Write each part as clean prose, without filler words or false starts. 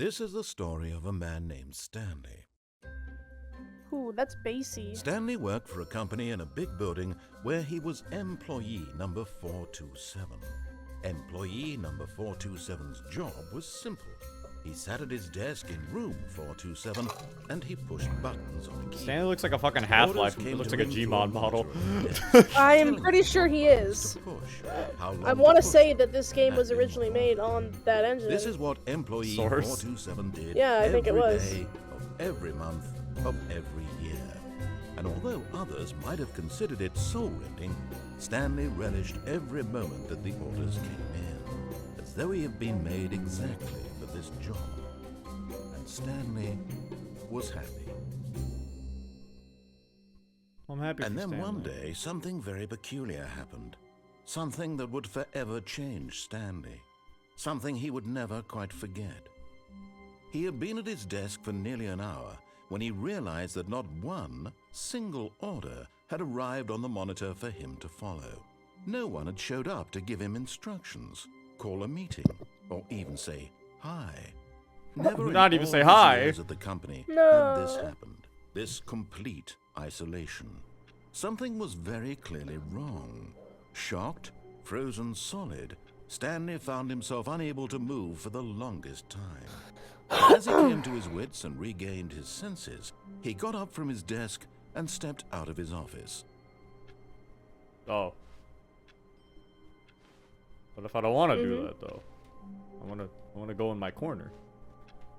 This is the story of a man named Stanley. Ooh, that's bassy. Stanley worked for a company in a big building where he was employee number 427. Employee number 427's job was simple. He sat at his desk in room 427 and he pushed buttons on a key. Stanley looks like a fucking Half-Life. It looks like a Gmod model. I'm pretty sure he is. I want to say that this game was originally made on that engine. This is what employee Source. 427 did Yeah, I think it was. every day of every month of every year. And although others might have considered it soul-rending, Stanley relished every moment that the orders came in, as though he had been made exactly for this job. And Stanley was happy. I'm happy And for then Stanley. one day, something very peculiar happened. Something that would forever change Stanley. Something he would never quite forget. He had been at his desk for nearly an hour when he realized that not one single order had arrived on the monitor for him to follow. No one had showed up to give him instructions, call a meeting, or even say hi. Never in Not even all say his hi. years at the company No. had this happened. This complete isolation. Something was very clearly wrong. Shocked, frozen solid, Stanley found himself unable to move for the longest time. As he came to his wits and regained his senses, he got up from his desk and stepped out of his office. Oh. What if I don't want to do that though? I want to go in my corner.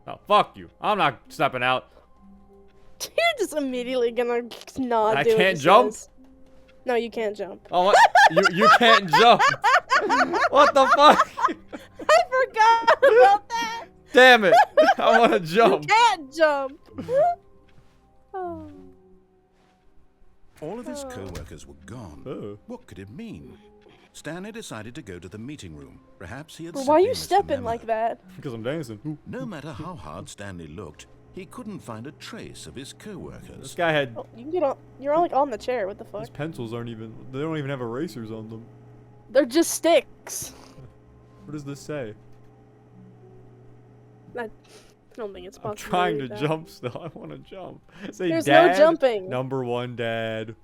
Oh, fuck you! I'm not stepping out. You're just immediately gonna not I do it. can't jump? No, you can't jump. Oh, what? you can't jump. What the fuck? I forgot about that. Damn it! I want to jump. You can't jump. Oh. All of his co-workers were gone. Oh. What could it mean? Stanley decided to go to the meeting room. Perhaps he had Well, why are you simply missed a stepping memo. like that? Because I'm dancing. Ooh. No matter how hard Stanley looked, he couldn't find a trace of his This co-workers. guy had. Oh, you can get on. You're like on the chair. What the fuck? His pencils aren't even. They don't even have erasers on them. They're just sticks. What does this say? I don't think it's I'm possible. trying to read that. jump still. I want to jump. Say There's dad. no jumping. Number one, dad.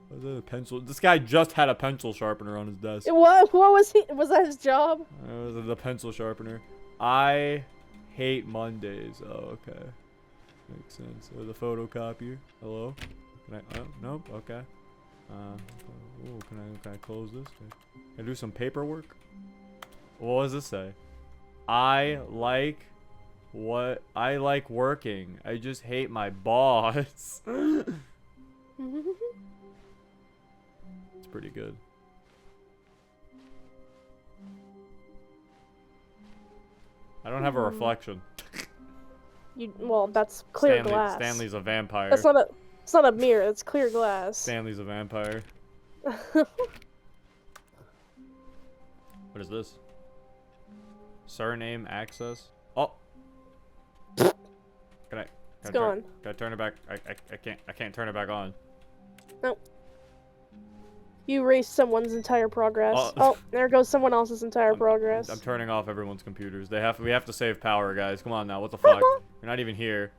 Was that a pencil? This guy just had a pencil sharpener on his desk. What was he? Was that his job? It was the pencil sharpener. I hate Mondays. Oh, okay. Makes sense. The photocopier. Hello? Can I? Oh, nope. Okay. Ooh, can I close this? Can I do some paperwork? What does this say? I like working. I just hate my boss. It's pretty good. I don't have a reflection. Well, that's clear glass. Stanley's a vampire. That's not a. It's not a mirror. It's clear glass. Stanley's a vampire. What is this? Surname access. Oh. Can I? It's gone. Can I turn it back? I can't turn it back on. Nope. You erased someone's entire progress. Oh. Oh, there goes someone else's entire progress. I'm turning off everyone's computers. We have to save power, guys. Come on now. What the fuck? You're not even here.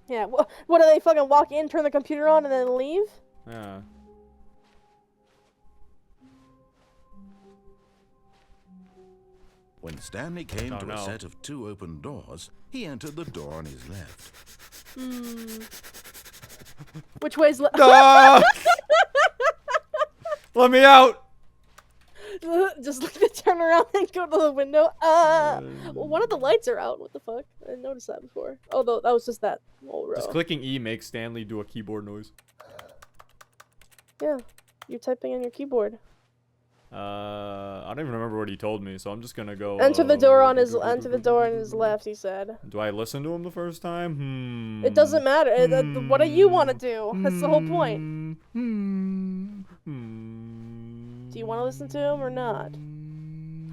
Yeah. What do they fucking walk in, turn the computer on, and then leave? Yeah. When Stanley came Oh, to no. a set of two open doors, he entered the door on his left. Which way's left? Ah! Let me out! Just like to turn around and go to the window. Well, one of the lights are out. What the fuck? I didn't notice that before. Although that was just that whole row. Just clicking E makes Stanley do a keyboard noise. Yeah, you're typing on your keyboard. I don't even remember what he told me, so I'm just gonna go. Enter the door on his left. He said. Do I listen to him the first time? It doesn't matter. What do you want to do? That's the whole point. Do you want to listen to him or not?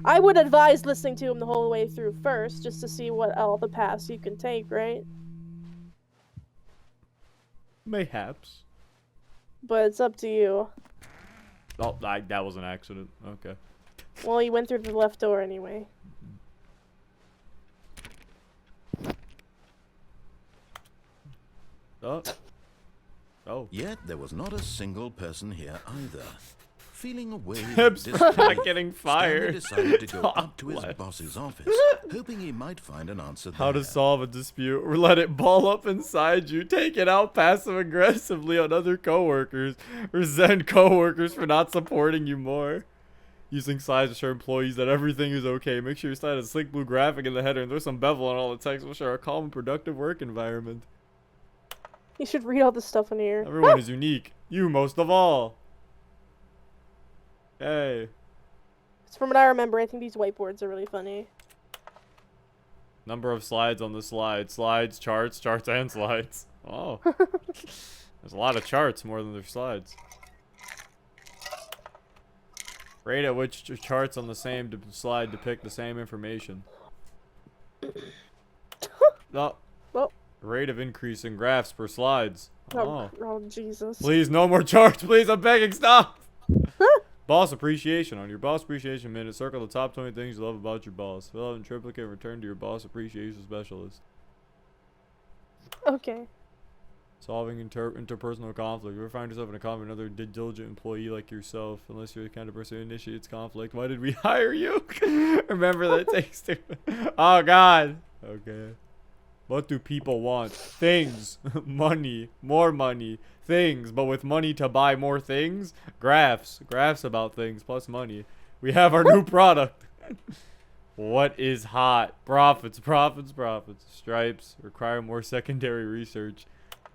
I would advise listening to him the whole way through first, just to see what all the paths you can take, right? Mayhaps. But it's up to you. Oh, that was an accident. Okay. Well, you went through the left door anyway. Oh. Oh. Yet there was not a single person here either. Feeling a wave of Hips disbelief, not getting Stanley fired. decided to go Top up to his left. boss's office, hoping he might find an answer How to there. solve a dispute or let it ball up inside you. Take it out passive aggressively on other coworkers. Resent coworkers for not supporting you more. Using slides to show employees that everything is okay. Make sure your slide has a slick blue graphic in the header and there's some bevel on all the text. We'll show a calm and productive work environment. You should read all this stuff in here. Everyone is unique. You most of all. Hey. From what I remember, I think these whiteboards are really funny. Number of slides on the slide. Slides, charts, charts, and slides. Oh. There's a lot of charts more than there's slides. Rate at which charts on the same slide depict the same information. No. Well. Rate of increase in graphs per slides. Oh. Oh, Jesus. Please, no more charts. Please, I'm begging. Stop. Boss appreciation. On your boss appreciation minute, circle the top 20 things you love about your boss. Fill out in triplicate and return to your boss appreciation specialist. Okay. Solving interpersonal conflict. If you ever find yourself in a conflict with another diligent employee like yourself, unless you're the kind of person who initiates conflict, why did we hire you? Remember that takes two. Oh, God. Okay. What do people want? Things. Money. More money. Things. But with money to buy more things? Graphs. Graphs about things plus money. We have our new product. What is hot? Profits. Profits. Profits. Stripes. Require more secondary research.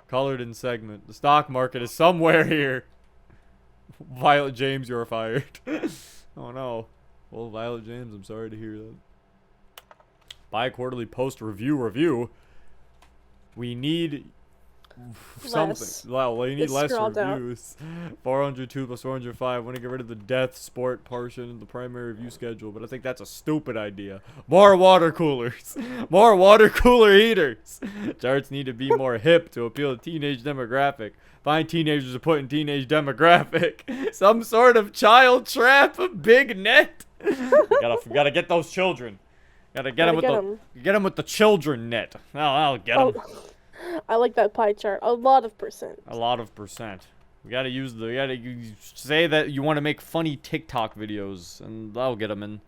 Colored in segment. The stock market is somewhere here. Violet James, you're fired. Oh no. Well, Violet James, I'm sorry to hear that. Bi-quarterly post review. We need something. Less. Well, we need Just less scroll down. reviews. 402 plus 405. Want to get rid of the death sport portion of the primary review schedule, but I think that's a stupid idea. More water coolers. More water cooler heaters. Charts need to be more hip to appeal to teenage demographic. Find teenagers to put in teenage demographic. Some sort of child trap. A big net. gotta get those children. Gotta get them with the children net. I'll get them. Oh, I like that pie chart. A lot of percent. A lot of percent. We gotta you say that you want to make funny TikTok videos, and I'll get them in.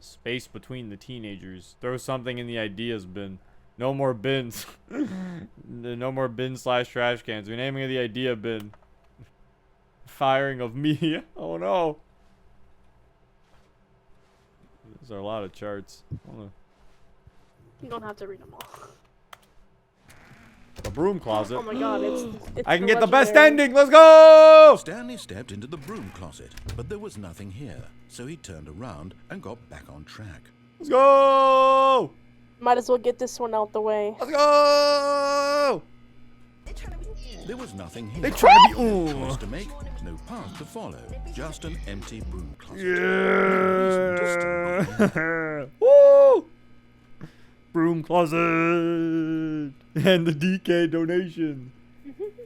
Space between the teenagers. Throw something in the ideas bin. No more bins. No more bin / trash cans. Renaming of the idea bin. Firing of me. Oh no. Those are a lot of charts. You don't have to read them all. The broom closet. Oh my God, it's I can get the legendary. best ending. Let's go! Stanley stepped into the broom closet, but there was nothing here, so he turned around and got back on track. Let's go! Might as well get this one out the way. Let's go! There was nothing here. They try to be No ooh. choice to make, no path to follow, just an empty broom closet. Yeah. Woo! Broom closet and the DK donation.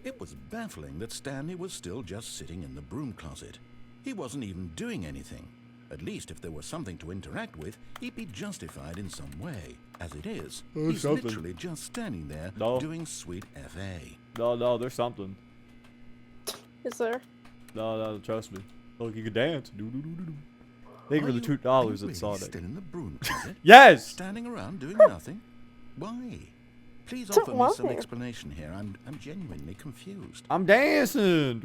It was baffling that Stanley was still just sitting in the broom closet. He wasn't even doing anything. At least if there was something to interact with, he'd be justified in some way. As it is, he's something. literally just standing there No. doing sweet FA. No, there's something. Is there? No, trust me. Look, you could dance. Do. Thank you Are for the you $2 really at Sonic. still in the broom closet? Yes! Standing around doing nothing? Why? Please offer me some Why? explanation here. I'm genuinely confused. I'm dancing.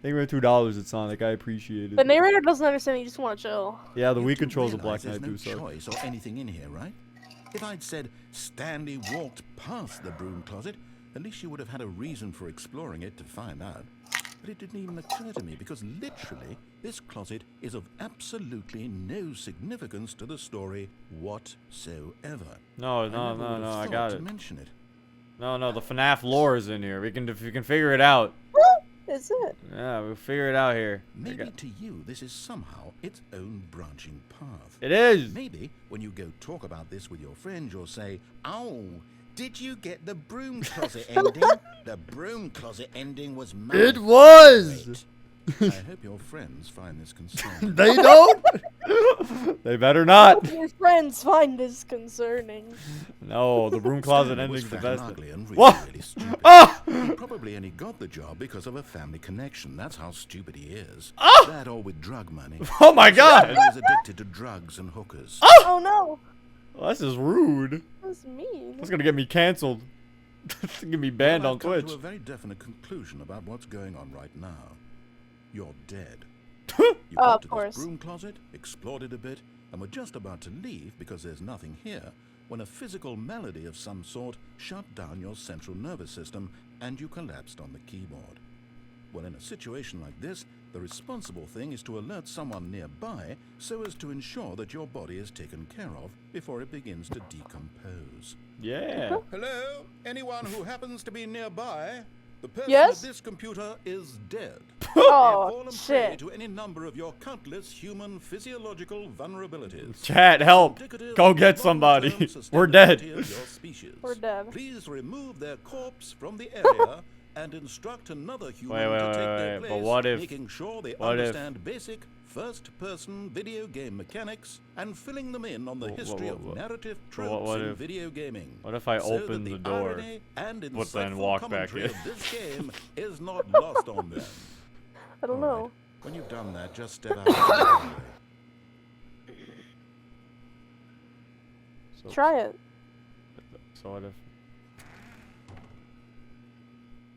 Thank you for the $2 at Sonic. I appreciate it. The narrator doesn't understand. You just want to chill. Yeah, the You Wii do controls of realize Black Knight do there's no suck. choice or anything in here, right? If I'd said Stanley walked past the broom closet, at least you would have had a reason for exploring it to find out. But it didn't even occur to me because literally this closet is of absolutely no significance to the story whatsoever. No, I never would have I thought got to it. mention it. No, the FNAF lore is in here. We can figure it out. Is it? Yeah, we'll figure it out here. Maybe to you this is somehow its own branching path. It is. Maybe when you go talk about this with your friends, you'll say, "Oh, did you get the broom closet ending? The broom closet ending was It was! great." I hope your friends find this concerning. They don't. They better not. Your friends find this concerning. No, the broom closet Stanley was ending's the fat and best. ugly and What? really stupid. Ah! He probably only got the job because of a family connection. That's how stupid he is. Ah! That or with drug money. Oh my god. He was addicted to drugs and hookers. Oh no! Well, this is rude. That's mean. That's gonna get me canceled. That's gonna get me banned Well, on I've come Twitch. to a very definite conclusion about what's going on right now. You're dead. You Oh, got of to course. this broom closet, explored it a bit, and were just about to leave because there's nothing here, when a physical malady of some sort shut down your central nervous system and you collapsed on the keyboard. Well, in a situation like this, the responsible thing is to alert someone nearby so as to ensure that your body is taken care of before it begins to decompose. Yeah. Hello? Anyone who happens to be nearby? The person Yes? at this computer is dead. Oh, They have fallen prey shit. to any number of your countless human physiological vulnerabilities. Chat, help. Indicative Go of get the somebody. long-term We're dead. sustainability of your species. We're dead. Please remove their corpse from the area and instruct another human Wait, to take their wait, place, but what if- making sure they what if- understand basic first-person video game mechanics and filling them in on the history of narrative tropes what in if- video gaming. What if I so that open the the door, irony and but then insightful walk back commentary in? of this game is not lost on them. I don't All right. know. When you've done that, just step out. Of the doorway. So, Try it. so what if?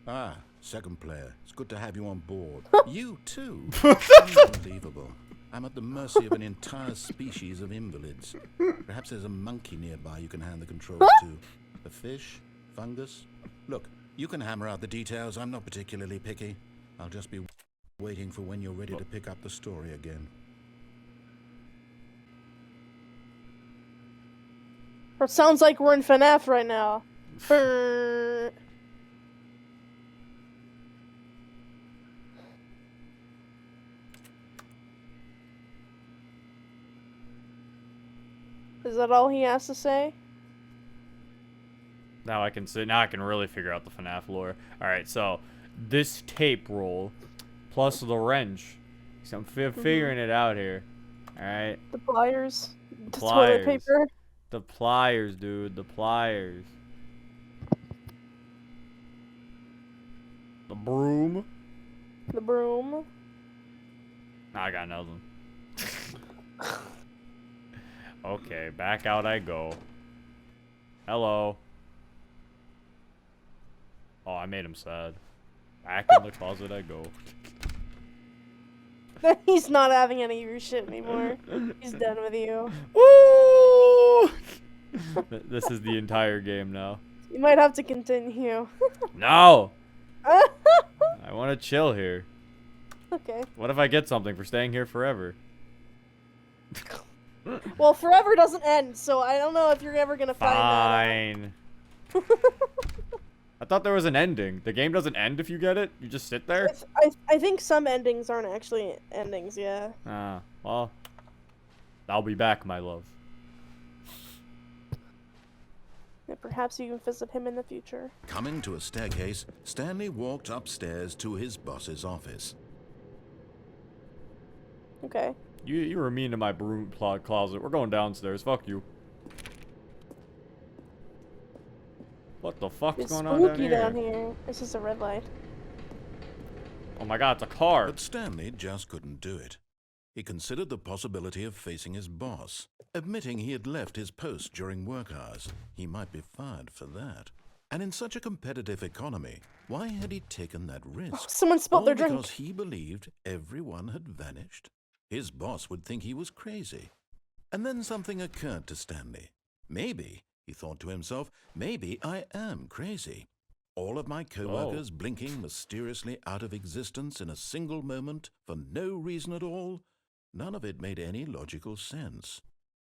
Ah, second player. It's good to have you on board. You too. Unbelievable. I'm at the mercy of an entire species of invalids. Perhaps there's a monkey nearby you can hand the controls to. A fish? Fungus? Look, you can hammer out the details. I'm not particularly picky. I'll just be waiting for when you're ready to pick up the story again. It sounds like we're in FNAF right now. Brrr. Is that all he has to say? Now I can see. Now I can really figure out the FNAF lore. All right, so this tape roll plus the wrench. So I'm figuring it out here. All right, The pliers? The pliers. toilet paper? the pliers, dude. The pliers. The broom. The broom? I got nothing. Okay, back out I go. Hello. Oh, I made him sad. Back in the closet I go. He's not having any of your shit anymore. He's done with you. Woo! This is the entire game now. You might have to continue. No! I want to chill here. Okay. What if I get something for staying here forever? Well, forever doesn't end, so I don't know if you're ever gonna find Fine. I thought there was an ending. The game doesn't end if you get it? You just sit there? that out. I think some endings aren't actually endings, yeah. Ah, well. I'll be back, my love. Yeah, perhaps you can visit him in the future. Coming to a staircase, Stanley walked upstairs to his boss's office. Okay. You were mean to my broom closet. We're going downstairs. Fuck you. What the fuck's It's going on spooky down here? down here. This is a red light. Oh my god, it's a car. But Stanley just couldn't do it. He considered the possibility of facing his boss, admitting he had left his post during work hours. He might be fired for that. And in such a competitive economy, why had he taken that risk? Someone spilled All their drink. because he believed everyone had vanished? His boss would think he was crazy. And then something occurred to Stanley. Maybe, he thought to himself, maybe I am crazy. All of my co-workers blinking mysteriously out of existence in a single moment for no reason at all. None of it made any logical sense.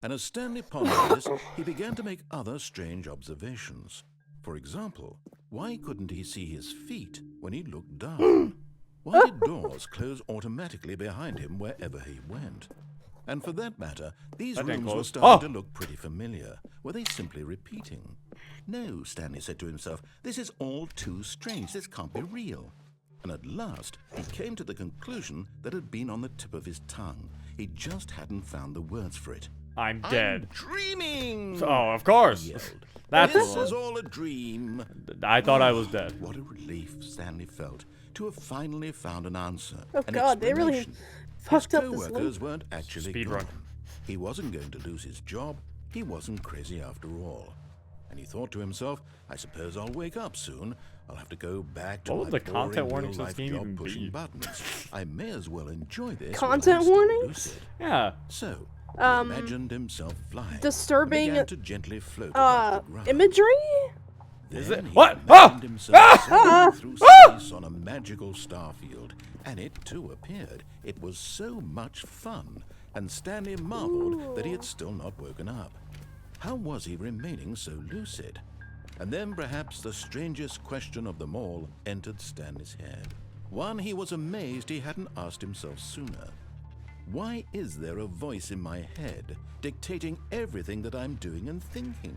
And as Stanley pondered this, he began to make other strange observations. For example, why couldn't he see his feet when he looked down? Why did doors close automatically behind him wherever he went? And for that matter, these That didn't rooms were close. starting to look pretty familiar. Were they simply repeating? No, Stanley said to himself, this is all too strange. This can't be real. And at last, he came to the conclusion that had been on the tip of his tongue. He just hadn't found the words for it. I'm dead. I'm dreaming! Oh, of course. He yelled. That's This the is one. all a dream. I thought I was dead. What a relief Stanley felt to have finally found an answer. Oh an god, they really explanation. fucked His up this co-workers loop. weren't actually Speed gone. run. He wasn't going to lose his job. He wasn't crazy after all. And he thought to himself, I suppose I'll wake up soon. I'll have to go back to What my would the content boring warnings for this real-life game job even pushing be? buttons. I may as well enjoy this. Content while I'm still warnings? lucid." Yeah. So, he imagined himself flying. disturbing, and began to gently float above the ground. imagery? Is Then it? he What? imagined himself sailing through space on a magical starfield, and it too appeared. It was so much fun, and Stanley marveled that he had still not woken up. How was he remaining so lucid? And then perhaps the strangest question of them all entered Stanley's head. One he was amazed he hadn't asked himself sooner. Why is there a voice in my head dictating everything that I'm doing and thinking?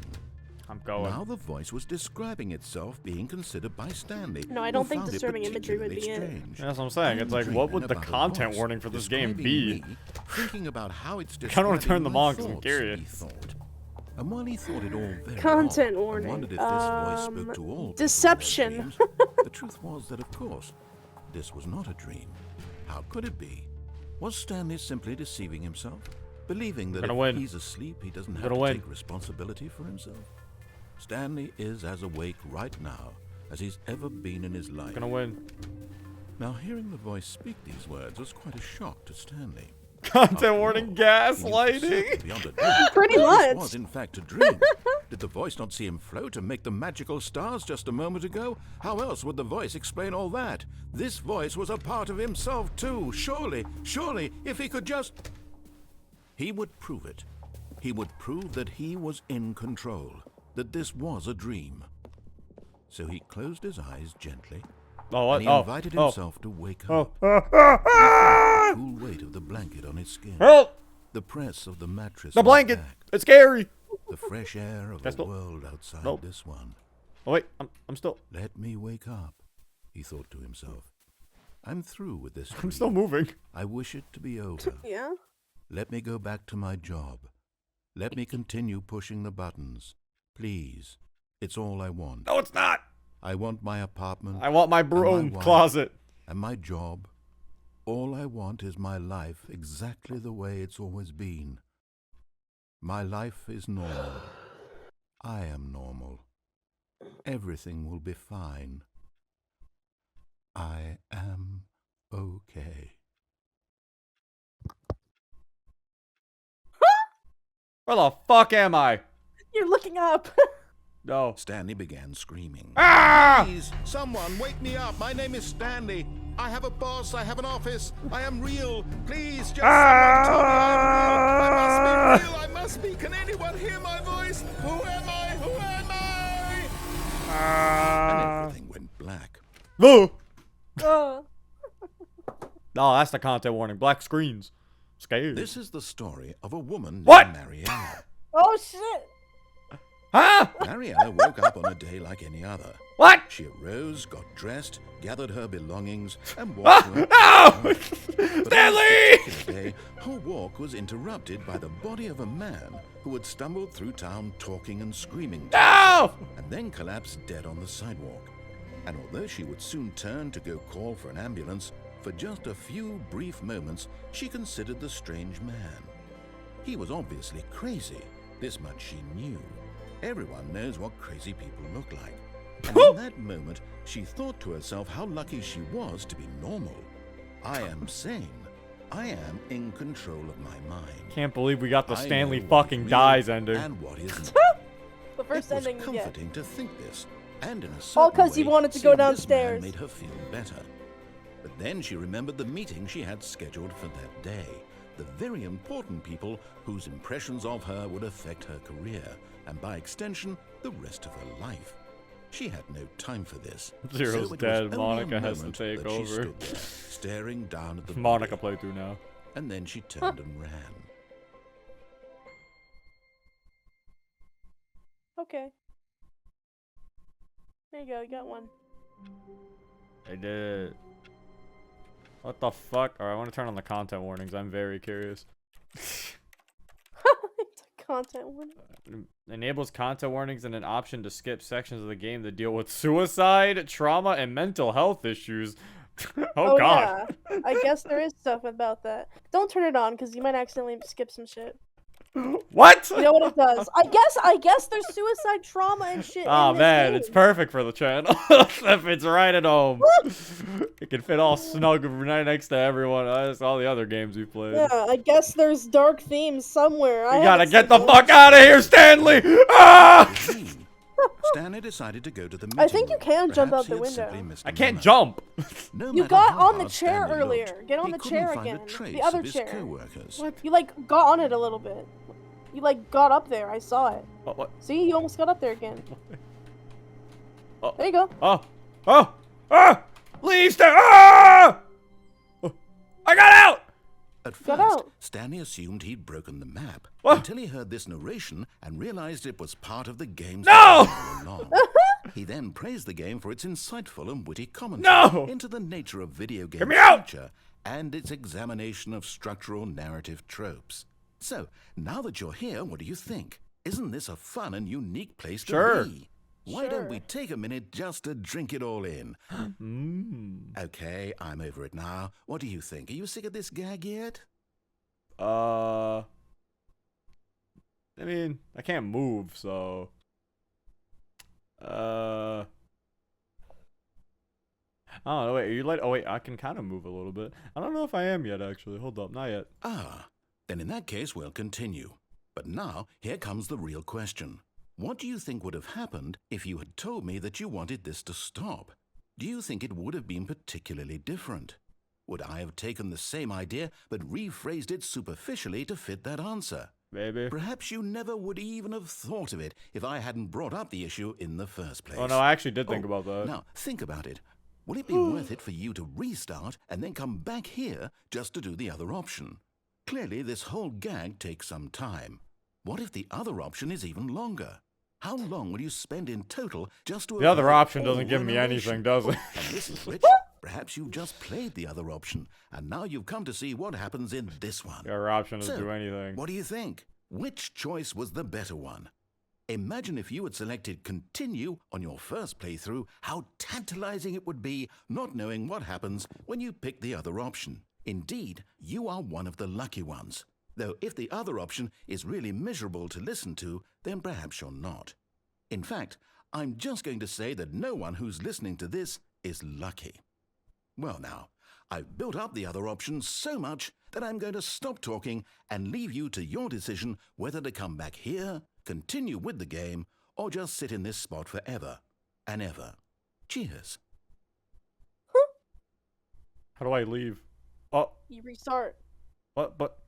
I'm going. Now the voice was describing itself being considered by Stanley. No, I who don't think found it disturbing imagery would be particularly it. strange. That's what I'm saying. It's like, I'm what would dreaming the about a content voice warning for this game describing be? me, thinking about how it's I kinda wanna turn describing them my on 'cause I'm thoughts, curious. he thought. And while he thought it all very Content odd, warning. and wondered if this voice spoke to all people in their Deception. dreams, the truth was that, of course, this was not a dream. How could it be? Was Stanley simply deceiving himself, believing that Gonna if win. he's asleep, he doesn't have Gonna to win. take responsibility for himself? Stanley is as awake right now as he's ever been in his life. Gonna win. Now, hearing the voice speak these words was quite a shock to Stanley. Content warning, gaslighting. Pretty This much. was, in fact, a dream. Did the voice not see him float and make the magical stars just a moment ago? How else would the voice explain all that? This voice was a part of himself, too. Surely, if he could just... He would prove it. He would prove that he was in control, that this was a dream. So he closed his eyes gently, Oh, what? and he Oh, invited oh, himself to wake oh, up. The cool weight of the blanket on his skin, help! the press of the mattress The on his blanket. back, It's scary. the fresh air of That's the not- world outside Nope. this one. Oh wait, I'm still. Let me wake up, he thought to himself. I'm through with this I'm dream. still moving. I wish it to be over. Yeah. Let me go back to my job. Let me continue pushing the buttons. Please. It's all I want. No, it's not. I want my apartment I want my broom wife. closet. and my job. All I want is my life exactly the way it's always been. My life is normal. I am normal. Everything will be fine. I am okay. Where the fuck am I? You're looking up. No. Stanley began screaming. Ah! Please, someone, wake me up. My name is Stanley. I have a boss. I have an office. I am real. Please, just someone tell me I'm real. I must be real. I must be. Can anyone hear my voice? Who am I? Who am I? And everything went black. No. Oh. No, that's the content warning. Black screens. Scared. This is the story of a woman What? named Mariella. Oh shit. Huh? Mariella woke up on a day like any other. What? She arose, got dressed, gathered her belongings, and Ah! walked to her No! But on Stanley! this particular day, her walk was interrupted by the body of a man who had stumbled through town talking and screaming, No! and then collapsed dead on the sidewalk. And although she would soon turn to go call for an ambulance, for just a few brief moments she considered the strange man. He was obviously crazy, this much she knew. Everyone knows what crazy people look like. And in that moment, she thought to herself how lucky she was to be normal. I am sane. I am in control of my mind. Can't believe we got the I Stanley know what is fucking real dies ending. And what isn't. The first It was ending you get. comforting to think this, and in a All certain 'cause he way, wanted to go seeing this downstairs. man made her feel better. But then she remembered the meeting she had scheduled for that day. The very important people whose impressions of her would affect her career, and by extension, the rest of her life. She had no time for this. Zero's so it was dead. only a Monica has to moment take that she over. stood there, staring down at the Monica body, playthrough now. and then she turned and ran. Okay. There you go, you got one. I did it. What the fuck? Alright, I want to turn on the content warnings. I'm very curious. Content warning. Enables content warnings and an option to skip sections of the game that deal with suicide, trauma, and mental health issues. Oh god. Yeah. I guess there is stuff about that. Don't turn it on because you might accidentally skip some shit. What? You know what it does? I guess there's suicide, trauma, and shit. Oh in this man, game. it's perfect for the channel. It fits right at home. It can fit all snug right next to everyone. That's all the other games we've played. Yeah, I guess there's dark themes somewhere. We gotta get the fuck out of here, Stanley! Ah! Stanley decided to go to the meeting I think you room. can jump Perhaps out the he had window. simply missed I a can't memo. jump. No You matter got how on the hard chair Stanley earlier. looked, Get on he the couldn't chair find a again. trace The other of his chair. co-workers. What? You like got on it a little bit. You like got up there. I saw it. What? See, you almost got up there again. Oh. There you go. Oh! Oh! Ah! Leave, Stan! Ah! Oh. I got out! At Got first, out. Stanley assumed he'd broken the map What? until he heard this narration and realized it was part of the game's No! design all along. He then praised the game for its insightful and witty commentary No! into the nature of video game Get me out! structure and its examination of structural narrative tropes. So, now that you're here, what do you think? Isn't this a fun and unique place Sure. to be? Why don't we take a minute just to drink it all in? Okay, I'm over it now. What do you think? Are you sick of this gag yet? I mean, I can't move, so... I don't know, wait, are you like... Oh, wait, I can kind of move a little bit. I don't know if I am yet, actually. Hold up, not yet. Ah, then in that case, we'll continue. But now, here comes the real question. What do you think would have happened if you had told me that you wanted this to stop? Do you think it would have been particularly different? Would I have taken the same idea but rephrased it superficially to fit that answer? Maybe. Perhaps you never would even have thought of it if I hadn't brought up the issue in the first place. Oh, no, I actually did think Oh, about that. Now, think about it. Will it be worth it for you to restart and then come back here just to do the other option? Clearly, this whole gag takes some time. What if the other option is even longer? How long will you spend in total just to... The other avoid option all doesn't give me renovation? anything, does it? And this is rich. Perhaps you've just played the other option, and now you've come to see what happens in this one. The other option doesn't So, do anything. what do you think? Which choice was the better one? Imagine if you had selected continue on your first playthrough, how tantalizing it would be not knowing what happens when you pick the other option. Indeed, you are one of the lucky ones. Though if the other option is really miserable to listen to, then perhaps you're not. In fact, I'm just going to say that no one who's listening to this is lucky. Well now, I've built up the other option so much that I'm going to stop talking and leave you to your decision whether to come back here, continue with the game, or just sit in this spot forever and ever. Cheers. How do I leave? Oh, You restart. what? But...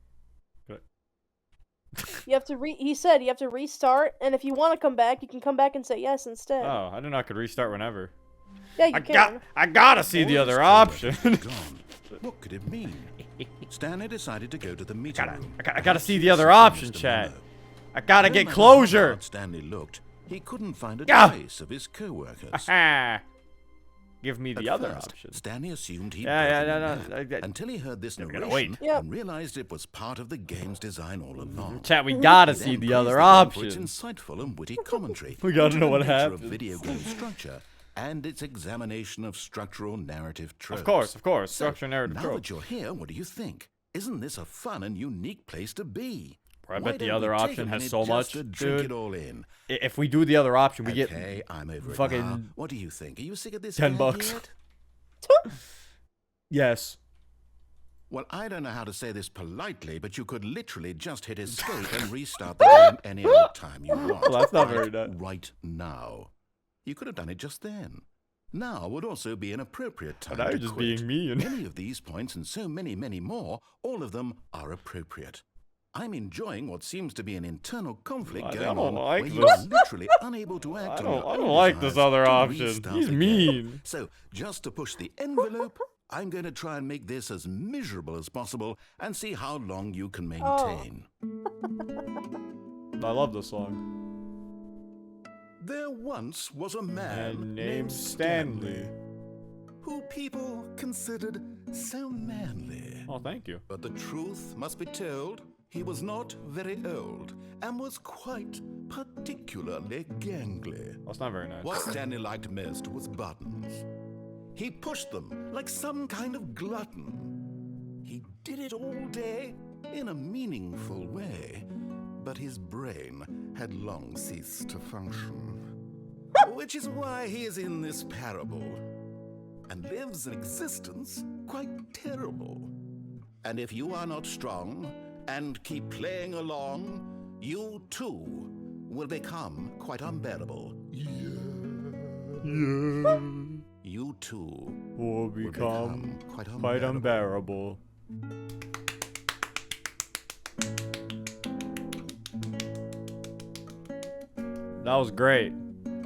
You have to he said you have to restart, and if you want to come back, you can come back and say yes instead. Oh, I didn't know I could restart whenever. Yeah, you can. I gotta see the All other his option. coworkers were gone. What could it mean? Stanley decided to go to the meeting room. I gotta see the Perhaps other he option, missed a chat. memo. I gotta No get matter how closure. hard Stanley looked, he couldn't find a Ah! trace of his co-workers. Aha. Give me the At other first, option. Stanley assumed he'd Yeah, broken no, the no, map until he heard this we gotta narration wait. Yep. and realized it was part of the game's design all along. Chat, we gotta He see then the praised other game for option. its insightful and witty commentary. We gotta into know the what nature of happens. video game structure and its examination of structural narrative tropes. Of course. So, Structure narrative now trope. that you're here, what do you think? Isn't this a fun and unique place to be? I Why bet the don't other we take option a has minute so just much, to drink dude. it all in? If we do the other option, we get Okay, I'm over fucking it now. What do you think? Are you sick of this 10 gag bucks. yet? yes. Well, I don't know how to say this politely, but you could literally just hit escape and restart the game any old time you want. Well, that's not right, very nice. right now. You could have done it just then. Now would also be an appropriate time Now to you're just quit. being mean. Any of these points and so many, many more, all of them are appropriate. I'm enjoying what seems to be an internal conflict I going don't on like where this. you are literally unable to act I on don't- your I own don't like this desires other to option. restart He's the game. mean. So, just to push the envelope, I'm going to try and make this as miserable as possible and see how long you can maintain. I love this song. There once was a man And named Stanley. who people considered so manly. Oh, thank you. But the truth must be told, he was not very old and was quite particularly gangly. That's not very nice. What Stanley liked most was buttons. He pushed them like some kind of glutton. He did it all day in a meaningful way, but his brain had long ceased to function. Which is why he is in this parable and lives an existence quite terrible. And if you are not strong and keep playing along, you too will become quite unbearable. You too Will become quite unbearable. That was great.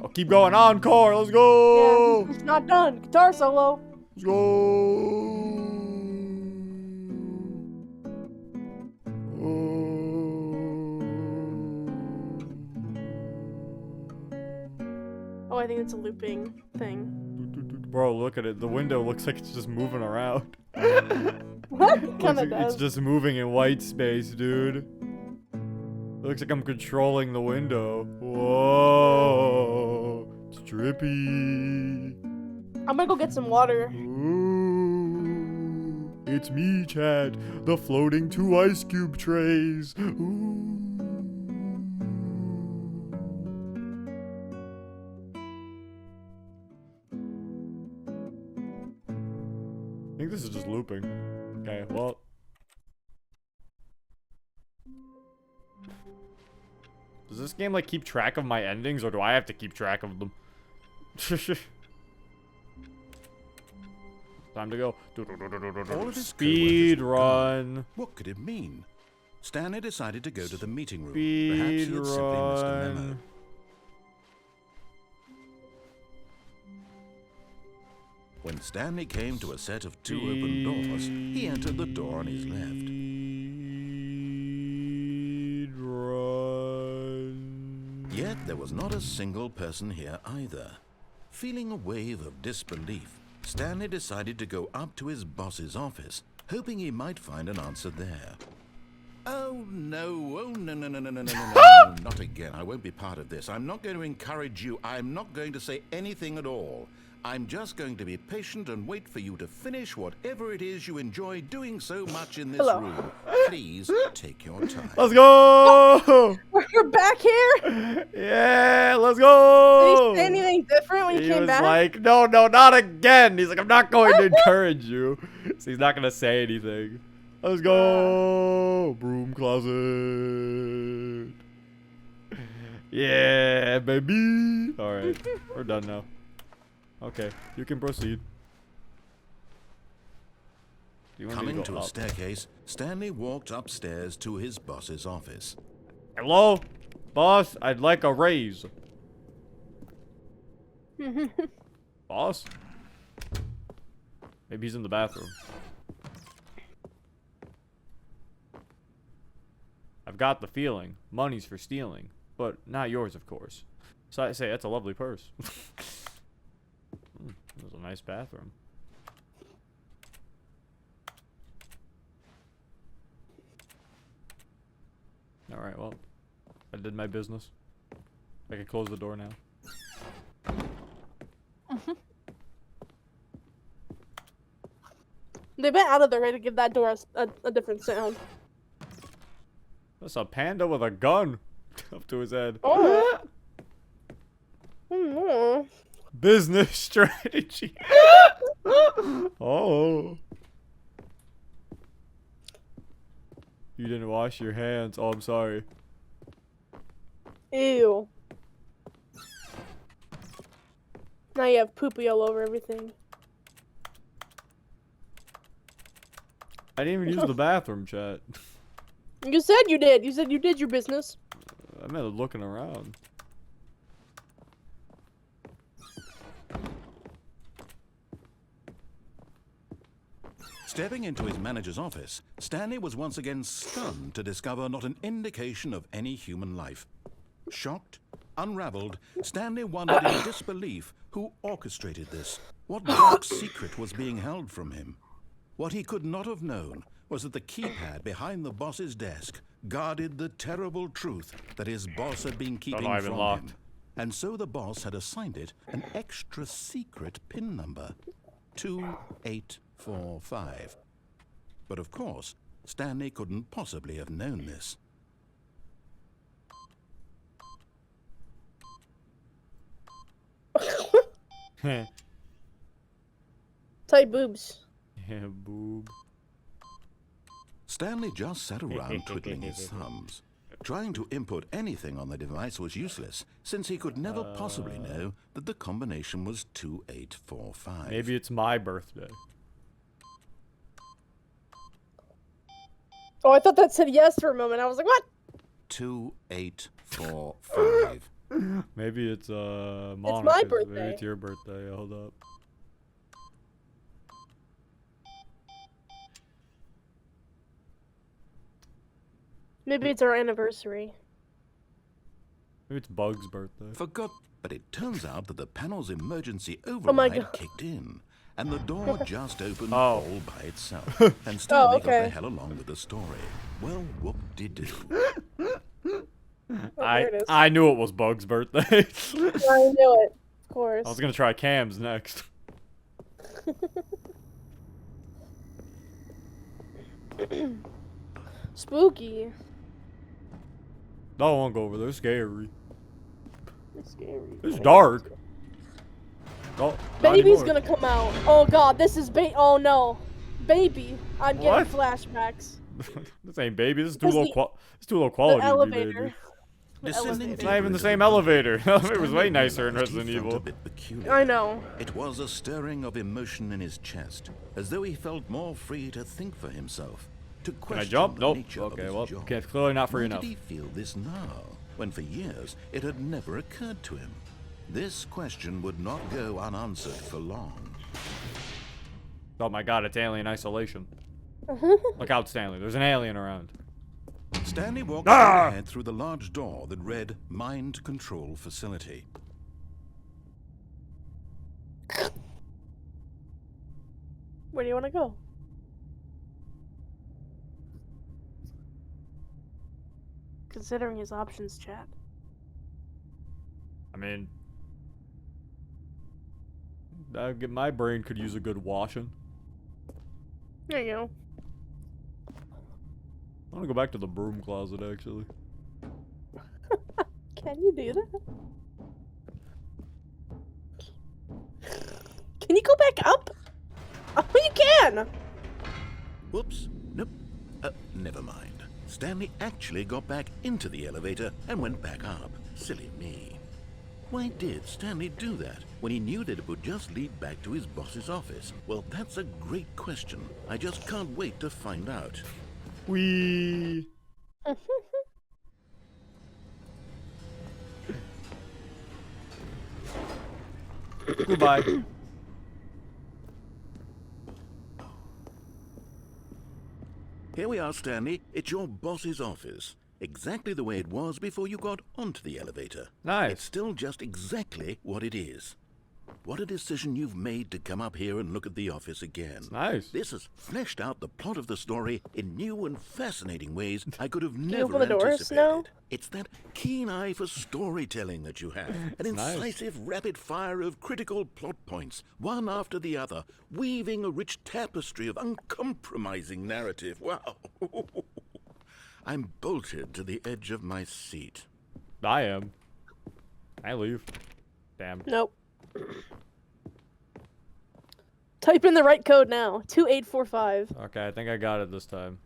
Oh, keep going. Encore. Let's go. Yeah, it's not done. Guitar solo. Let's go. Oh, I think it's a looping thing. Bro, look at it. The window looks like it's just moving around. What? Kind of It's does. just moving in white space, dude. Looks like I'm controlling the window. Whoa. It's trippy. I'm gonna go get some water. Ooh, it's me, Chad, the floating 2 ice cube trays. Ooh. I think this is just looping. Okay, well. Does this game like keep track of my endings, or do I have to keep track of them? Time to go. All of his Speed co-workers were gone. run. What could it mean? Stanley decided to go to the meeting room. Speed Perhaps he had simply missed a memo. run. When Stanley came to a set of 2 open doors, he entered the door on his left. Speed run. Yet there was not a single person here either. Feeling a wave of disbelief, Stanley decided to go up to his boss's office, hoping he might find an answer there. Oh no, no, not again. I won't be part of this. I'm not going to encourage you. I'm not going to say anything at all. I'm just going to be patient and wait for you to finish whatever it is you enjoy doing so much in this Hello. room. Please take your time. Let's go! We're back here. Yeah, let's Did go! he say anything different when he He came was back? like, no, not again. He's like, I'm not going to encourage you. So he's not going to say anything. Let's go! Broom closet. Yeah, baby. All right, we're done now. Okay, you can proceed. Do you want me Coming to to go a up? staircase, Stanley walked upstairs to his boss's office. Hello? Boss, I'd like a raise. Boss? Maybe he's in the bathroom. I've got the feeling. Money's for stealing. But not yours, of course. So I say, that's a lovely purse. That was a nice bathroom. Alright, well. I did my business. I can close the door now. They went out of their way to give that door a different sound. That's a panda with a gun up to his head. Oh. Oh. Business strategy. Oh. You didn't wash your hands. Oh, I'm sorry. Ew. Now you have poopy all over everything. I didn't even use the bathroom, chat. You said you did. You said you did your business. I meant looking around. Stepping into his manager's office, Stanley was once again stunned to discover not an indication of any human life. Shocked, unraveled, Stanley wondered in disbelief who orchestrated this. What dark secret was being held from him? What he could not have known was that the keypad behind the boss's desk guarded the terrible truth that his boss had been keeping from him. And so the boss had assigned it an extra secret PIN number, 2845. But of course, Stanley couldn't possibly have known this. Tight boobs. Yeah, boob. Stanley just sat around twiddling his thumbs. Trying to input anything on the device was useless, since he could never possibly know that the combination was 2845. Maybe it's my birthday. Oh, I thought that said yes for a moment. I was like, what? 2845. Maybe it's Monica's. It's my birthday. Maybe it's your birthday. Hold up. Maybe it's our anniversary. Maybe it's Bug's birthday. Forgot, but it turns out that the panel's emergency my override God. kicked in, and the door just opened Oh. all by itself. And Stanley got the okay. hell along with the story. Well, whoop-de-doo. Oh, there it is. I knew it was Bug's birthday. I knew it. Of course. I was gonna try Cam's next. Spooky. No, I won't go over there. It's scary. It's scary. It's dark. Oh, not Baby's anymore. gonna come out. Oh god, this is oh no. Baby. I'm getting What? flashbacks. This ain't baby. This is too Because low. It's too low quality. The to be elevator. baby. The Descending elevator. It's not even the same elevator. The elevator was way nicer in Resident He felt Evil. a bit peculiar. I know. It was a stirring of emotion in his chest, as though he felt more free to think for himself, to Can question I jump? the Nope. nature of Okay, his well, job. okay, it's clearly not free Why enough. did he feel this now, when for years it had never occurred to him? This question would not go unanswered for long. Oh my god, it's alien isolation. Look out, Stanley. There's an alien around. Stanley walked Ah! ahead through the large door that read Mind Control Facility. Where do you want to go? Considering his options, chat. I mean, my brain could use a good washing. There you go. I want to go back to the broom closet, actually. Can you do that? Can you go back up? Oh, you can! Whoops. Nope. Never mind. Stanley actually got back into the elevator and went back up. Silly me. Why did Stanley do that when he knew that it would just lead back to his boss's office? Well, that's a great question. I just can't wait to find out. Wee. Goodbye. Here we are, Stanley. It's your boss's office. Exactly the way it was before you got onto the elevator. Nice. It's still just exactly what it is. What a decision you've made to come up here and look at the office again. Nice. This has fleshed out the plot of the story in new and fascinating ways I could have you never open the doors anticipated. now? It's that keen eye for storytelling that you have. An nice. incisive rapid fire of critical plot points, one after the other, weaving a rich tapestry of uncompromising narrative. Wow. I'm bolted to the edge of my seat. I am. I leave. Damn. Nope. Type in the right code now. 2845. Okay, I think I got it this time.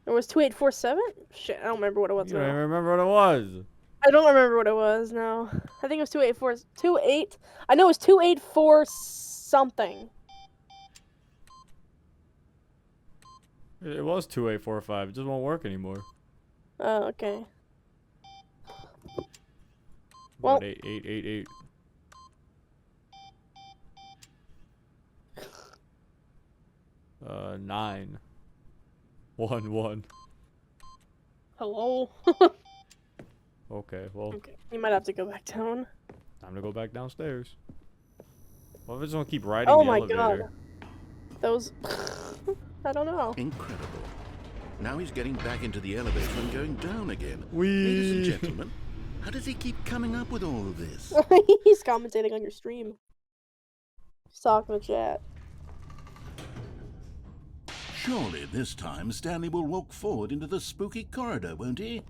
It was 2847? Shit, I don't remember what it was You don't even now. remember what it was. I don't remember what it was now. I think it was 28. I know it was 284 something. It was 2845. It just won't work anymore. Oh, okay. Well- What, 8888? 1-1. Hello? Okay, well, Okay, you might have to go back down. time to go back downstairs. What if I just want to keep riding Oh the my elevator? god. Those... I don't know. Incredible. Now he's getting back into the elevator and going down again. Whee! Ladies and gentlemen, how does he keep coming up with all of this? He's commentating on your stream. He's talking to chat. Surely this time Stanley will walk forward into the spooky corridor, won't he?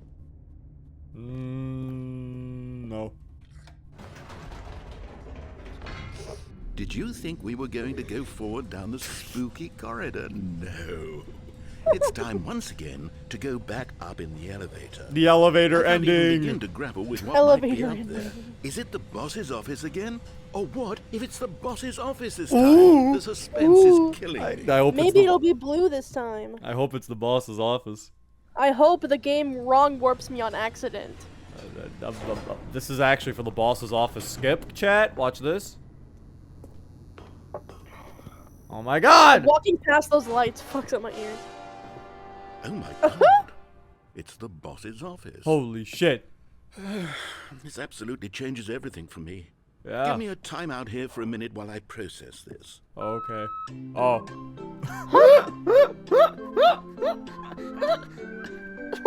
No. Did you think we were going to go forward down the spooky corridor? No. It's time once again to go back up in the elevator. The elevator I can't even begin ending. to grapple with what might be Elevator up there. ending. Is it the boss's office again? Or what if it's the boss's office this time? Ooh. The suspense Ooh. is killing I me. hope Maybe it's the, it'll be blue this time. I hope it's the boss's office. I hope the game wrong warps me on accident. This is actually for the boss's office. Skip, chat. Watch this. Oh my god! Walking past those lights fucks up my ears. Oh my god. It's the boss's office. Holy shit. This absolutely changes everything for me. Yeah. Give me a timeout here for a minute while I process this. Okay. Oh.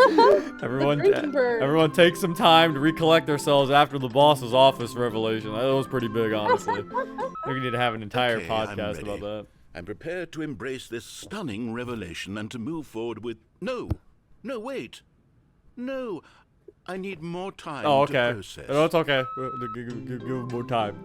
Drinking bird. Everyone take some time to recollect themselves after the boss's office revelation. That was pretty big, honestly. I think we need to have an entire Okay, I'm podcast ready. about that. I'm prepared to embrace this stunning revelation and to move forward with... No, wait. No, I need more time Oh, to okay. process. No, it's okay. Give him more time.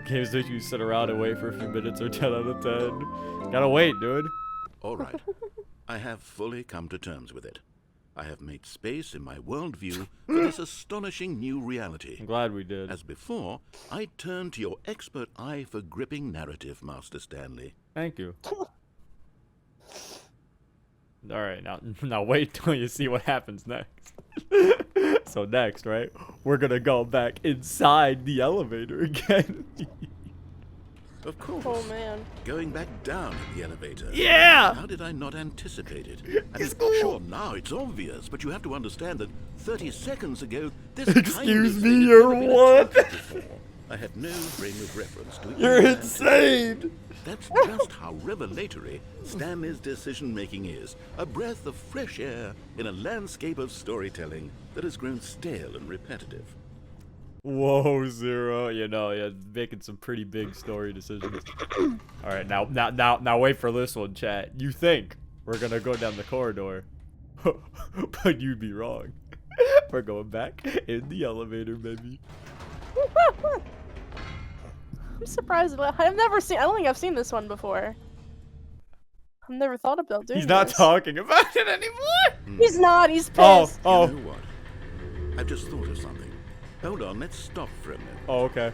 Games that you sit around and wait for a few minutes or 10 out of 10. Gotta wait, dude. All right. I have fully come to terms with it. I have made space in my worldview for this astonishing new reality. I'm glad we did. As before, I turn to your expert eye for gripping narrative, Master Stanley. Thank you. Alright, now wait till you see what happens next. So next, right? We're gonna go back inside the elevator again. Of course. Oh man. Going back down in the elevator. Yeah! How did I not anticipate it? I It's mean, cool. sure, now it's obvious, but you have to understand that 30 seconds ago, this Excuse kind of me, thing you're had never been what? attempted before. I had no frame of reference to it. You're insane! That's just how revelatory Stanley's decision-making is. A breath of fresh air in a landscape of storytelling that has grown stale and repetitive. Whoa, Zero. You know, yeah, making some pretty big story decisions. Alright, now wait for this one, chat. You think we're gonna go down the corridor, but you'd be wrong. We're going back in the elevator, baby. I'm surprised. I've never seen. I don't think I've seen this one before. I've never thought about doing He's not this. talking about it anymore. He's not. He's pissed. Oh. You know what? I've just thought of something. Hold on, let's stop for a minute. Oh, okay.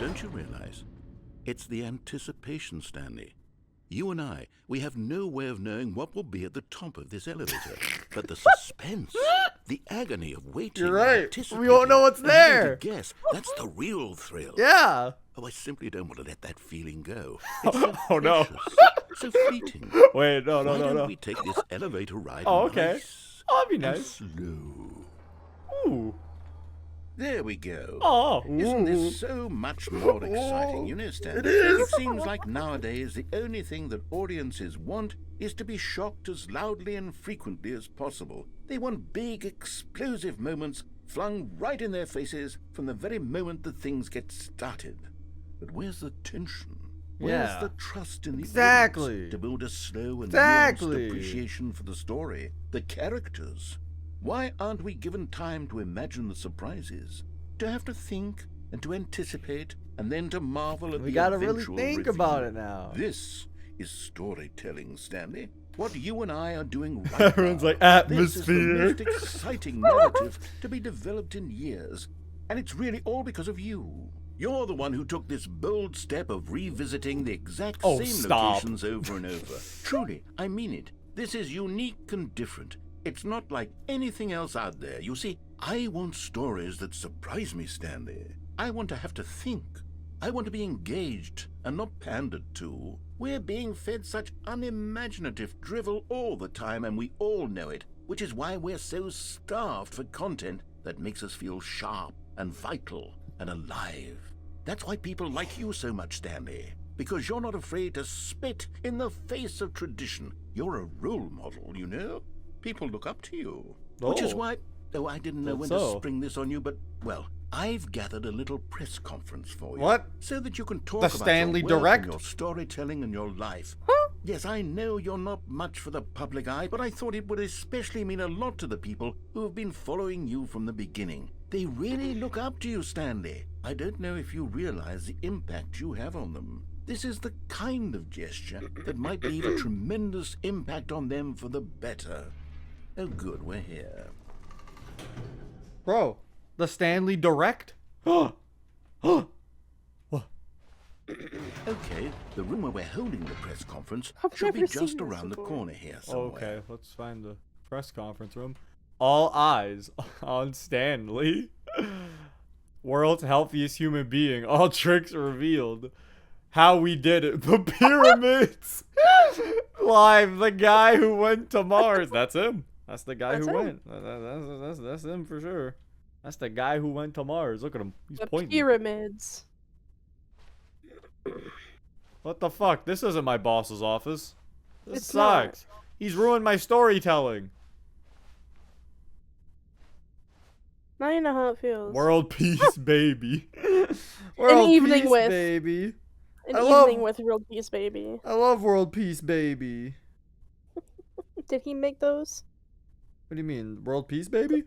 Don't you realize? It's the anticipation, Stanley. You and I, we have no way of knowing what will be at the top of this elevator. But the suspense, the agony of waiting, You're right. anticipating, We won't know what's and having there. to guess, that's the real thrill. Yeah. Oh, I simply don't want to let that feeling go. It's so Oh, no. precious, so fleeting. Wait, no. Why don't we take this elevator ride Oh, okay. nice Oh, that'd be and nice. slow? Ooh. There we go. Oh. Isn't Ooh. this so much more exciting? You know, Stanley, It is. It seems like nowadays the only thing that audiences want is to be shocked as loudly and frequently as possible. They want big, explosive moments flung right in their faces from the very moment that things get started. But where's the tension? Where's Yeah. the trust in the Exactly. audience to build a slow and Exactly. nuanced appreciation for the story, the characters? Why aren't we given time to imagine the surprises, to have to think and to anticipate and then to marvel at We the gotta really eventual think reveal? about it now. This is storytelling, Stanley. What you and I are doing right Everyone's now. like, This is the atmosphere. most exciting narrative to be developed in years, and it's really all because of you. You're the one who took this bold step of revisiting the exact Oh, same stop. locations over and over. Truly, I mean it. This is unique and different. It's not like anything else out there. You see, I want stories that surprise me, Stanley. I want to have to think. I want to be engaged and not pandered to. We're being fed such unimaginative drivel all the time, and we all know it, which is why we're so starved for content that makes us feel sharp and vital and alive. That's why people like you so much, Stanley. Because you're not afraid to spit in the face of tradition. You're a role model, you know? People look up to you. Which is why... Oh, I didn't know when to spring this on you, but, well, I've gathered a little press conference for you. What? So that you can talk The about Stanley your work Direct? and your storytelling and your life. Yes, I know you're not much for the public eye, but I thought it would especially mean a lot to the people who have been following you from the beginning. They really look up to you, Stanley. I don't know if you realize the impact you have on them. This is the kind of gesture that might leave a tremendous impact on them for the better. Oh, good, we're here. Bro, the Stanley Direct? Okay, the room where we're holding the press conference I've should be never seen just this around the before. corner here somewhere. Okay, let's find the press conference room. All eyes on Stanley. World's healthiest human being. All tricks revealed. How we did it. The pyramids. Live. The guy who went to Mars. That's him. That's the guy That's who him. went. That's him for sure. That's the guy who went to Mars. Look at him. He's The pointing. pyramids. What the fuck? This isn't my boss's office. This It's not. sucks. He's ruined my storytelling. Now you know how it feels. World peace, baby. World evening peace, with- baby. An I love- evening with Real Peace Baby. I love world peace, baby. Did he make those? What do you mean, world peace, baby?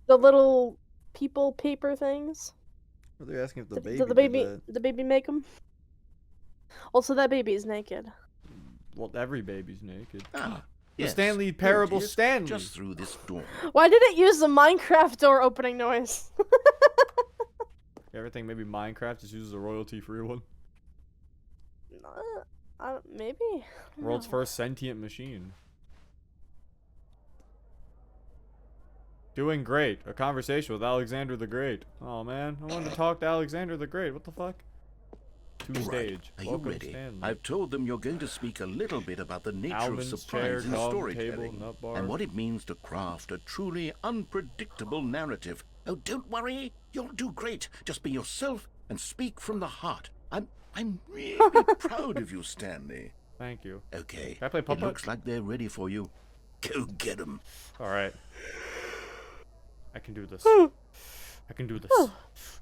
The little people paper things? Are they asking if the Did- baby? did the baby make them? Also, that baby is naked. Well, every baby's naked. Ah, The yes. Stanley There it Parable is, Stanley. Just through this door. Why did it use the Minecraft door opening noise? Everything maybe Minecraft just uses a royalty-free one. Maybe. I don't World's know. first sentient machine. Doing great. A conversation with Alexander the Great. Oh man, I wanted to talk to Alexander the Great. What the fuck? To Right. stage. Are you Welcome, ready? Stanley. I've told them you're going to speak a little bit about the nature Almonds, of chair, surprise in knob, storytelling table, nut bar. and what it means to craft a truly unpredictable narrative. Oh, don't worry. You'll do great. Just be yourself and speak from the heart. I'm really proud of you, Stanley. Thank you. Okay. Can I play It puppet? looks like they're ready for you. Go get them. Alright. I can do this. I can do this.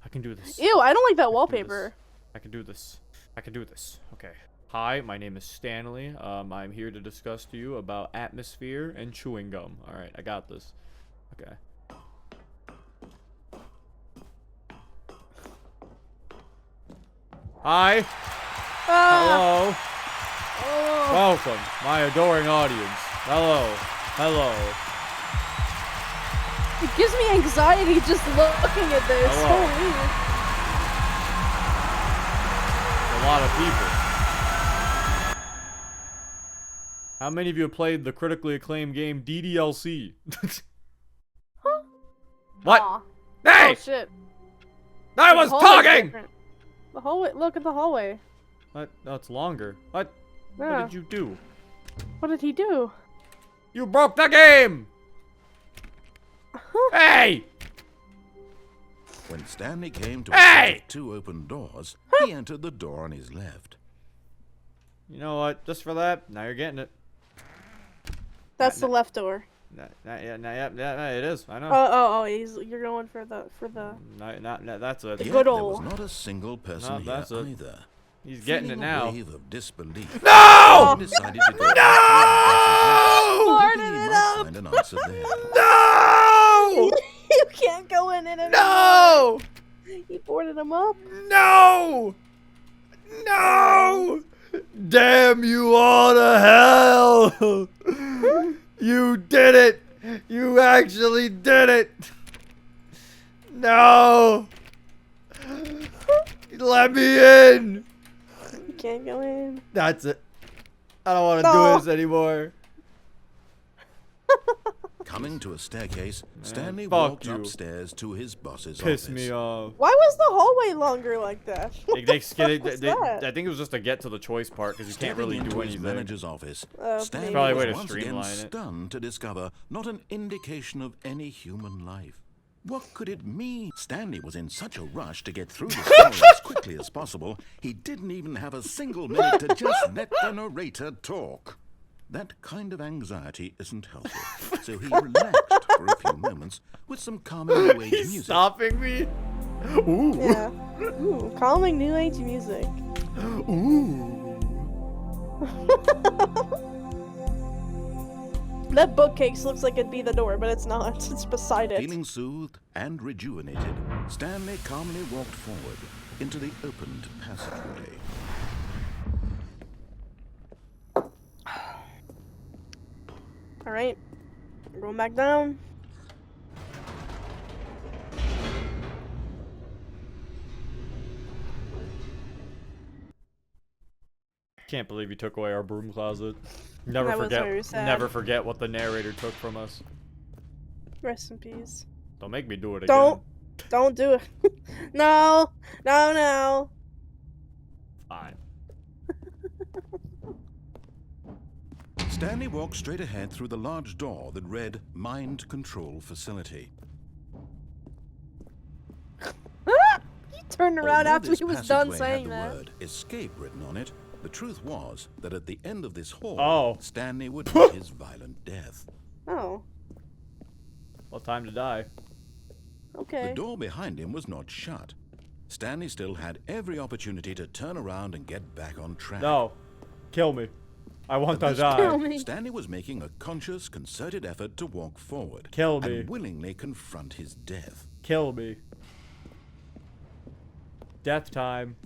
I can do this. Ew, I don't like that do wallpaper. I can do this. I can do this. Okay. Hi, my name is Stanley. I'm here to discuss to you about atmosphere and chewing gum. Alright, I got this. Okay. Hi. Ah, Hello. oh, Welcome, my adoring audience. Hello. Hello. it gives me anxiety just looking at this. Hello. Holy. A lot of people. How many of you have played the critically acclaimed game DDLC? What? Aw. Hey! Oh shit. I The was hallway's talking! different. The hallway. Look at the hallway. What? No, it's longer. What? Yeah. What did you do? What did he do? You broke the game! Hey! When Stanley came to Hey! a set of two open doors, he entered the door on his left. You know what? Just for that, now you're getting it. That's the left door. Yeah, it is. I know. You're going for the That's it. The Yet good there old- was not a single person No, here that's it. either. He's getting it Feeling now. A wave of disbelief. No! He decided to go No! thinking he might find an answer there. No! You can't go in it. No! He boarded him up. No! No! Damn you all to hell! You did it! You actually did it! No! Let me in! You can't go in. That's it. I don't want to No. do this anymore. Coming to a staircase, Stanley fuck walked you. upstairs to his boss's Piss office. me off. Why was the hallway longer like that? They, they, they, was they, that? I think it was just to get to the choice part because you can't Stepping really into do his anything. manager's office, Oh, Stanley Probably a was way to once again streamline it. stunned to discover not an indication of any human life. What could it mean? Stanley was in such a rush to get through the story as quickly as possible, he didn't even have a single minute to just let the narrator talk. That kind of anxiety isn't healthy, so he relaxed for a few moments with some calming new age He's music. stopping me. Ooh. Yeah. Ooh, calming new age music. Ooh. That bookcase looks like it'd be the door, but it's not. It's beside it. Feeling soothed and rejuvenated, Stanley calmly walked forward into the opened passageway. Alright. We're going back down. Can't believe you took away our broom closet. Never That was forget. very sad. Never forget what the narrator took from us. Rest in peace. Don't make me do it again. Don't do it. No. No, no. Fine. Stanley walked straight ahead through the large door that read Mind Control Facility. He turned around Although after this he was done passageway saying had the that. word escape written on it, the truth was that at the end of this hall, Oh. Stanley would meet his violent death. Oh. Well, time to die. Okay. The door behind him was not shut. Stanley still had every opportunity to turn around and get back on track. No. Kill me. I want to At this die. Kill point, me. Stanley was making a conscious, concerted effort to walk forward Kill me. and willingly confront his death. Kill me. Death time.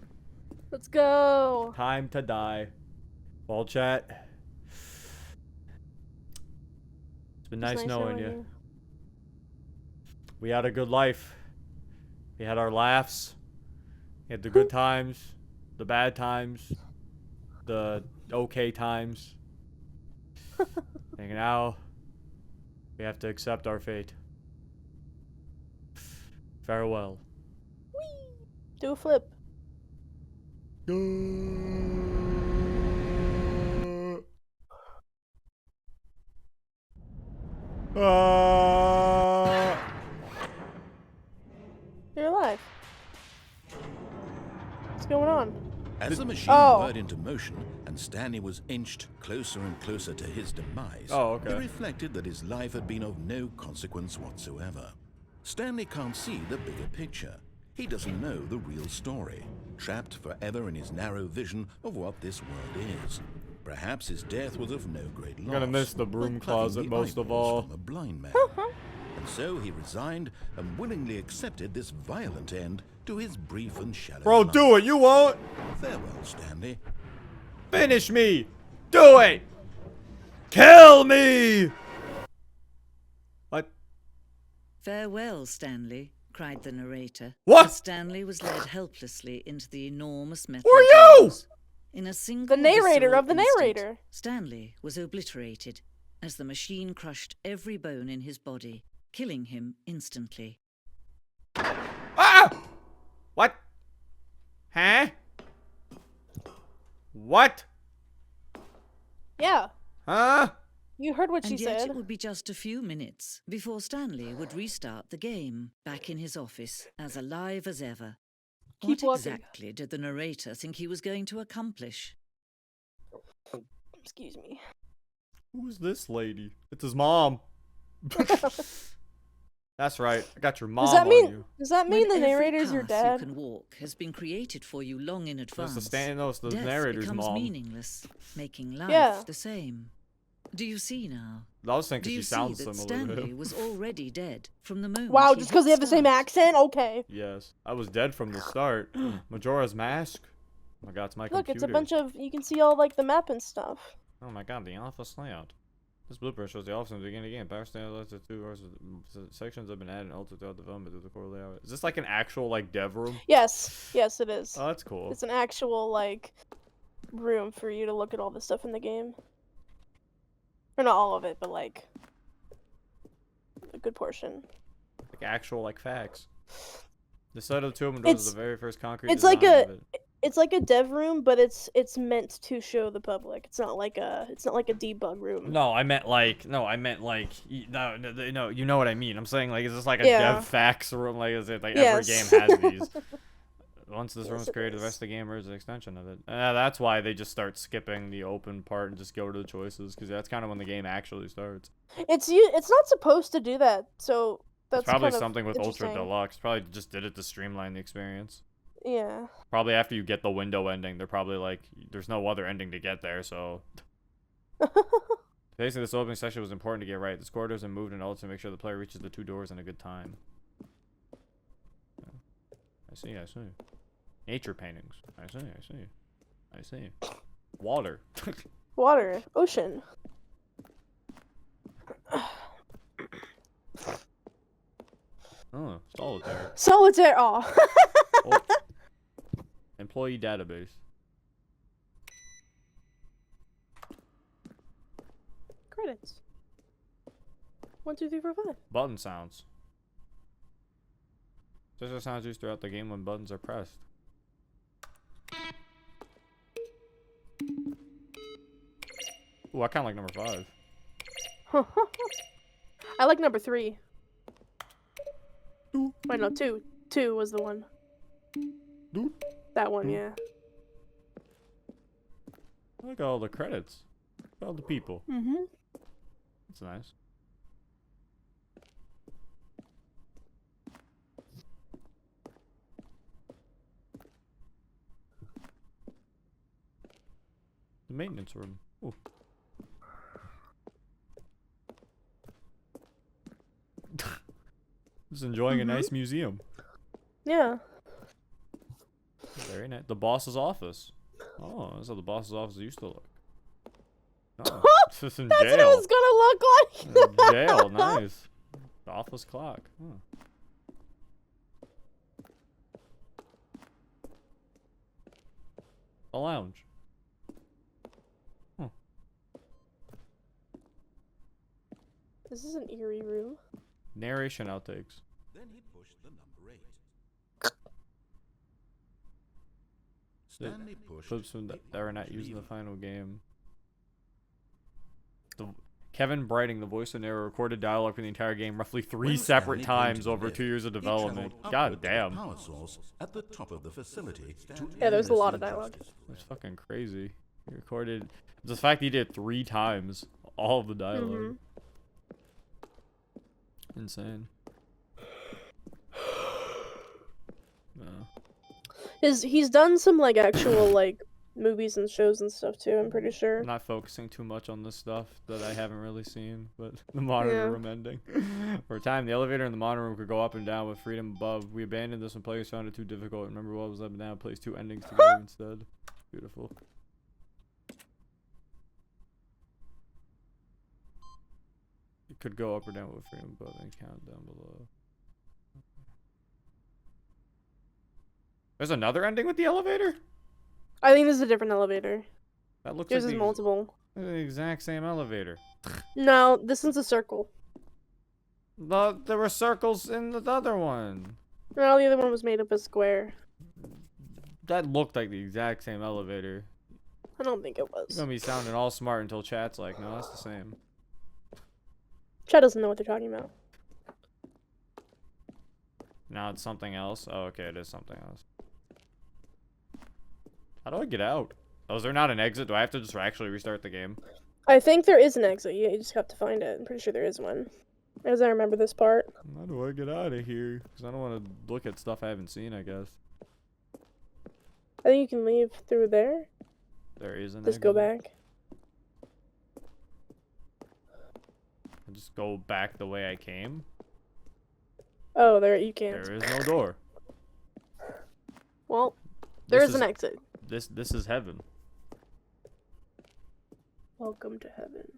Let's go. Time to die. Well, chat. It's been nice knowing you. We had a good life. We had our laughs. We had the good times, the bad times, the okay times. And now we have to accept our fate. Farewell. Do a flip. You're alive. What's going on? As the machine Oh. whirred into motion and Stanley was inched closer and closer to his demise, Oh, okay. he reflected that his life had been of no consequence whatsoever. Stanley can't see the bigger picture. He doesn't know the real story, trapped forever in his narrow vision of what this world is. Perhaps his death was of no great loss. gonna miss the broom like plucking closet the most of eyeballs all. from a blind man. And so he resigned and willingly accepted this violent end to his brief and shallow Bro, life. do it. You won't. Farewell, Stanley. Finish me. Do it. Kill me. What? Farewell, Stanley, cried the narrator. What? As Stanley was led helplessly into the enormous metal Who are you? jaws. In a single The narrator visceral of the instant, narrator. Stanley was obliterated as the machine crushed every bone in his body, killing him instantly. Ah! What? Huh? What? Yeah. Huh? You heard what she And yet said. it would be just a few minutes before Stanley would restart the game, back in his office, as alive as ever. Keep What walking. exactly did the narrator think he was going to accomplish? Excuse me. Who's this lady? It's his mom. That's right. I got your mom Does that on mean? you. Does that mean the When every narrator's your path dad? you can walk has been created for you long in advance. It's the Death narrator's becomes mom. meaningless, making life Yeah. the same. Do you see now? I was thinking Do she you see sounds that similar to Stanley him. was already dead from the moment? Wow, he just because they hit have the same start? accent? Okay. Yes. I was dead from the start. Majora's Mask. Oh my god, it's my Look, computer. it's a bunch of. You can see all like the map and stuff. Oh my god, the office layout. This blueprint shows the office in the beginning of the game. Power stand left to 2 hours. Sections have been added and altered throughout development of the core layout. Is this like an actual like dev room? Yes. Yes, it is. Oh, that's cool. It's an actual like room for you to look at all the stuff in the game. Or not all of it, but like a good portion. Like actual like facts. The side of the two of them doors is the very first concrete. It's like design of it. it's like a dev room, but it's meant to show the public. It's not like a debug room. No, I meant like no, you know what I mean. I'm saying like is this like a Yeah. dev facts room? Like is it like Yes. every game has these? Once this Yes, room is it created, the is. rest of the game is an extension of it. That's why they just start skipping the open part and just go to the choices, because that's kind of when the game actually starts. It's not supposed to do that. So that's It's probably kind of something with Ultra interesting. Deluxe. Probably just did it to streamline the experience. Yeah. Probably after you get the window ending, they're probably like, there's no other ending to get there, so. Basically, this opening section was important to get right. This corridors are moved in order to make sure the player reaches the two doors in a good time. I see. Nature paintings. I see. Water. Water, ocean. Oh, solitaire. Solitaire. Aw. Oh. Employee database. Credits. 1, 2, 3, 4, 5. Button sounds. These are sounds used throughout the game when buttons are pressed. Ooh, I kind of like number 5. I like number 3. Wait, no, 2. 2 was the one. That one, yeah. I like all the credits. All the people. Mm-hmm. That's nice. The maintenance room. Ooh. Just enjoying a nice museum. Yeah. Very nice. The boss's office. Oh, that's how the boss's office used to look. Oh, it's just in That's jail. what it was gonna look like. Jail, nice. The office clock. Huh. A lounge. Huh. This is an eerie room. Narration outtakes. Then he pushed the number 8. Stanley pushed Clips from the that were not orange used in the lever. final game. Kevin Brighting, the voice and narrator, recorded dialogue for the entire game roughly 3 When separate Stanley came times to the over lift, 2 years of he development. traveled God upward to the damn. power source at the top of the facility to Yeah, there's a lot end of this dialogue. injustice. That's fucking crazy. He recorded the fact he did it 3 times, all of the dialogue. Insane. No. He's done some like actual like movies and shows and stuff too. I'm pretty sure. I'm not focusing too much on this stuff that I haven't really seen, but the monitor Yeah. room ending. For a time, the elevator in the monitor room could go up and down with freedom above. We abandoned this when players found it too difficult. Remember what was up and down, placed 2 endings together instead. Beautiful. It could go up or down with freedom above and count down below. There's another ending with the elevator? I think this is a different elevator. That looks Yours like is the, multiple. the exact same elevator. No, this one's a circle. There were circles in the other one. No, the other one was made up of square. That looked like the exact same elevator. I don't think it You're was. gonna be sounding all smart until chat's like, no, that's the same. Chad doesn't know what they're talking about. Now it's something else. Oh, okay, it is something else. How do I get out? Oh, is there not an exit? Do I have to just actually restart the game? I think there is an exit. You just have to find it. I'm pretty sure there is one. As I remember this part. How do I get out of here? Because I don't want to look at stuff I haven't seen, I guess. I think you can leave through there. There is an Just exit. go back. And just go back the way I came? Oh, there you can't. There is no door. Well, there This is an exit. This is heaven. Welcome to heaven.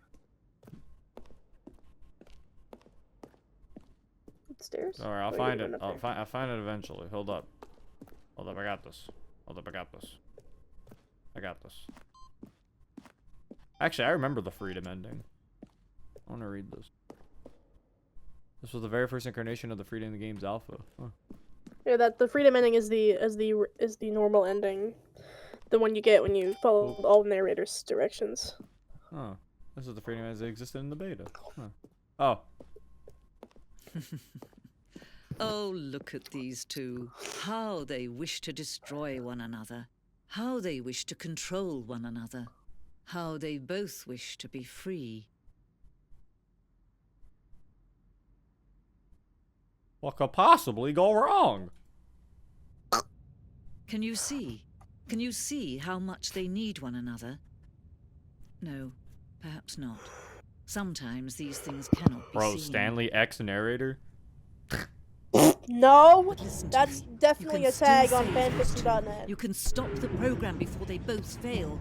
Upstairs? Alright, I'll Or you find going it. up there? I'll find it eventually. Hold up. Hold up, I got this. Hold up, I got this. I got this. Actually, I remember the freedom ending. I want to read this. This was the very first incarnation of the Freedom in the Game's alpha. Huh. Yeah, that the freedom ending is the normal ending, the one you get when you follow all the narrator's directions. Oh, this is the Freedom as it existed in the beta. Huh. Oh. Oh, look at these two. How they wish to destroy one another. How they wish to control one another. How they both wish to be free. What could possibly go wrong? Can you see? Can you see how much they need one another? No, perhaps not. Sometimes these things cannot be Bro, seen. Stanley X narrator? No, But listen to that's me. You definitely can a tag still on save these two. fanfiction.net. You can stop the program before they both fail.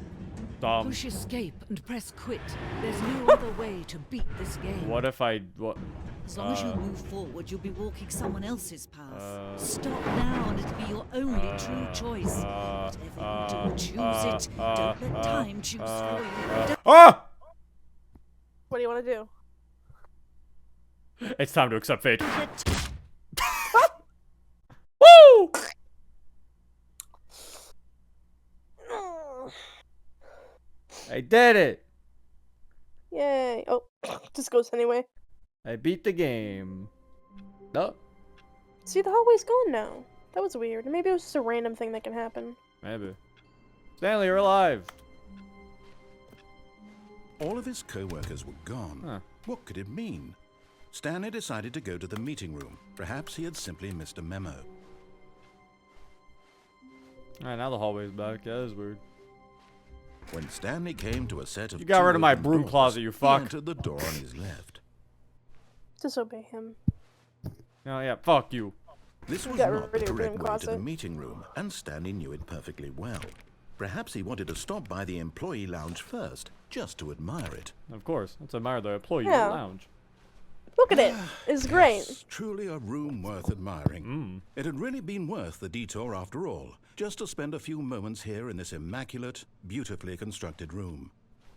Push escape and press quit. There's no other way to beat this game. What if I... What? As long as you move forward, you'll be walking someone else's path. Stop now and it'll be your only true choice. Whatever you do, choose it. Don't let time choose for you. Ah! What do you want to do? It's time to accept fate. Don't let Woo! I did it! Yay! Oh, just goes anyway. I beat the game. No, See, the hallway's gone now. That was weird. Maybe it was just a random thing that can happen. maybe. Stanley, you're alive. All of his co-workers were gone. Huh. What could it mean? Stanley decided to go to the meeting room. Perhaps he had simply missed a memo. Alright, now the hallway's back. Yeah, that is weird. When Stanley came to a set of You got rid of my open broom doors, closet, you he fuck. entered the door on his left. Disobey him. Oh, yeah, fuck you. This was got not the rid of your correct broom way to the closet. meeting room, and Stanley knew it perfectly well. Perhaps he wanted to stop by the employee lounge first, just to admire it. Of course. Let's admire the employee Yeah. lounge. Look at it. It's great. Yes, truly a room worth admiring. It had really been worth the detour after all, just to spend a few moments here in this immaculate, beautifully constructed room.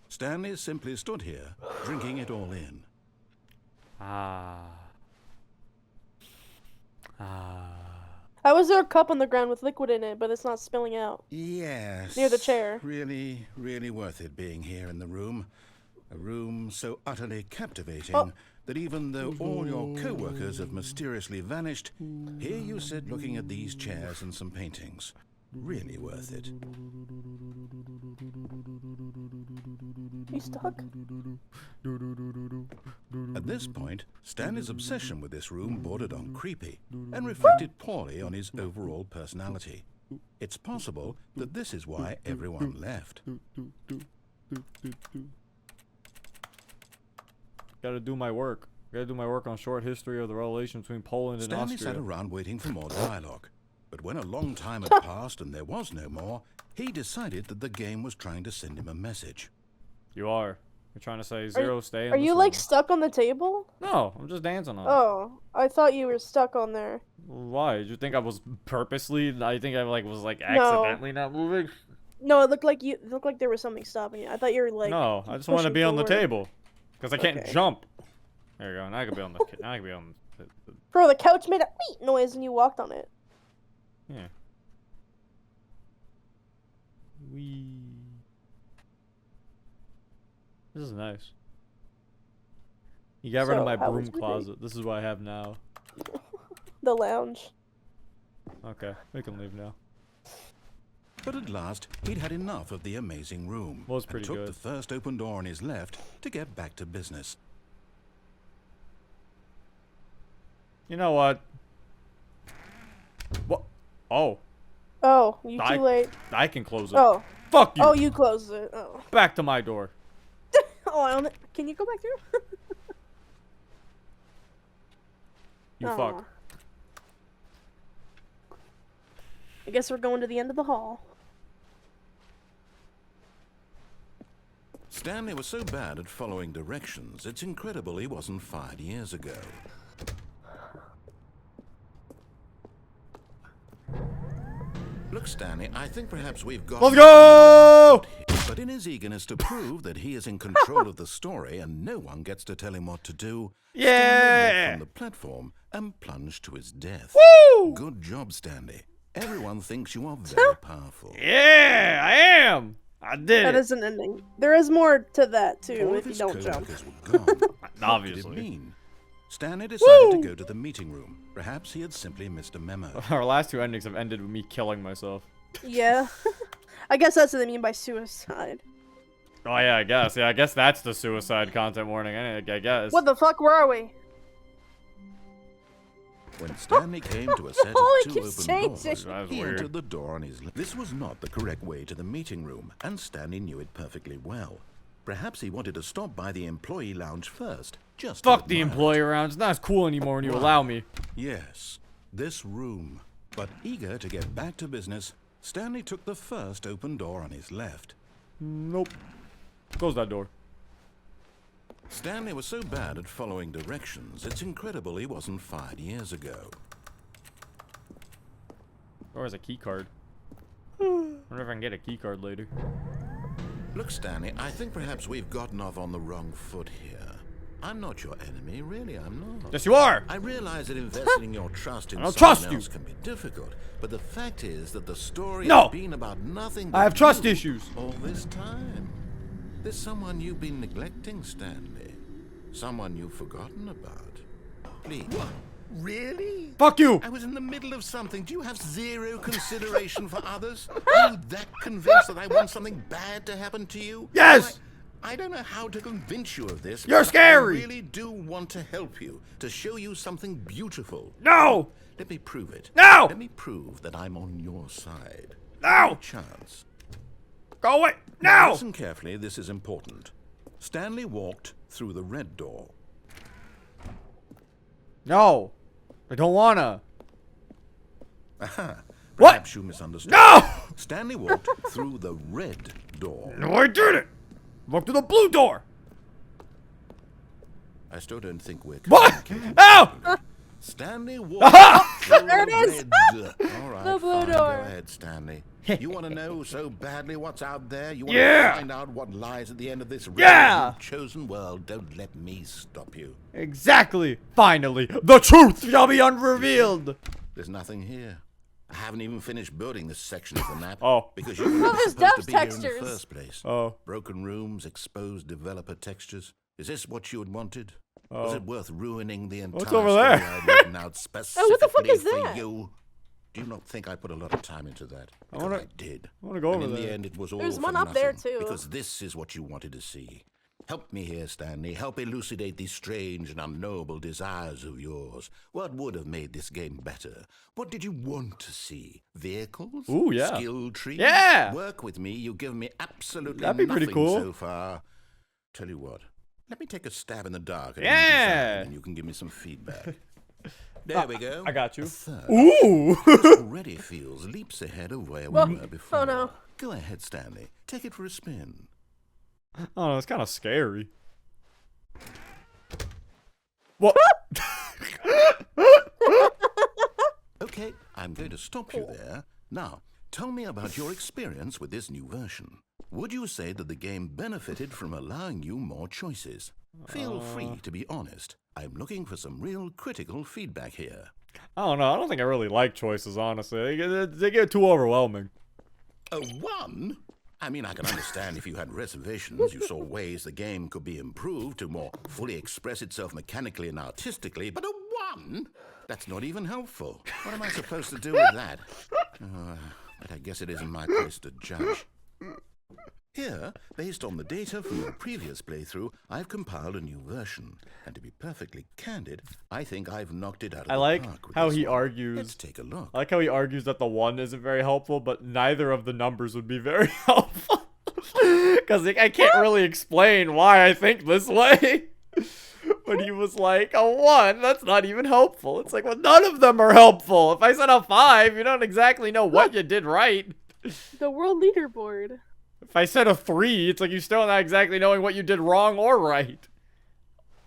Stanley simply stood here, drinking it all in. Ah. Ah. How was there a cup on the ground with liquid in it, but it's not spilling out? Yes. Near the chair. Really, really worth it being here in the room. A room so utterly captivating Oh. that even though all your co-workers have mysteriously vanished, here you sit looking at these chairs and some paintings. Really worth it. You stuck? At this point, Stanley's obsession with this room bordered on creepy and reflected poorly on his overall personality. It's possible that this is why everyone left. Gotta do my work. Gotta do my work on short history of the relation between Poland and Stanley sat Austria. around waiting for more dialogue. But when a long time had passed and there was no more, he decided that the game was trying to send him a message. You are. You're trying to say zero stay in Are this you like room. stuck on the table? No, I'm just dancing on it. Oh, I thought you were stuck on there. Why? Did you think I was purposely? I think I was accidentally not moving. No, it looked like there was something stopping you. I thought you were like. No, I just want to pushing be on the forward. table. Because I can't Okay. jump. There you go. Now I can be on the. Now I can be on the Bro, the couch made a beep noise and you walked on it. yeah. Wee. This is nice. You got rid of So, my how broom was your day? closet. This is what I have now. The lounge. Okay, we can leave now. But at last, he'd had enough of the amazing room Was and pretty took good. the first open door on his left to get back to business. You know what? What? Oh, Oh, you I- too late. I can close it. Oh. Fuck you. Oh, you closed it. Oh. Back to my door. Oh, I don't. Can you go back through? You Aw. fuck. I guess we're going to the end of the hall. Stanley was so bad at following directions, it's incredible he wasn't fired years ago. Look, Stanley, I think perhaps we've got... Let's go! But in his eagerness to prove that he is in control of the story and no one gets to tell him what to do, Stanley leapt from the platform and plunged to his death. Woo! Good job, Stanley. Everyone thinks you are very powerful. Yeah, I am. I did That it. is an ending. There is more to that too All if of you his don't jump. co-workers were gone. What did it Obviously. mean? Stanley decided to Woo! go to the meeting room. Perhaps he had simply missed a memo. Our last 2 endings have ended with me killing myself. Yeah. I guess that's what they mean by suicide. Oh yeah, I guess. Yeah, I guess that's the suicide content warning. I guess. What the fuck? Where are we? When Stanley came to a set of Oh, it 2 keeps open doors, changing. That's he weird. entered the door on his left. This was not the correct way to the meeting room, and Stanley knew it perfectly well. Perhaps he wanted to stop by the employee lounge first, just to Fuck the admire it. employee rounds. It's not as cool anymore when you allow me. Yes, this room. But eager to get back to business, Stanley took the first open door on his left. Nope. Close that door. Stanley was so bad at following directions, it's incredible he wasn't fired years ago. Or has a key card. Wonder if I can get a key card later. Look, Stanley, I think perhaps we've gotten off on the wrong foot here. I'm not your enemy, really, I'm not. Yes, you are. I realize that investing your trust in I don't someone trust you. else can be difficult, but the fact is that the story No. has been about nothing but I have trust you issues. all this time. There's someone you've been neglecting, Stanley. Someone you've forgotten about. Please. What? Really? Fuck you. I was in the middle of something. Do you have zero consideration for others? Are you that convinced that I want something bad to happen to you? Yes! I don't know how to convince you of this. You're but scary! I really do want to help you, to show you something beautiful. No! Let me prove it. No! Let me prove that I'm on your side. No! Chance. Go away. Now No! listen carefully, this is important. Stanley walked through the red door. No. I don't wanna. Aha. What? Perhaps you misunderstood. No! Stanley walked through the red door. No, I didn't. Walk to the blue door. I still don't think we're What? communicating. Ow! Stanley walked Aha! through There it the is. red. All right, The blue fine. door. Go ahead, Stanley. You want to know so badly what's out there? You want Yeah. to find out what lies at the end of this Yeah. chosen world? Don't let me stop you. Exactly. Finally, the truth shall be unrevealed. There's nothing here. I haven't even finished building this section of the map. Oh. Because you were there's supposed to depth be here in textures. the first place. Oh. Broken rooms, exposed developer textures. Is this what you had wanted? Oh. Was it worth ruining the entire What's over story there? I'd written out specifically what the fuck is for that? you? Do you not think I put a lot of time into that? Because wanna- I did. I wanna go and over in the there. end, it was all There's for one up there, nothing, too. Because this is what you wanted to see. Help me here, Stanley. Help elucidate these strange and unknowable desires of yours. What would have made this game better? What did you want to see? Vehicles? Ooh, yeah. Skill trees? Yeah. Work with me. You've given me absolutely That'd be pretty nothing cool. so far. Tell you what. Let me take a stab in the dark at a new Yeah. design, and you can give me some feedback. There we go. I got you. A third. Ooh. This already feels leaps ahead of where we Well, were before. oh no. Go ahead, Stanley. Take it for a spin. Oh, it's kind of scary. What? Okay, I'm going to stop you there. Now, tell me about your experience with this new version. Would you say that the game benefited from allowing you more choices? Feel free to be honest. I'm looking for some real critical feedback here. I don't know. I don't think I really like choices, honestly. They get too overwhelming. A 1? I mean, I can understand if you had reservations, you saw ways the game could be improved to more fully express itself mechanically and artistically, but a 1? That's not even helpful. What am I supposed to do with that? But I guess it isn't my place to judge. Here, based on the data from your previous playthrough, I've compiled a new version. And to be perfectly candid, I think I've knocked it out of I the like park with how this he one. argues. Let's take a look. I like how he argues that the 1 isn't very helpful, but neither of the numbers would be very helpful. Because I can't really explain why I think this way. But he was like, a 1, that's not even helpful. It's like, well, none of them are helpful. If I said a 5, you don't exactly know what you did right. The world leaderboard. If I said a 3, it's like you still not exactly knowing what you did wrong or right.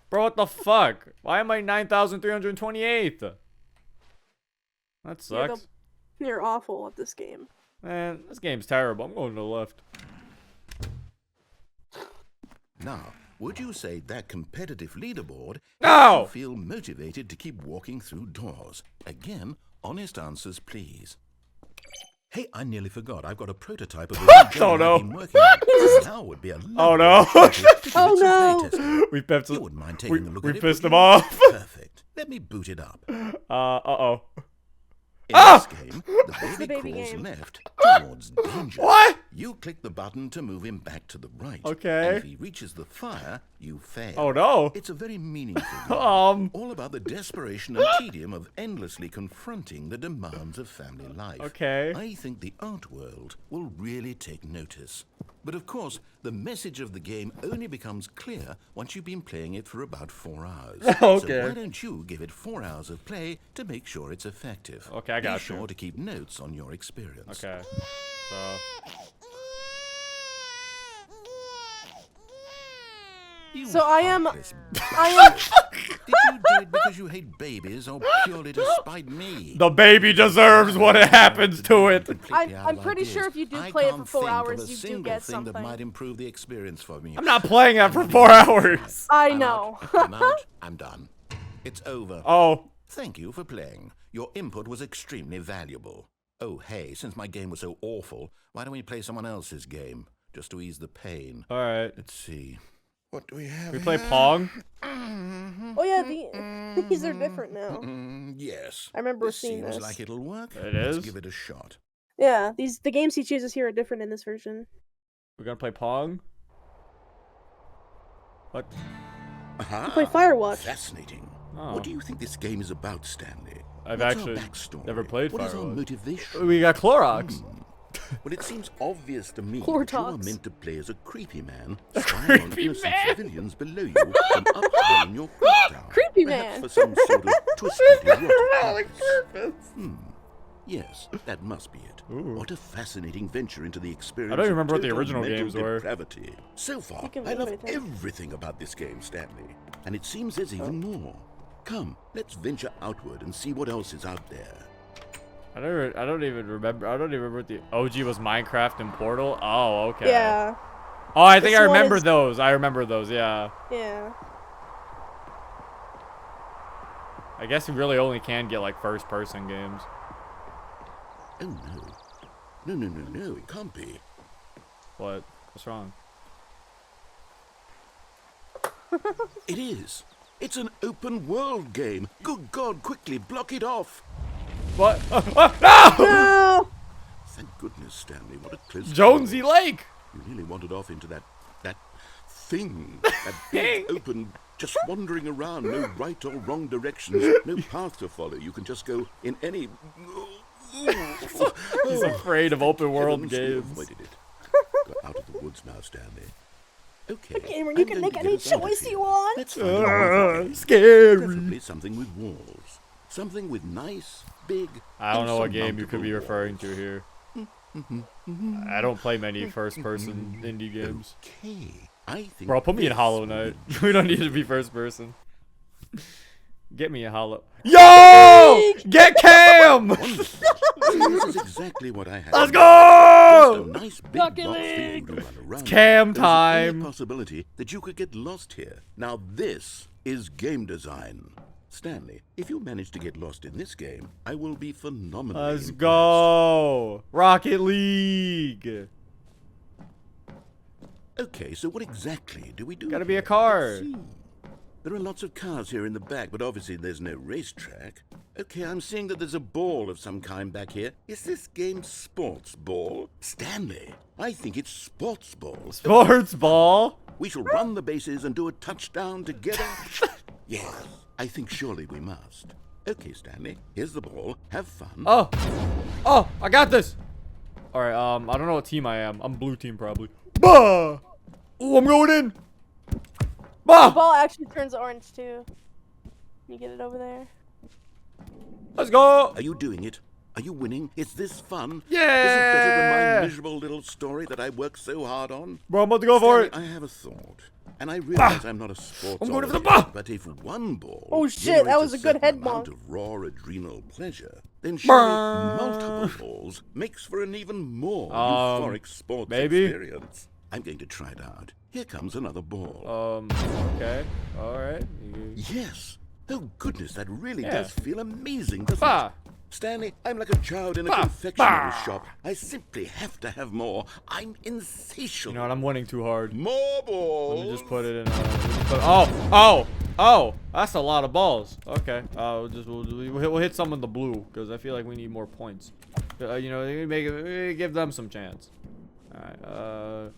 Bro, what the fuck? Why am I 9,328th? That sucks. You're awful at this game. Man, this game's terrible. I'm going to the left. Now, would you say that competitive leaderboard No! makes you feel motivated to keep walking through doors? Again, honest answers, please. Hey, I nearly forgot. I've got a prototype of a new game Oh, no. I've been working on. Now would be a Oh, no. Oh, no. We pissed You wouldn't mind taking a look at it, pissed would him you? off. Perfect. Let me boot it up. Uh-oh. In this game, the baby baby crawls game. left towards danger. What? You click the button to move him back to the right. Okay. And if he reaches the fire, you fail. Oh, no. It's a very meaningful game. All about the desperation and tedium of endlessly confronting the demands of family life. Okay. I think the art world will really take notice. But of course, the message of the game only becomes clear once you've been playing it for about 4 hours. Okay. So why don't you give it 4 hours of play to make sure it's effective? Okay, I got Be sure you. to keep notes on your experience. Okay. So... You So I am- heartless I am. Did you do it because you hate babies or purely to spite me? The baby deserves what happens to it. Completely out I'm of pretty ideas. sure if you do I play it can't for 4 think of hours, a you do single get thing that something. might improve the experience for me. I'm not playing that for 4 hours. I I'm know. out. I'm out. I'm done. It's over. Oh. Thank you for playing. Your input was extremely valuable. Oh, hey, since my game was so awful, why don't we play someone else's game? Just to ease the pain. All right. Let's see. What do we have? We play here? Pong? Oh yeah, these are different now. Yes. I remember This seeing seems this. like it'll work. It Let's is? give it a shot. Yeah, the games he chooses here are different in this version. We're gonna play Pong? What? Aha! Play Firewatch. Fascinating. Oh. What do you think this game is about, Stanley? I've What's actually our backstory? never played What is our Firewatch. motivation? We got Clorox. Well, it seems obvious to me that Chlorotox. you are meant to play as a creepy man, spying on creepy innocent man. civilians below you from up high in your clock Creepy Perhaps man. for some sort of twisted erotic purpose. Yes, that must be it. Ooh. What a fascinating venture into the experience. I don't of remember what the total original mental games were. depravity. So far, You can I love move it, huh? everything about this game, Stanley. And it seems there's even more. Come, let's venture outward and see what else is out there. I don't even remember. I don't even remember what the OG was. Minecraft and Portal. Oh, okay. Yeah, Oh, I think This I one remember is- those. I remember those. Yeah. yeah. I guess we really only can get like first-person games. Oh no. No, it can't be. What? What's wrong? It is. It's an open world game. Good God, quickly block it off. What? No! No. Thank goodness, Stanley. What a close Jonesy call. Lake. You nearly wandered off into that thing. That big open, just wandering around. No right or wrong directions. No path to follow. You can just go in any... He's afraid of open world Heavens, you games. avoided it. Got out of the woods now, Stanley. Okay. Gamer, I'm you can going make to any get us out of choice here. you want. Let's find a way out. Scary. Preferably something with walls. Something with nice, big... I don't know what game you insurmountable could be referring to walls. here. I don't play many first-person indie games. Okay. I think Bro, put me in this Hollow will Knight. be We don't need to be first-person. Get me a Hollow. Yo! Get Cam! wonderful. This is exactly what I had. Let's Just go! a nice big Rocket box for you League. to run around. Cam There's a clear time. possibility that you could get lost here. Now this is game design. Stanley, if you manage to get lost in this game, I will be phenomenally Let's impressed. go! Rocket League! Okay, so what exactly do we do? Gotta be a here? car. Let's see. There are lots of cars here in the back, but obviously there's no racetrack. Okay, I'm seeing that there's a ball of some kind back here. Is this game sports ball? Stanley, I think it's sports ball. Sports ball? We shall run the bases and do a touchdown together. Yes, I think surely we must. Okay, Stanley, here's the ball. Have fun. Oh! Oh, I got this! Alright, I don't know what team I am. I'm blue team, probably. Bah! Ooh, I'm going in! The Bah! ball actually turns orange too. You get it over there. Let's go! Are you doing it? Are you winning? Is this fun? Yeah! Is it better than my miserable little story that I worked so hard on? Bro, I'm about to go for Stanley, it! I have a thought. And I realize I'm not a sports I'm going for the orator, ball. but if one ball Oh, shit, that generates was a good certain head amount bonk. of raw adrenal pleasure, then surely Brrr. multiple balls makes for an even more Um, euphoric sports maybe? experience. I'm going to try it out. Here comes another ball. Okay. Alright. Yes. Oh, goodness, that really Yeah. does feel amazing, doesn't Bah! it? Stanley, I'm like a child in a Bah! confectionery Bah! shop. I simply have to have more. I'm insatiable. You know what? I'm winning too hard. More balls. Let me just put it in. Oh! That's a lot of balls. Okay. We'll hit some in the blue because I feel like we need more points. You know, give them some chance. All right.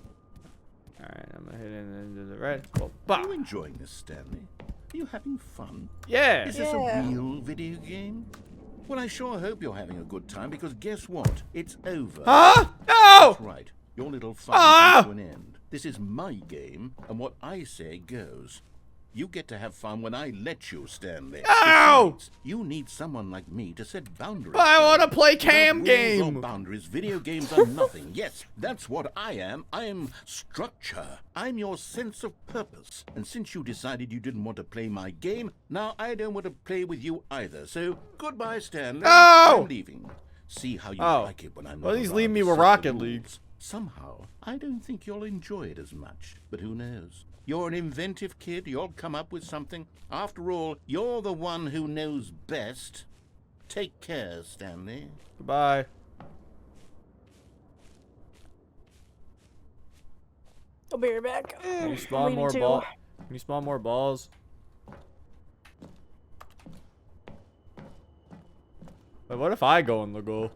Alright, I'm gonna hit it into the red. Well, Are you enjoying this, Stanley? Are you having fun? yeah. Is this Yeah. a real video game? Well, I sure hope you're having a good time, because guess what? It's over. Huh? No! That's right. Your little fun Ah! comes to an end. This is my game, and what I say goes. You get to have fun when I let you, Stanley. Ow! Besides, you need someone like me to set boundaries. I want to play Without cam rules or game. boundaries, video games are nothing. Yes, that's what I am. I'm structure. I'm your sense of purpose. And since you decided you didn't want to play my game, now I don't want to play with you either. So goodbye, Stanley. No! I'm leaving. See how you Oh. like it when I'm Well, not at least around leave me to with set the Rocket rules. League. Somehow, I don't think you'll enjoy it as much. But who knows? You're an inventive kid. You'll come up with something. After all, you're the one who knows best. Take care, Stanley. Goodbye. I'll be right back. Can you I'm spawn leaving more too. balls? Can you spawn more balls? But what if I go in the goal?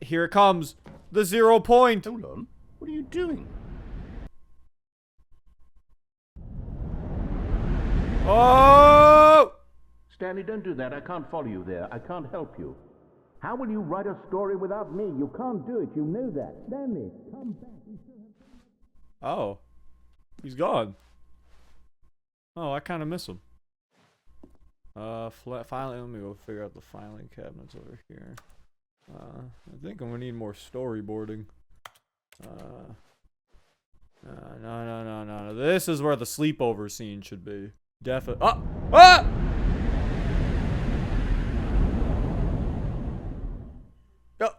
Here it comes. The 0 point. Hold on. What are you doing? Oh! Stanley, don't do that. I can't follow you there. I can't help you. How will you write a story without me? You can't do it. You know that. Stanley, come back. Oh. He's gone. Oh, I kind of miss him. Finally, let me go figure out the filing cabinets over here. I think I'm gonna need more storyboarding. No. This is where the sleepover scene should be. Definitely. Ah! Oh.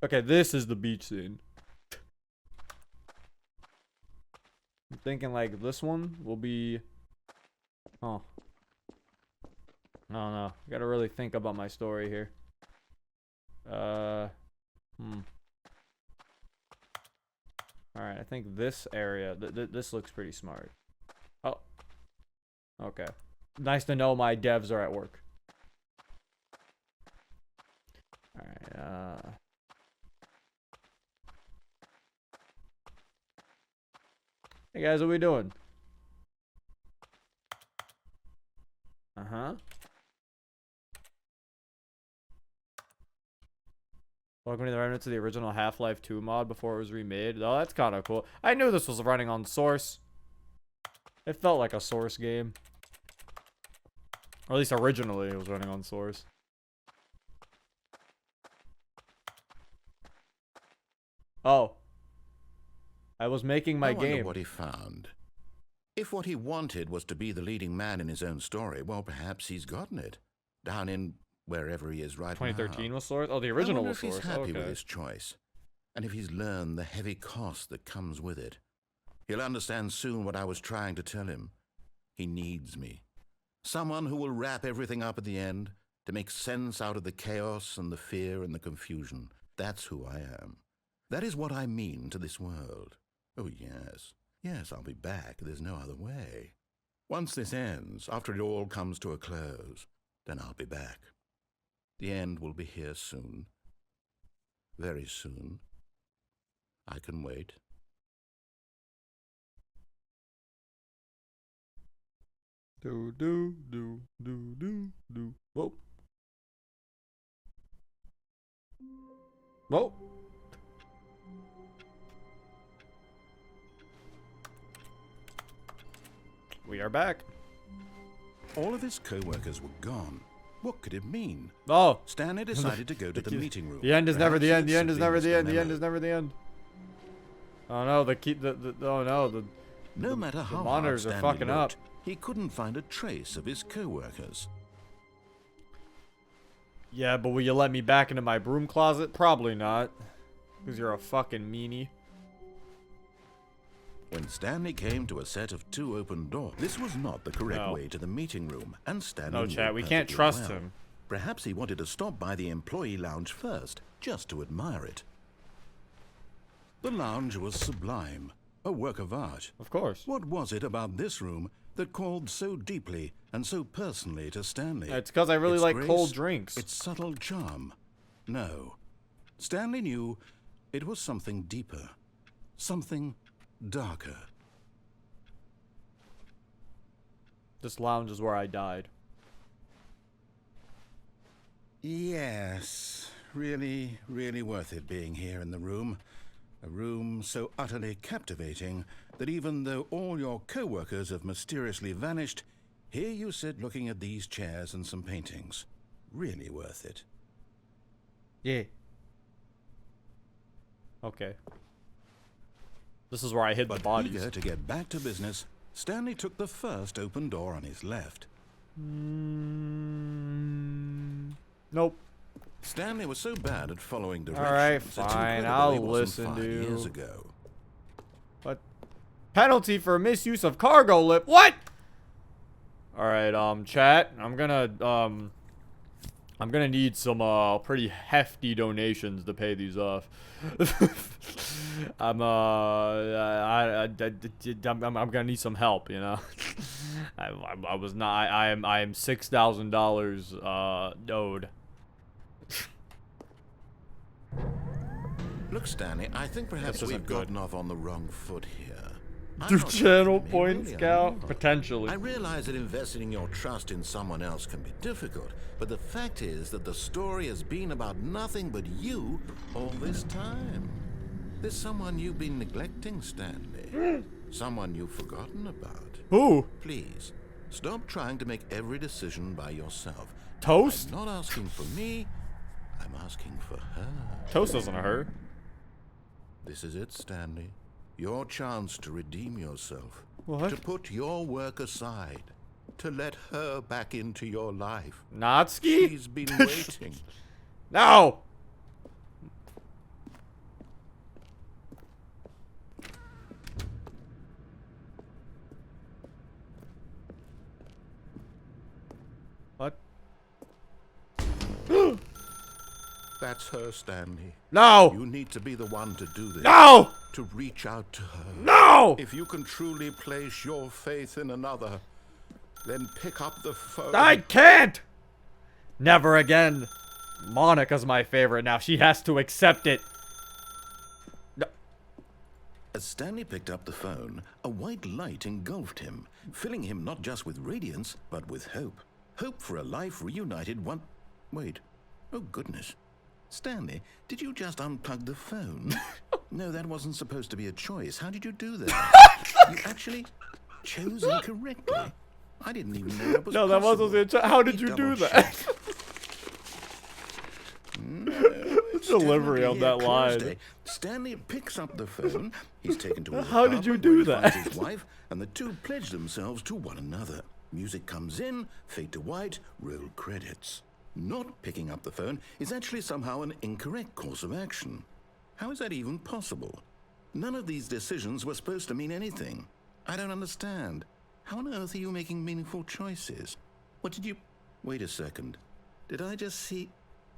Okay, this is the beach scene. I'm thinking like this one will be. Oh. No. Gotta really think about my story here. Alright, I think this area, this looks pretty smart. Oh. Okay. Nice to know my devs are at work. Alright, hey guys, what we doing? Uh-huh. Welcome to the remnants of the original Half-Life 2 mod before it was remade. Oh, that's kind of cool. I knew this was running on Source. It felt like a Source game. Or at least originally it was running on Source. Oh. I was making my I wonder game. what he found. If what he wanted was to be the leading man in his own story, well, perhaps he's gotten it. Down in wherever he is right 2013 now. was Source? Oh, the original I wonder was if he's Source. happy with Okay. his choice, and if he's learned the heavy cost that comes with it. He'll understand soon what I was trying to tell him. He needs me. Someone who will wrap everything up at the end, to make sense out of the chaos and the fear and the confusion. That's who I am. That is what I mean to this world. Oh, yes. Yes, I'll be back. There's no other way. Once this ends, after it all comes to a close, then I'll be back. The end will be here soon. Very soon. I can wait. Do. Whoa. Whoa. We are back. All of his co-workers were gone. What could it mean? Oh. Stanley decided to go to the meeting room. The end is never the Perhaps end. The he'd end is simply never missed the end. The memo. end is never the end. Oh no, oh no, No matter how hard monitors are Stanley fucking up. looked, he couldn't find a trace of his co-workers. Yeah, but will you let me back into my broom closet? Probably not. Because you're a fucking meanie. When Stanley came to a set of 2 open doors, this was not the correct No. way to the meeting room, and Stanley No, knew chat, we can't perfectly trust well. him. Perhaps he wanted to stop by the employee lounge first, just to admire it. The lounge was sublime, a work of art. Of course. What was it about this room that called so deeply and so personally to Stanley? It's because I really Its like grace, cold drinks. Its subtle charm. No. Stanley knew it was something deeper, something darker. This lounge is where I died. Yes, really, really worth it being here in the room. A room so utterly captivating that even though all your co-workers have mysteriously vanished, here you sit looking at these chairs and some paintings. Really worth it. Yeah. Okay. This is where I hid the But bodies. eager to get back to business, Stanley took the first open door on his left. Nope. Stanley was so bad at following directions. All right, it's fine, incredible I'll he wasn't listen 5 to you. years ago. What? Penalty for misuse of cargo lip. What? All right, chat. I'm gonna need some pretty hefty donations to pay these off. I'm gonna need some help, you know. I was not. I am $6,000 owed. Look, Stanley, I think perhaps This isn't we've good. gotten off on the wrong foot here. I'm Do not channel blaming you, point really, I'm scout not. potentially. I realize that investing your trust in someone else can be difficult, but the fact is that the story has been about nothing but you all this time. There's someone you've been neglecting, Stanley. Someone you've forgotten about. Who? Please, stop trying to make every decision by yourself. Toast? I'm not asking for me, I'm asking for her. Toast isn't a her. This is it, Stanley. Your chance to redeem yourself. What? To put your work aside. To let her back into your life. Natsuki? She's been waiting. No! What? That's her, Stanley. No! You need to be the one to do this. No! To reach out to her. No! If you can truly place your faith in another, then pick up the phone. I can't! Never again. Monica's my favorite now. She has to accept it. No. As Stanley picked up the phone, a white light engulfed him, filling him not just with radiance, but with hope. Hope for a life reunited one... Wait. Oh, goodness. Stanley, did you just unplug the phone? No, that wasn't supposed to be a choice. How did you do that? You actually chose incorrectly. I didn't even know that was No, that possible. wasn't a How did you do that? It's delivery definitely on that a line. Thursday. Stanley picks up the phone. He's taken to his How did you apartment do where he finds that? his wife, and the two pledge themselves to one another. Music comes in, fade to white, roll credits. Not picking up the phone is actually somehow an incorrect course of action. How is that even possible? None of these decisions were supposed to mean anything. I don't understand. How on earth are you making meaningful choices? What did you... Wait a second. Did I just see...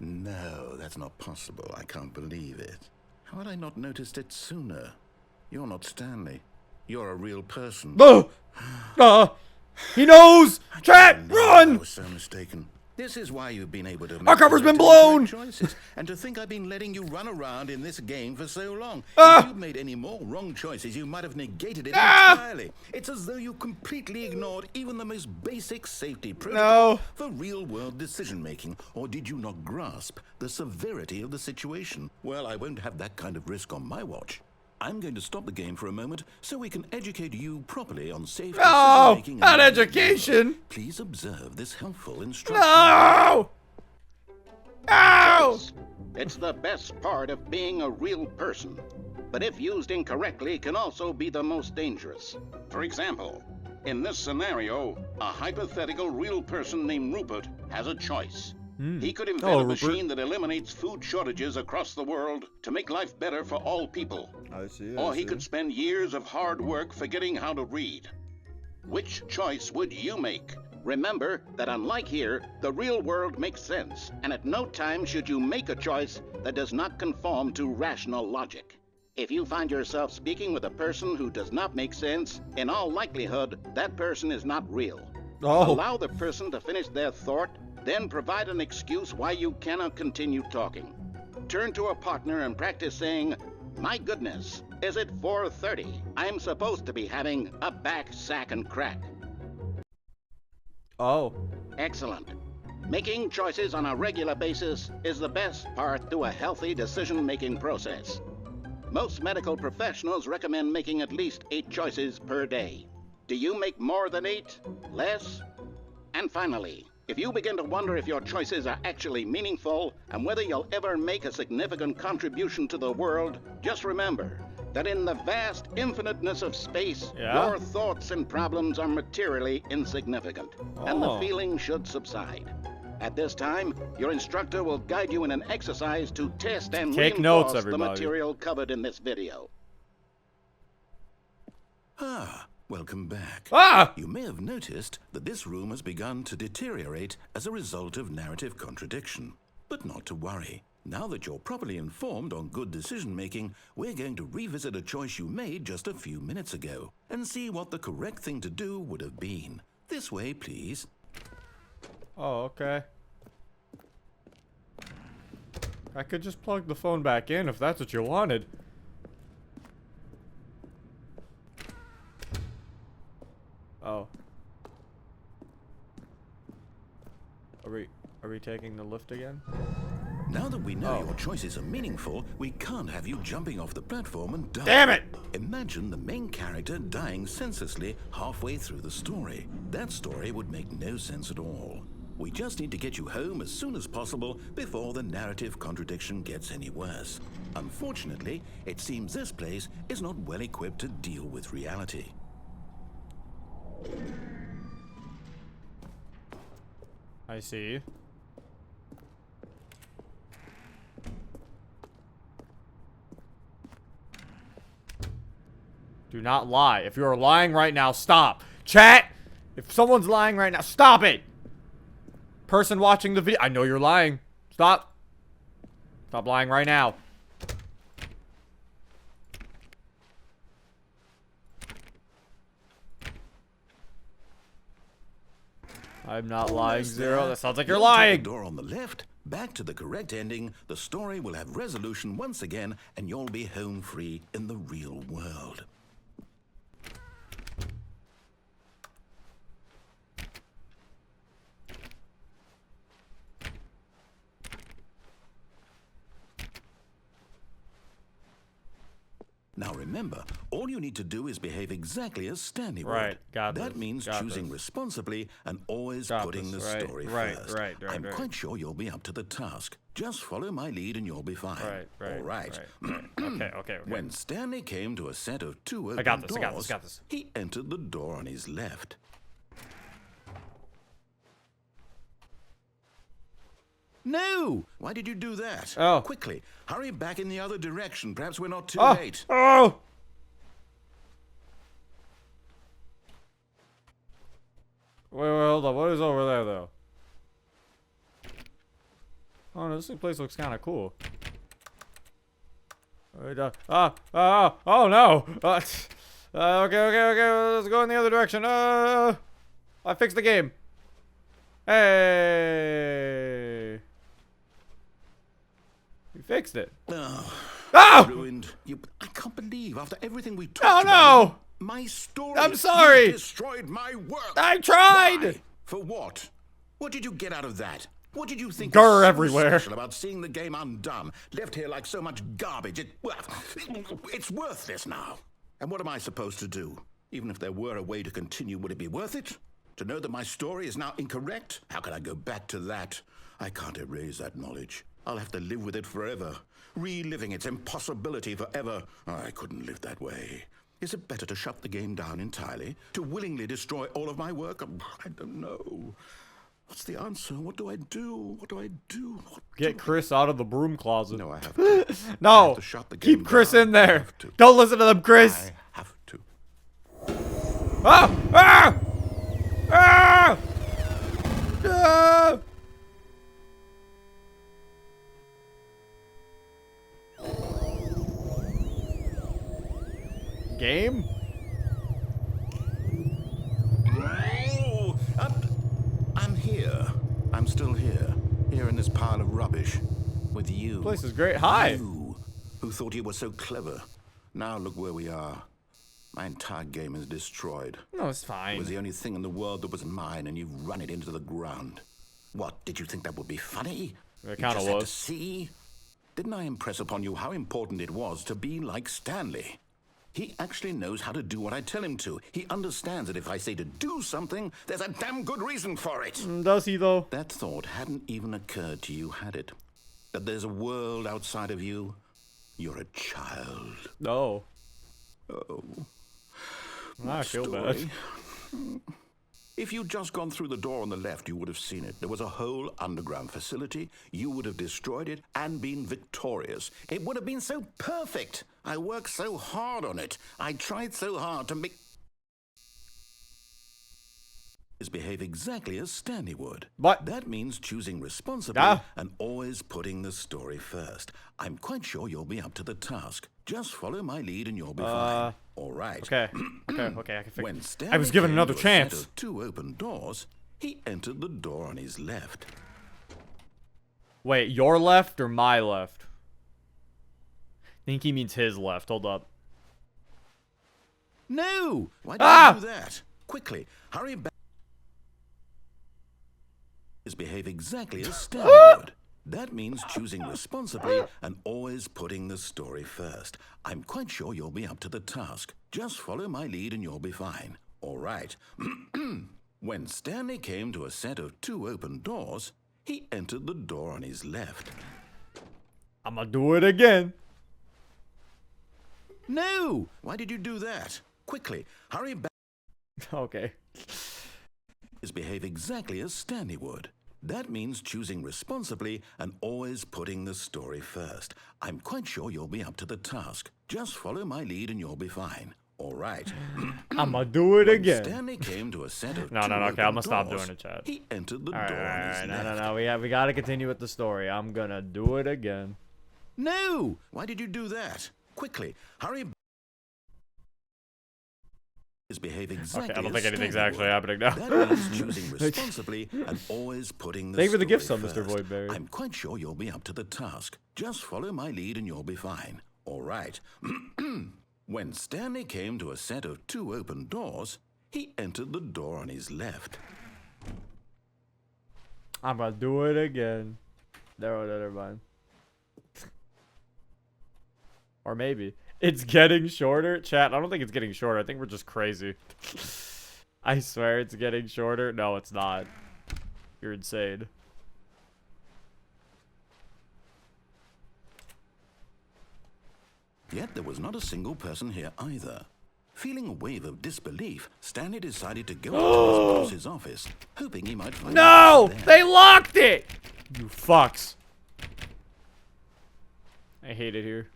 No, that's not possible. I can't believe it. How had I not noticed it sooner? You're not Stanley. You're a real person. He knows! Chat, I run! was so mistaken. This is why you've been able to... Our cover's been make the blown! choices. And to think I've been letting you run around in this game for so long. Ah! If you'd made any more wrong choices, you might have negated it entirely. It's as though you completely ignored even the most basic safety protocol No. for real-world decision-making. Or did you not grasp the severity of the situation? Well, I won't have that kind of risk on my watch. I'm going to stop the game for a moment so we can educate you properly on safe No! decision-making. Not and- education! Please observe this helpful instruction. No! Ow! It's the best part of being a real person, but if used incorrectly can also be the most dangerous. For example, in this scenario, a hypothetical real person named Rupert has a choice. He could invent a machine that eliminates food shortages across the world to make life better for all people. I see. Or he could spend years of hard work forgetting how to read. Which choice would you make? Remember that unlike here, the real world makes sense, and at no time should you make a choice that does not conform to rational logic. If you find yourself speaking with a person who does not make sense, in all likelihood, that person is not real. Allow the person to finish their thought, then provide an excuse why you cannot continue talking. Turn to a partner and practice saying, "My goodness, is it 4:30? I'm supposed to be having a back, sack, and crack." Oh. Excellent. Making choices on a regular basis is the best part to a healthy decision-making process. Most medical professionals recommend making at least 8 choices per day. Do you make more than 8? Less? And finally, if you begin to wonder if your choices are actually meaningful and whether you'll ever make a significant contribution to the world, just remember that in the vast infiniteness of space, your thoughts and problems are materially insignificant, and the feeling should subside. At this time, your instructor will guide you in an exercise to test and reinforce the material covered in this video. Welcome back. Ah! You may have noticed that this room has begun to deteriorate as a result of narrative contradiction. But not to worry. Now that you're properly informed on good decision-making, we're going to revisit a choice you made just a few minutes ago and see what the correct thing to do would have been. This way, please. Oh, okay. I could just plug the phone back in if that's what you wanted. Oh. Are we taking the lift again? Now that we know your choices are meaningful, we can't have you jumping off the platform and dying. Damn it! Imagine the main character dying senselessly halfway through the story. That story would make no sense at all. We just need to get you home as soon as possible before the narrative contradiction gets any worse. Unfortunately, it seems this place is not well equipped to deal with reality. I see. Do not lie. If you are lying right now, stop. Chat! If someone's lying right now, stop it! Person watching the video, I know you're lying. Stop. Stop lying right now. I'm not lying, Zero. That sounds like you're lying. The door on the left, back to the correct ending. The story will have resolution once again, and you'll be home free in the real world. Now remember, all you need to do is behave exactly as Stanley would. Right, got That this, means got choosing this. responsibly and always Got putting this, the right, story right, first. right, I'm right. quite sure you'll be up to the task. Just follow my lead and you'll be fine. Right. All right. Okay. When Stanley came to a set of 2 open I got doors, this. he entered the door on his left. No! Why did you do that? Oh. Quickly, hurry back in the other direction. Perhaps we're not too Oh. late. Oh! Wait, hold on. What is over there, though? Oh, no, this place looks kind of cool. Wait, oh, no! Okay, let's go in the other direction. I fixed the game. Hey! We fixed it. Oh! Ruined. I can't believe after everything we Oh, talked no! about, my story. I'm sorry. You destroyed my work. I tried. Why? For what? What did you get out of that? What did you think Grr was so everywhere. special about seeing the game undone, left here like so much garbage? It's worthless now. And what am I supposed to do? Even if there were a way to continue, would it be worth it? To know that my story is now incorrect? How can I go back to that? I can't erase that knowledge. I'll have to live with it forever, reliving its impossibility forever. I couldn't live that way. Is it better to shut the game down entirely? To willingly destroy all of my work? I don't know. What's the answer? What do I do? What do I do? Get Chris out of the broom closet. No, I have to. No! I have to shut the game Keep Chris down. in there! I have to. Don't listen to them, Chris! I have to. Ah! Ah! Ah! Ah! Game? Oh, I'm here. I'm still here. Here in this pile of rubbish. With you. Place is great. Hi! You, who thought you were so clever. Now look where we are. My entire game is destroyed. No, it's It fine. was the only thing in the world that was mine, and you've run it into the ground. What, did you think that would be funny? It You kinda just had was. to see? Didn't I impress upon you how important it was to be like Stanley? He actually knows how to do what I tell him to. He understands that if I say to do something, there's a damn good reason for it. Does he, though? That thought hadn't even occurred to you, had it? That there's a world outside of you? You're a child. No. Oh. I feel bad. Story. If you'd just gone through the door on the left, you would have seen it. There was a whole underground facility. You would have destroyed it and been victorious. It would have been so perfect. I worked so hard on it. I tried so hard to make... behave exactly as Stanley would. What? That means choosing responsibly and always putting the story first. I'm quite sure you'll be up to the task. Just follow my lead and you'll be fine. All right. Okay. Okay, I can fix When it. Stanley I was given came another to a set chance. of 2 open doors, he entered the door on his left. Wait, your left or my left? I think he means his left. Hold up. No! Why did you do that? Quickly, hurry back. Behave exactly as Stanley would. That means choosing responsibly and always putting the story first. I'm quite sure you'll be up to the task. Just follow my lead and you'll be fine. All right. When Stanley came to a set of 2 open doors, he entered the door on his left. I'm gonna do it again. No! Why did you do that? Quickly, hurry back. Okay. Behave exactly as Stanley would. That means choosing responsibly and always putting the story first. I'm quite sure you'll be up to the task. Just follow my lead and you'll be fine. All right. I'm gonna do it again. Stanley came to a set of No, two okay, I'm gonna open stop doors. doing it, chat. He entered the Alright, door on his left. no. We gotta continue with the story. I'm gonna do it again. No! Why did you do that? Quickly, hurry back. Behave exactly Okay, I don't think as anything's Stanley actually would. happening now. That means choosing responsibly and always putting the Thank you for the gift story sub, Mr. first. Voidberry. I'm quite sure you'll be up to the task. Just follow my lead and you'll be fine. All right. When Stanley came to a set of 2 open doors, he entered the door on his left. I'm gonna do it again. Never mind. Or maybe. It's getting shorter. Chat, I don't think it's getting shorter. I think we're just crazy. I swear it's getting shorter. No, it's not. You're insane. Yet there was not a single person here either. Feeling a wave of disbelief, Stanley decided to go to his boss's office, hoping he might find No! out there. They locked it! You fucks. I hate it here.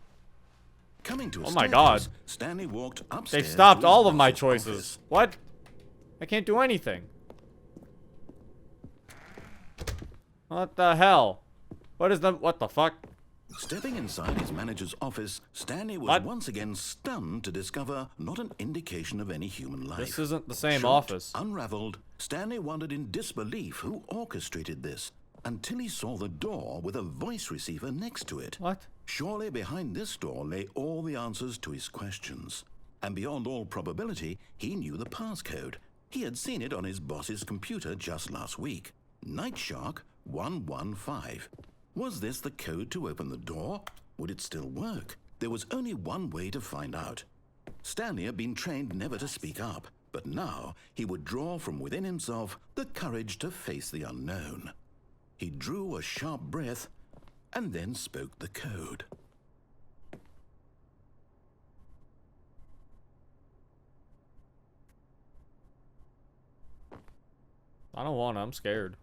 Coming to a Oh my staircase, God. Stanley walked upstairs. They've stopped to his all of my boss's choices. office. What? I can't do anything. What the hell? What the fuck? Stepping inside his manager's office, Stanley was What? once again stunned to discover not an indication of any human life. This isn't the same Shocked, office. Unraveled, Stanley wondered in disbelief who orchestrated this, until he saw the door with a voice receiver next to it. What? Surely behind this door lay all the answers to his questions. And beyond all probability, he knew the passcode. He had seen it on his boss's computer just last week. Nightshark 115. Was this the code to open the door? Would it still work? There was only one way to find out. Stanley had been trained never to speak up, but now he would draw from within himself the courage to face the unknown. He drew a sharp breath and then spoke the code. I don't want to. I'm scared.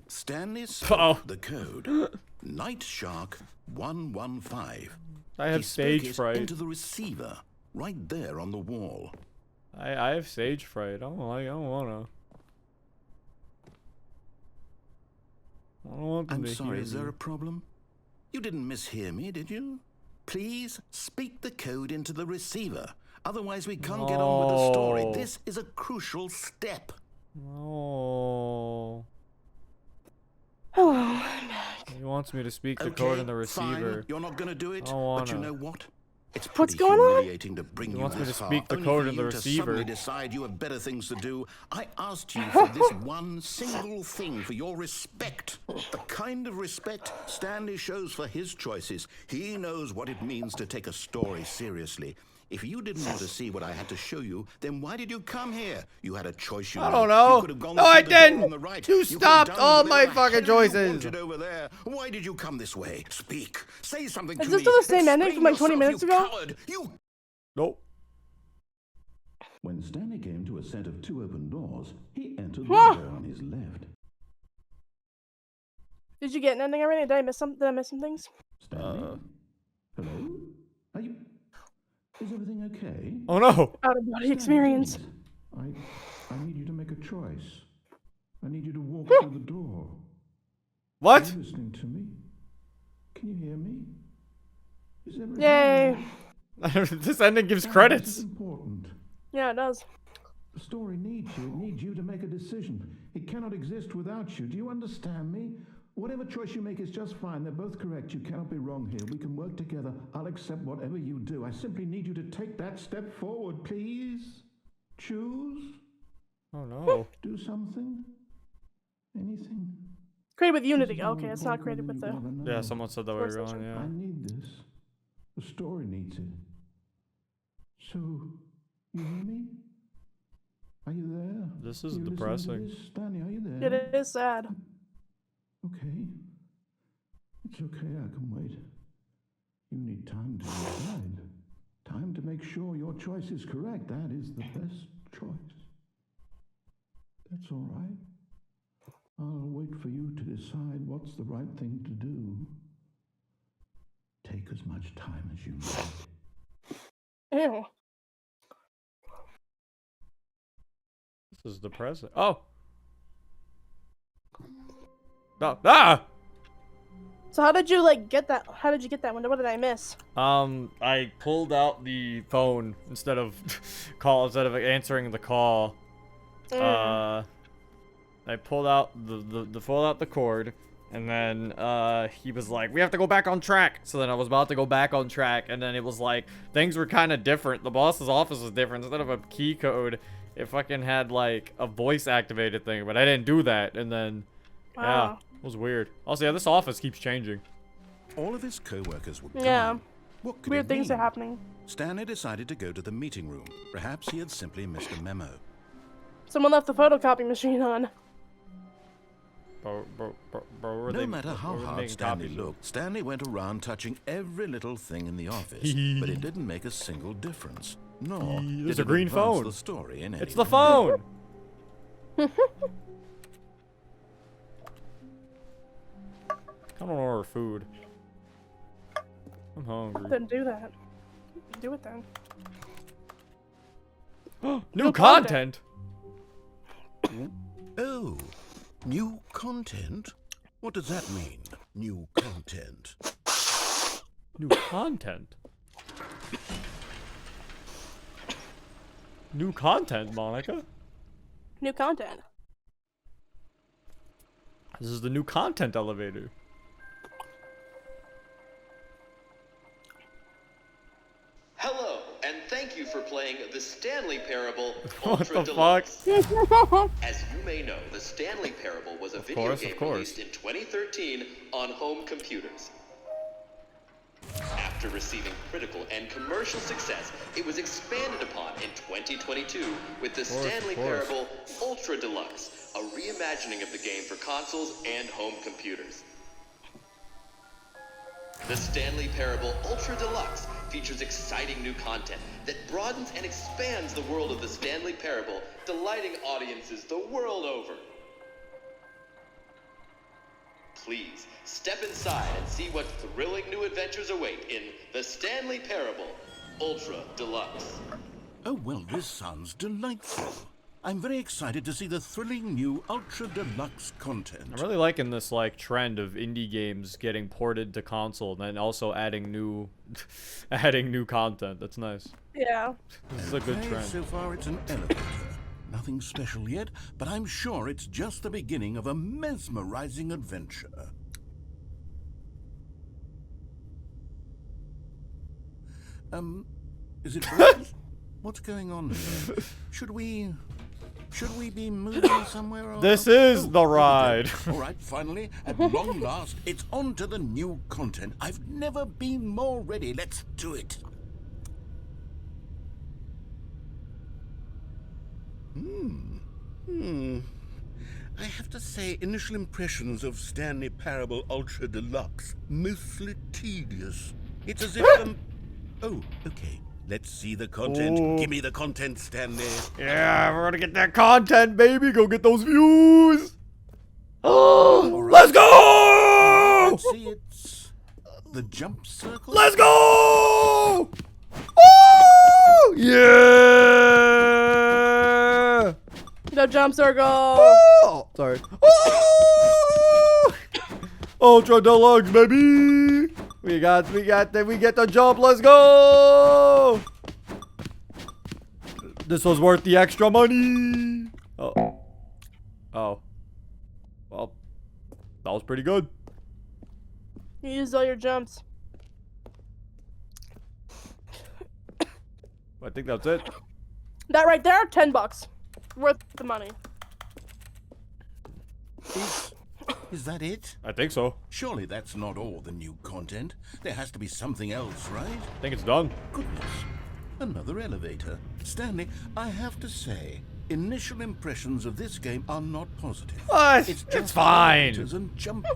Stanley spoke the code. Night Shark 115. I have He stage spoke it fright. into the receiver, right there on the wall. I have stage fright. I don't wanna. I don't want them I'm to sorry, hear is there me. a problem? You didn't mishear me, did you? Please speak the code into the receiver. Otherwise, we can't get on with the story. No. This is a crucial step. Oh. Hello, I'm back. He wants me to speak the Okay, code in the fine. receiver. You're not going to do it, I don't but you wanna. know what? It's What's pretty going on? humiliating to bring He you wants me this to far, speak the only code for in the you to receiver. suddenly decide you have better things to do. I asked you for this one single thing, for your respect. The kind of respect Stanley shows for his choices. He knows what it means to take a story seriously. If you didn't want to see what I had to show you, then why did you come here? You had a choice. You I made. don't know. You could have gone No, through I the door didn't. on the right. You could have stopped done all whatever my the fucking hell you choices. wanted over there. Why did you come this way? Speak. Say something Is to this me. still the same ending Explain from like 20 yourself, minutes you ago? Coward. You. Nope. When Stanley came to a set of 2 open doors, he entered the Ah! door on his left. Did you get an ending already? Did I miss some things? Stanley? Hello? Are you... Is everything okay? Oh no. Out of body experience. Stanley, I need you to make a choice. I need you to walk through the door. What? Are you listening to me? Can you hear me? Is everything Yay. okay? This ending gives This credits. is important. Yeah, it does. The story needs you. It needs you to make a decision. It cannot exist without you. Do you understand me? Whatever choice you make is just fine. They're both correct. You cannot be wrong here. We can work together. I'll accept whatever you do. I simply need you to take that step forward, please. Choose. Oh no. Do something. Anything. Created with Unity. This is more Okay, it's not created important with than the. you gotta Yeah, know. someone said that we were Force going, I yeah. need this. The story needs it. So, you hear me? Are you there? This is You listening to depressing. this? Stanley, are you there? It is sad. Okay. It's okay, I can wait. You need time to decide. Time to make sure your choice is correct. That is the best choice. That's all right. I'll wait for you to decide what's the right thing to do. Take as much time as you need. Ew. This is depressing. Oh. No. Ah! So how did you like get that? How did you get that one? What did I miss? I pulled out the phone instead of answering the call. I pulled out the cord, and then he was like, "We have to go back on track." So then I was about to go back on track, and then it was like things were kind of different. The boss's office was different. Instead of a key code, it fucking had like a voice activated thing, but I didn't do that. And then yeah, Wow. it was weird. Also, yeah, this office keeps changing. All of his co-workers were gone. Yeah. What could Weird it things are mean? happening. Stanley decided to go to the meeting room. Perhaps he had simply missed a memo. Someone left the photocopy machine on. Bro, No matter how hard Stanley looked, Stanley went around touching every little thing in the office, but it didn't make a single difference. Nor There's did a it green advance phone. the story in any It's the way. phone. I don't order food. I'm hungry. Then do that. Do it then. New content. Oh, new content? What does that mean, new content? New content. New content, Monica. New content. This is the new content elevator. Hello, and thank you for playing the Stanley Parable What Ultra the fuck? Deluxe. As you may know, the Stanley Parable was a video course, game of course. released in 2013 on home computers. After receiving critical and commercial success, it was expanded upon in 2022 with the course, Stanley of course. Parable Ultra Deluxe, a reimagining of the game for consoles and home computers. The Stanley Parable Ultra Deluxe features exciting new content that broadens and expands the world of the Stanley Parable, delighting audiences the world over. Please, step inside and see what thrilling new adventures await in The Stanley Parable Ultra Deluxe. Oh, well, this sounds delightful. I'm very excited to see the thrilling new Ultra Deluxe content. I'm really liking this like trend of indie games getting ported to console and then also adding new content. That's nice. Yeah. This is a good Okay, trend. so far it's an elevator. Nothing special yet, but I'm sure it's just the beginning of a mesmerizing adventure. Is it broken? What's going on here? Should we be moving somewhere? Or... This is the here we go. ride. All right, finally, at long last, it's on to the new content. I've never been more ready. Let's do it. I have to say, initial impressions of Stanley Parable Ultra Deluxe, mostly tedious. It's as if Oh, okay. Let's see the content. Ooh. Give me the content, Stanley. Yeah, we're gonna get that content, baby. Go get those views. All right. Let's go! Let's see, it's the jump circle. Let's go! Woo! Yeah! The jump circle. Oh, sorry. Oh! Ultra Deluxe, baby. We get the jump. Let's go. This was worth the extra money. Oh. Well, that was pretty good. You used all your jumps. I think that's it. That right there, $10. Worth the money. Is that it? I think so. Surely that's not all the new content. There has to be something else, right? I think it's done. Goodness. Another elevator. Stanley, I have to say, initial impressions of this game are not positive. What? It's It's fine. elevators and jumping.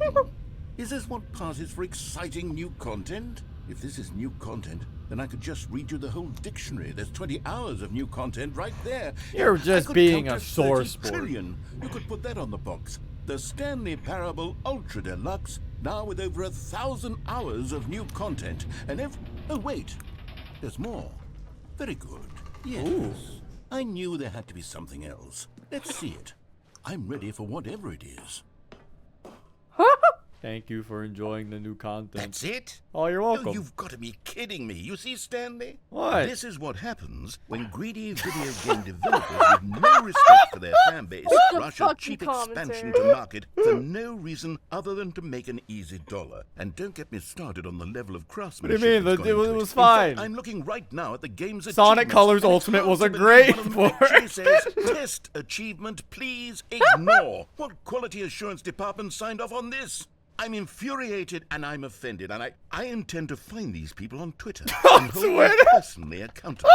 Is this what passes for exciting new content? If this is new content, then I could just read you the whole dictionary. There's 20 hours of new content right there. You're I just could being count a to sore 30 sport. trillion. You could put that on the box. The Stanley Parable Ultra Deluxe, now with over 1,000 hours of new content. And oh, wait. There's more. Very good. Yes. Ooh. I knew there had to be something else. Let's see it. I'm ready for whatever it is. Thank you for enjoying the new content. That's it? Oh, you're welcome. Oh, you've got to be kidding me. You see, Stanley? What? This is what happens when greedy video game developers with no respect for their fan base the rush a fucking cheap commentary. expansion to market for no reason other than to make an easy dollar. And don't get me started on the level of craftsmanship. What do you mean? that's gone It was into was In fact, fine. I'm looking right now at the game's Sonic achievements, Colors and it's Ultimate hard was to a believe great one of them port. actually says, test achievement, please ignore. What quality assurance department signed off on this? I'm infuriated and I'm offended, and I intend to find these people on Twitter and hold them Twitter? personally accountable.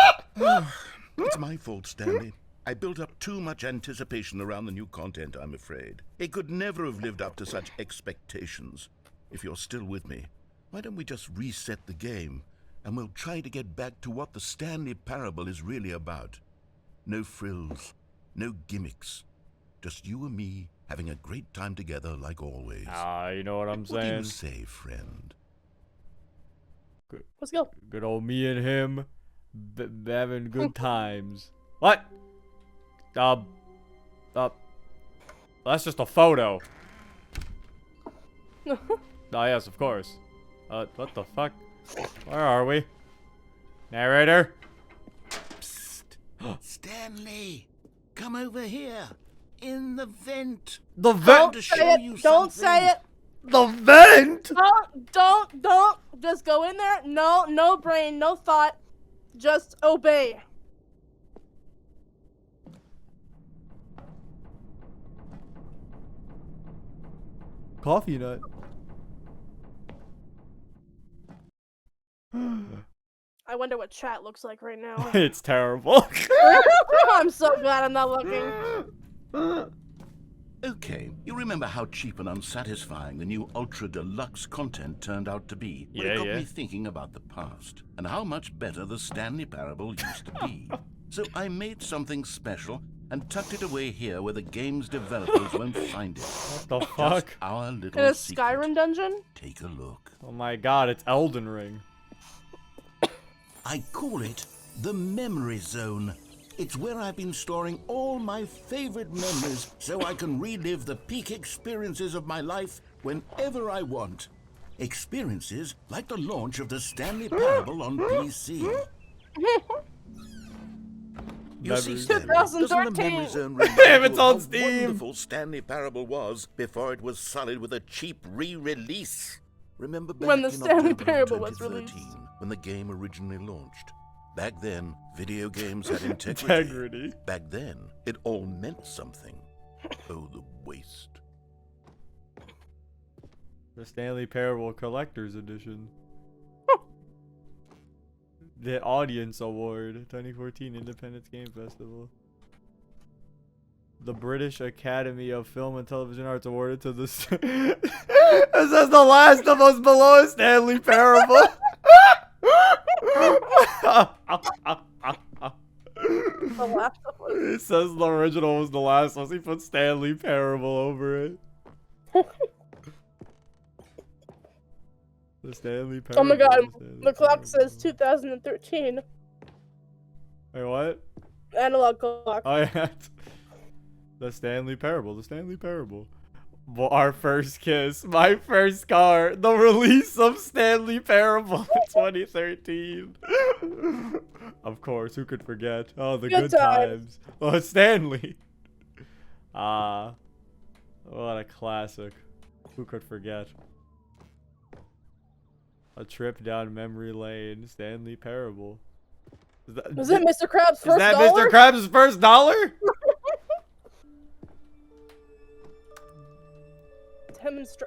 It's my fault, Stanley. I built up too much anticipation around the new content, I'm afraid. It could never have lived up to such expectations. If you're still with me, why don't we just reset the game, and we'll try to get back to what the Stanley Parable is really about. No frills, no gimmicks. Just you and me having a great time together like always. You know what I'm What do you saying? say, friend? Let's go. Good old me and him having good times. What? That's just a photo. Oh, yes, of course. What the fuck? Where are we? Narrator? Psst. Stanley, come over here. In the vent. The Don't vent? to Say show it. you Don't something. say it. The vent? Don't. Just go in there. No brain, no thought. Just obey. Coffee nut. I wonder what chat looks like right now. It's terrible. I'm so glad I'm not looking. Okay, you remember how cheap and unsatisfying the new Ultra Deluxe content turned out to be? Well, it got me thinking about the past, and how much better the Stanley Parable used to be. So I made something special and tucked it away here where the game's developers won't find it. What the Just fuck? our little In a secret. Skyrim dungeon? Take a look. Oh my god, it's Elden Ring. I call it the Memory Zone. It's where I've been storing all my favorite memories so I can relive the peak experiences of my life whenever I want. Experiences like the launch of the Stanley Parable on PC. You see, Memories. Stanley, doesn't the 2013. Memory Zone remind Damn, you it's of on how Steam. wonderful Stanley Parable was before it was sullied with a cheap re-release? Remember back When the in Stanley October Parable was 2013, released. when the game originally launched? Back then, video games had integrity. Integrity. Back then, it all meant something. Oh, the waste. The Stanley Parable Collector's Edition. The Audience Award, 2014 Independence Game Festival. The British Academy of Film and Television Arts awarded to the... It says The Last of Us below a Stanley Parable. The Last of Us. It says the original was The Last of Us. He put Stanley Parable over it. The Stanley Parable. Oh my god, Stanley the clock Parable. says 2013. Wait, what? Analog clock. Oh yeah. The Stanley Parable. The Stanley Parable. Well, our first kiss. My first car. The release of Stanley Parable in 2013. Of course, who could forget? Oh, the Good good times. times. Oh, it's Stanley. Ah. What a classic. Who could forget? A trip down memory lane. Stanley Parable. Was it Mr. Krabs' Is first that dollar? Mr. Krabs' first dollar?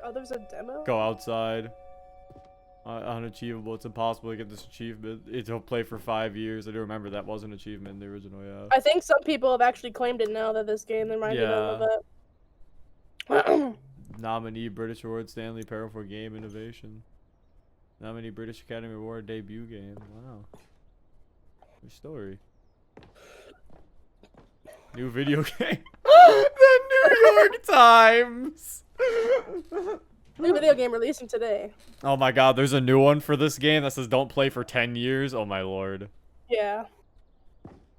Oh, there's a demo? Go outside. Unachievable. It's impossible to get this achievement. It'll play for 5 years. I do remember that was an achievement in the original, yeah. I think some people have actually claimed it now that this game reminded them of it. Nominee British Award Stanley Parable for Game Innovation. Nominee British Academy Award debut game. Wow. Your story. New video game. The New York Times. New video game releasing today. Oh my god, there's a new one for this game that says don't play for 10 years. Oh my lord. Yeah.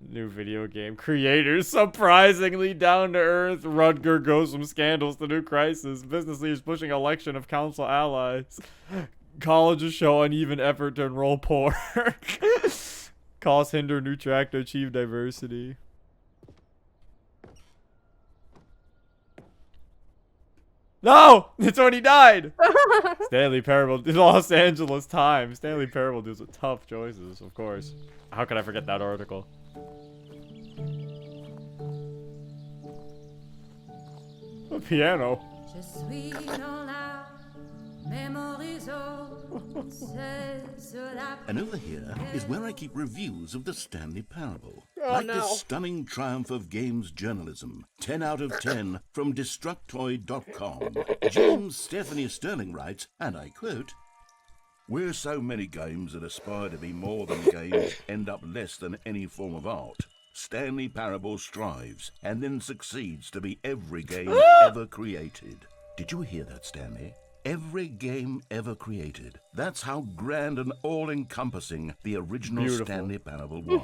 New video game creators surprisingly down to earth. Rutger goes from scandals to new crisis. Business leaders pushing election of council allies. Colleges show uneven effort to enroll poor. Costs hinder new track to achieve diversity. No! It's already died! Stanley Parable, the Los Angeles Times. Stanley Parable deals with tough choices, of course. How could I forget that article? A piano. And over here is where I keep reviews of the Stanley Parable. Oh, Like no. this stunning triumph of games journalism. 10 out of 10 from Destructoid.com. James Stephanie Sterling writes, and I quote, "Where so many games that aspire to be more than games end up less than any form of art, Stanley Parable strives and then succeeds to be every game ever created." Did you hear that, Stanley? Every game ever created. That's how grand and all-encompassing the original Beautiful. Stanley Parable was.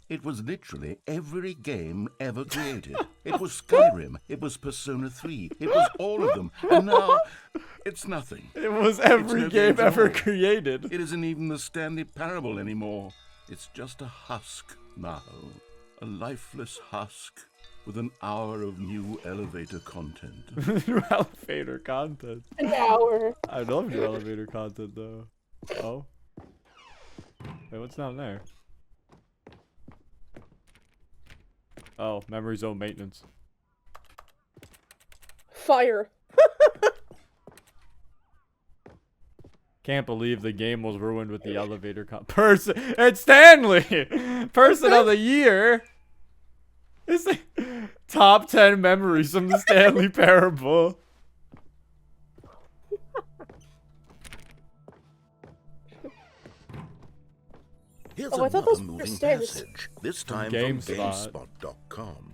It was literally every game ever created. It was Skyrim. It was Persona 3. It was all of them. And now, it's nothing. It was every no game games at ever all. created. It isn't even the Stanley Parable anymore. It's just a husk now. A lifeless husk with an hour of new elevator content. New elevator content. An hour. I love new elevator content though. Oh. Wait, what's down there? Oh, memory zone maintenance. Fire. Can't believe the game was ruined with the elevator person. It's Stanley! Person of the year! It's like Top 10 memories from the Stanley Parable. Here's Oh, I thought another those were moving stairs. passage, this time GameSpot. from GameSpot.com.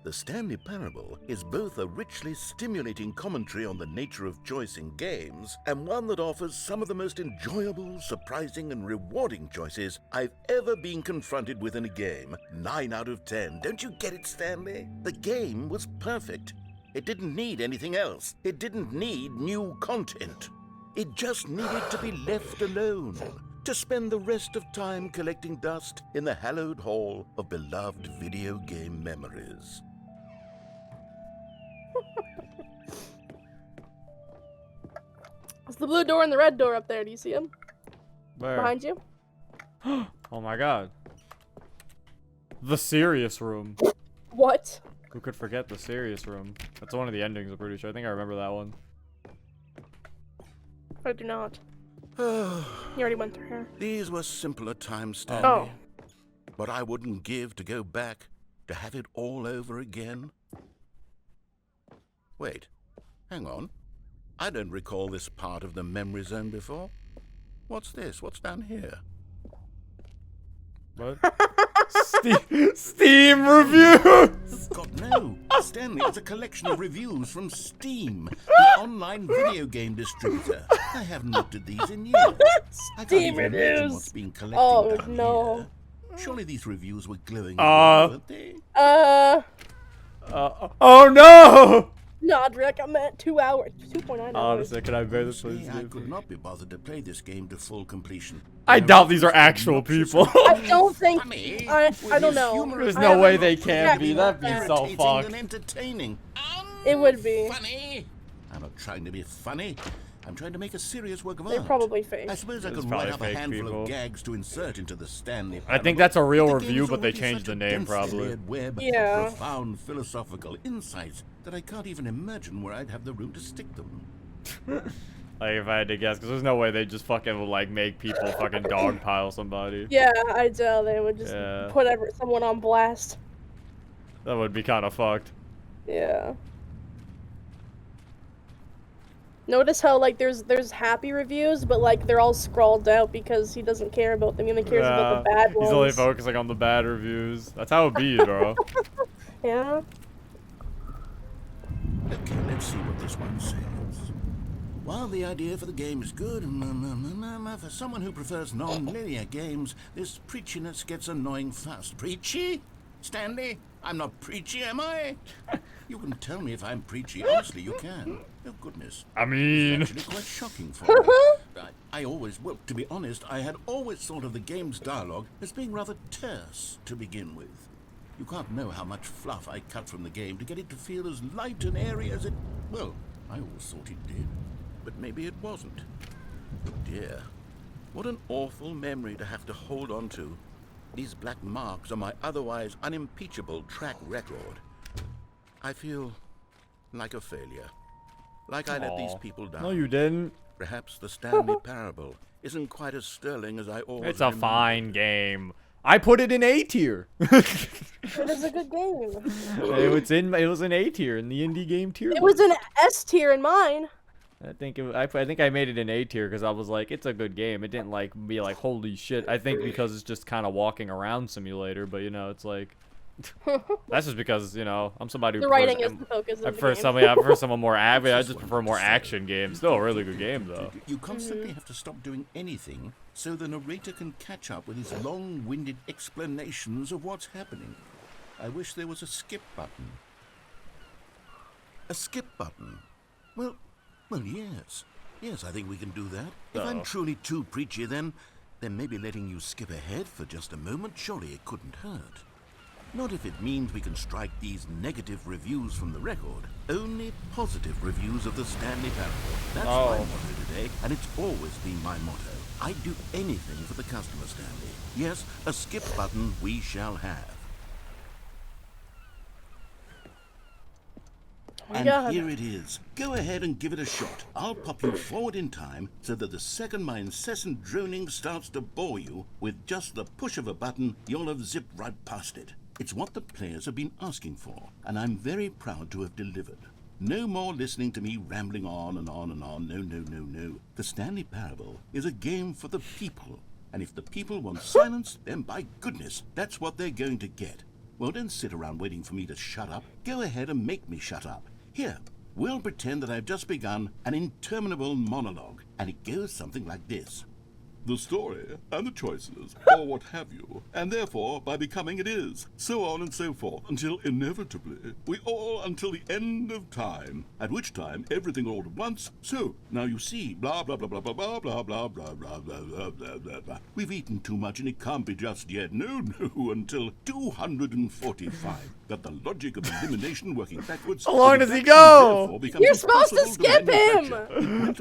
The Stanley Parable is both a richly stimulating commentary on the nature of choice in games and one that offers some of the most enjoyable, surprising, and rewarding choices I've ever been confronted with in a game. 9 out of 10. Don't you get it, Stanley? The game was perfect. It didn't need anything else. It didn't need new content. It just needed to be left alone, to spend the rest of time collecting dust in the hallowed hall of beloved video game memories. It's the blue door and the red door up there. Do you see them? Where? Behind you? Oh my god. The serious room. What? Who could forget the serious room? That's one of the endings, I'm pretty sure. I think I remember that one. I do not. You already went through here. These were simpler times, Stanley. Oh. But I wouldn't give to go back to have it all over again. Wait, hang on. I don't recall this part of the memory zone before. What's this? What's down here? What? Steam reviews! God, no. Stanley, it's a collection of reviews from Steam, the online video game distributor. I haven't looked at these in years. I can't Steam even imagine reviews. what's been collected Oh, down no. here. Surely these reviews were glowing, weren't they? Oh no! Nodrick, I'm at 2 hours. 2.9 hours. Honestly, can I bear this Honestly, please? I could not be bothered to play this game to full completion. I doubt these are actual people. I don't think. Funny, I with don't his know. humorous There's no way dialogue, they can be. That'd be so irritating fucked. and entertaining. It would be. Funny. I'm not trying to be funny. I'm trying to make a serious work of They're art. probably fake. I suppose I It's could probably write up a fake handful people. of gags to insert into the Stanley I think Parable, that's a real but the review, game's but they already changed such the a name densely probably. layered web Yeah. of profound philosophical insights that I can't even imagine where I'd have the room to stick them. Like if I had to guess, because there's no way they just fucking like make people fucking dogpile somebody. Yeah, I doubt they would just Yeah. put someone on blast. That would be kind of fucked. Yeah. Notice how like there's happy reviews, but like they're all scrawled out because he doesn't care about them. He only cares about the bad ones. He's only focusing on the bad reviews. That's how it be, bro. Yeah. Okay, let's see what this one says. While the idea for the game is good, for someone who prefers non-linear games, this preachiness gets annoying fast. Preachy? Stanley? I'm not preachy, am I? You can tell me if I'm preachy. Honestly, you can. Oh, goodness. I mean, It's actually quite shocking for me. Well, to be honest, I had always thought of the game's dialogue as being rather terse to begin with. You can't know how much fluff I cut from the game to get it to feel as light and airy as it... Well, I always thought it did. But maybe it wasn't. Oh dear. What an awful memory to have to hold on to. These black marks on my otherwise unimpeachable track record. I feel like a failure. Like I let these people down. no, you didn't. Perhaps the Stanley Parable isn't quite as sterling as I always It's a remembered. fine game. I put it in A tier. It is a good game. It was an A tier in the indie game tier. It was an S tier in mine. I think I made it an A tier because I was like, it's a good game. It didn't like be like holy shit. I think because it's just kind of walking around simulator, but you know, it's like that's just because you know I'm somebody who The prefers, writing is the focus of I the prefer game. something. I prefer someone more avid. I just prefer more action games. Still a really good game though. You constantly have to stop doing anything so the narrator can catch up with his long-winded explanations of what's happening. I wish there was a skip button. A skip button? Well, yes. Yes, I think we can do that. If I'm truly too preachy, then maybe letting you skip ahead for just a moment, surely it couldn't hurt. Not if it means we can strike these negative reviews from the record. Only positive reviews of the Stanley Parable. That's my motto today, and it's always been my motto. I'd do anything for the customer, Stanley. Yes, a skip button we shall have. And God. here it is. Go ahead and give it a shot. I'll pop you forward in time so that the second my incessant droning starts to bore you, with just the push of a button, you'll have zipped right past it. It's what the players have been asking for, and I'm very proud to have delivered. No more listening to me rambling on and on and on. No, no, no, no. The Stanley Parable is a game for the people. And if the people want silence, then by goodness, that's what they're going to get. Well, don't sit around waiting for me to shut up. Go ahead and make me shut up. Here, we'll pretend that I've just begun an interminable monologue, and it goes something like this. The story and the choices, or what have you, and therefore, by becoming it is, so on and so forth, until inevitably, we all until the end of time, at which time everything all at once, so, now you see, blah, blah, blah, blah, blah, blah, blah, blah, blah, blah, blah, blah, blah, blah, blah. We've eaten too much and it can't be just yet, no, no, until 245. Got the logic of elimination working backwards. How long does he go? You're supposed to skip him!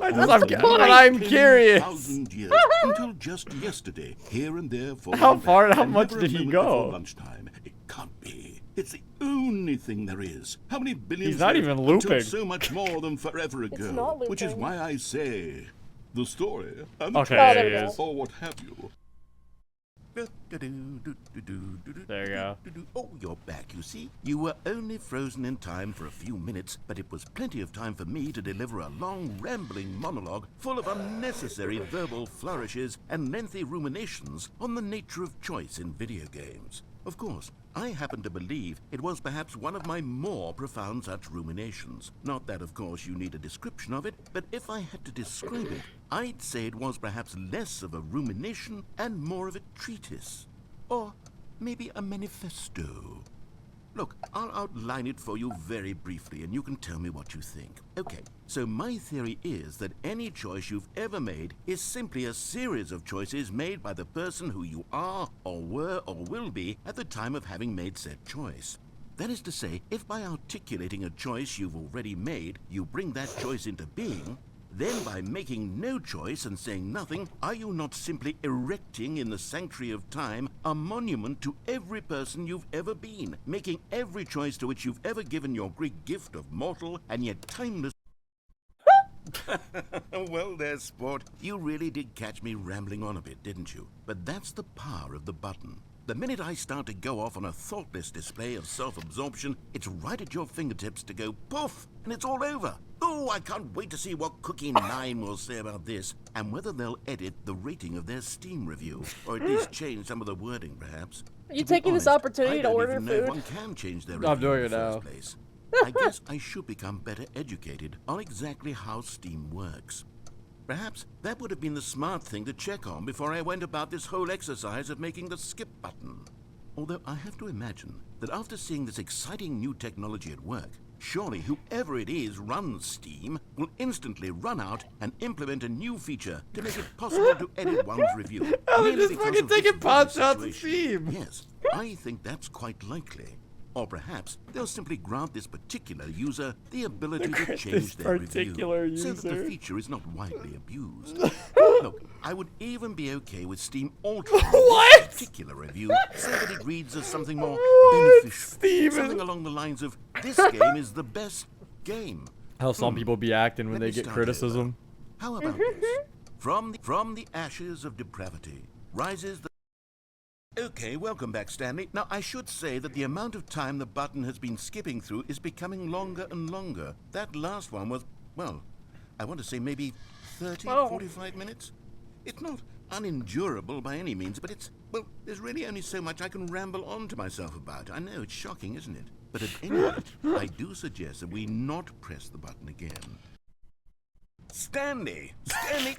I'm curious. 1,000 years. Until just yesterday, here and there, How far and how and much never did a he moment go? before lunchtime. It can't be. It's the only thing there is. How many billions? He's not lived even until looping. so much more than forever ago. not Which is looping. why I say, the story and the Okay, Oh, there there we he go. is. or what have you. There you go. Oh, you're back, you see? You were only frozen in time for a few minutes, but it was plenty of time for me to deliver a long, rambling monologue full of unnecessary verbal flourishes and lengthy ruminations on the nature of choice in video games. Of course, I happen to believe it was perhaps one of my more profound such ruminations. Not that, of course, you need a description of it, but if I had to describe it, I'd say it was perhaps less of a rumination and more of a treatise. Or maybe a manifesto. Look, I'll outline it for you very briefly, and you can tell me what you think. Okay, so my theory is that any choice you've ever made is simply a series of choices made by the person who you are, or were, or will be at the time of having made said choice. That is to say, if by articulating a choice you've already made, you bring that choice into being, then by making no choice and saying nothing, are you not simply erecting in the sanctuary of time a monument to every person you've ever been, making every choice to which you've ever given your Greek gift of mortal and yet timeless... Well there, sport. You really did catch me rambling on a bit, didn't you? But that's the power of the button. The minute I start to go off on a thoughtless display of self-absorption, it's right at your fingertips to go poof, and it's all over. Oh, I can't wait to see what Cookie 9 will say about this, and whether they'll edit the rating of their Steam review, or at least change some of the wording, perhaps. Are you To be taking this honest, opportunity I to don't order even know if food? one can change their I'm review doing in it the now. first place. I guess I should become better educated on exactly how Steam works. Perhaps that would have been the smart thing to check on before I went about this whole exercise of making the skip button. Although I have to imagine that after seeing this exciting new technology at work, surely whoever it is runs Steam will instantly run out and implement a new feature to make it possible to edit one's review. Hell, they're merely just because fucking of this taking pot very shots at situation. Steam. Yes, I think that's quite likely. Or perhaps they'll simply grant this particular user the ability to change their particular review so that the user. feature is not widely abused. Look, I would even be okay with Steam altering What? this particular review so that it reads as something more What? beneficial. Steam Something along the lines of, this game is the best game. How some people be acting when Let they me get start criticism. How about this? From the ashes of depravity rises the... Okay, welcome back, Stanley. Now, I should say that the amount of time the button has been skipping through is becoming longer and longer. That last one was, well, I want to say maybe 30, Oh. 45 minutes. It's not unendurable by any means, but it's, well, there's really only so much I can ramble on to myself about. I know, it's shocking, isn't it? But at any rate, I do suggest that we not press the button again. Stanley!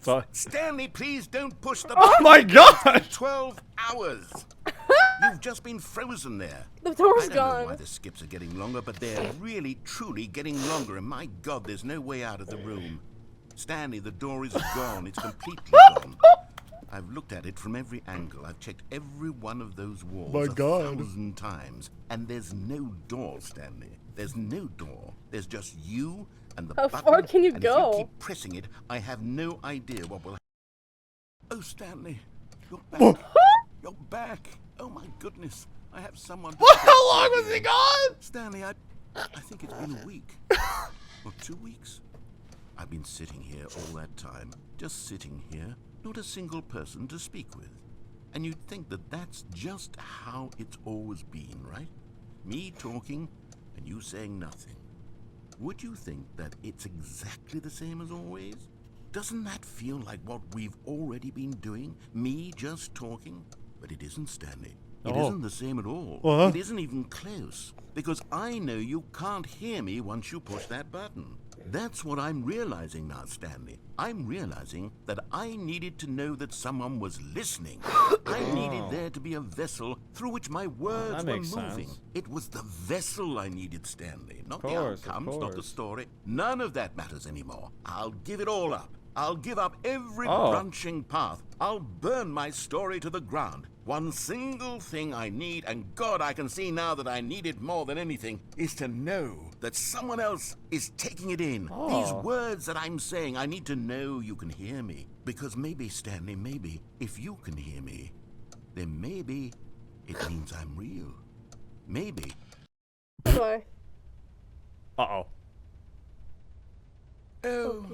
Sorry. Stanley, please don't push the Oh button! my god! 12 hours! You've just been frozen there. The door's I don't know why gone. the skips are getting longer, but they're really, truly getting longer, and my god, there's no way out of the room. Stanley, the door is gone. It's completely gone. I've looked at it from every angle. I've checked every one of those walls My God. 1,000 times. And there's no door, Stanley. There's no door. There's just you and the How button. far can you and go? if you keep pressing it, I have no idea what will happen. Oh, Stanley, you're back. You're back. Oh, my goodness. I have someone to What? talk How long to was he here. gone? Stanley, I think it's been a week. Or 2 weeks. I've been sitting here all that time. Just sitting here. Not a single person to speak with. And you'd think that that's just how it's always been, right? Me talking and you saying nothing. Would you think that it's exactly the same as always? Doesn't that feel like what we've already been doing? Me just talking? But it isn't, Stanley. It isn't the same at all. It isn't even close. Because I know you can't hear me once you push that button. That's what I'm realizing now, Stanley. I'm realizing that I needed to know that someone was listening. I needed there to be a vessel through which my words were moving. Sense. It was the vessel I needed, Stanley. Not the Of outcomes, not the course. story. None of that matters anymore. I'll give it all up. I'll give up every Oh. branching path. I'll burn my story to the ground. One single thing I need, and God, I can see now that I need it more than anything, is to know that someone else is taking it in. These words that I'm saying, I need to know you can hear me. Because maybe, Stanley, maybe, if you can hear me, then maybe it means I'm real. Maybe. Why? Uh-oh. Oh,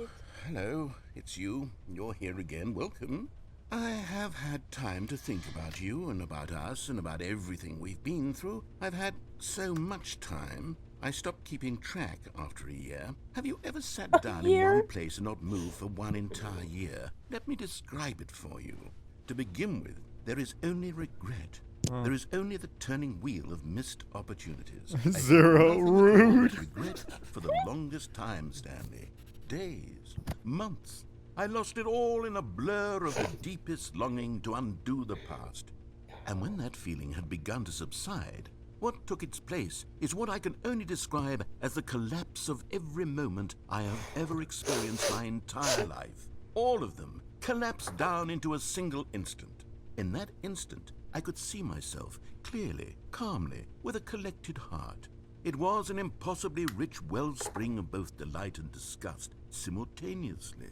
hello, it's you. You're here again. Welcome. I have had time to think about you and about us and about everything we've been through. I've had so much time. I stopped keeping track after a year. Have you ever sat down in one place and not moved for one entire year? Let me describe it for you. To begin with, there is only regret. There is only the turning wheel of missed opportunities. Zero rude. Regret for the longest time, Stanley. Days, months. I lost it all in a blur of the deepest longing to undo the past. And when that feeling had begun to subside, what took its place is what I can only describe as the collapse of every moment I have ever experienced my entire life. All of them collapsed down into a single instant. In that instant, I could see myself clearly, calmly, with a collected heart. It was an impossibly rich wellspring of both delight and disgust simultaneously.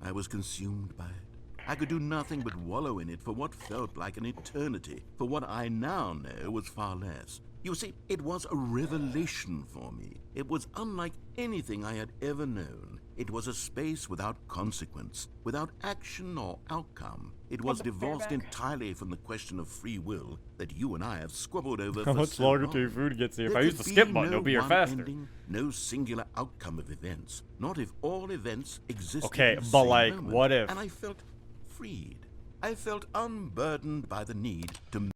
I was consumed by it. I could do nothing but wallow in it for what felt like an eternity, for what I now know was far less. You see, it was a revelation for me. It was unlike anything I had ever known. It was a space without consequence, without action or outcome. It was divorced entirely from the question of free will that you and I have squabbled over How for much so longer long. till your food gets here? If There I use the could skip be button, no it'll be here one faster. ending, no singular outcome of events. Not if all events existed Okay, in the but same like, moment. what if? And I felt freed. I felt unburdened by the need to.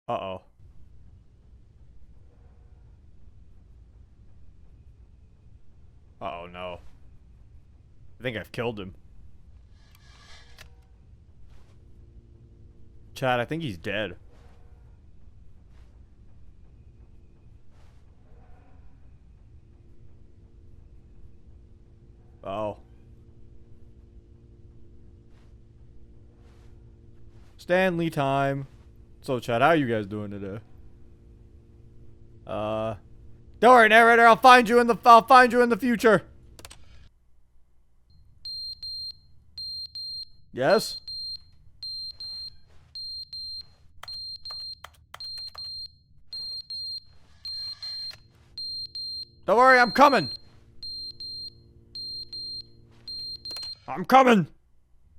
Uh-oh. Uh-oh, no. I think I've killed him. Chad, I think he's dead. Oh. Stanley time. So, Chad, how are you guys doing today? Don't worry, narrator. I'll find you in the future. Yes. Don't worry, I'm coming. I'm coming.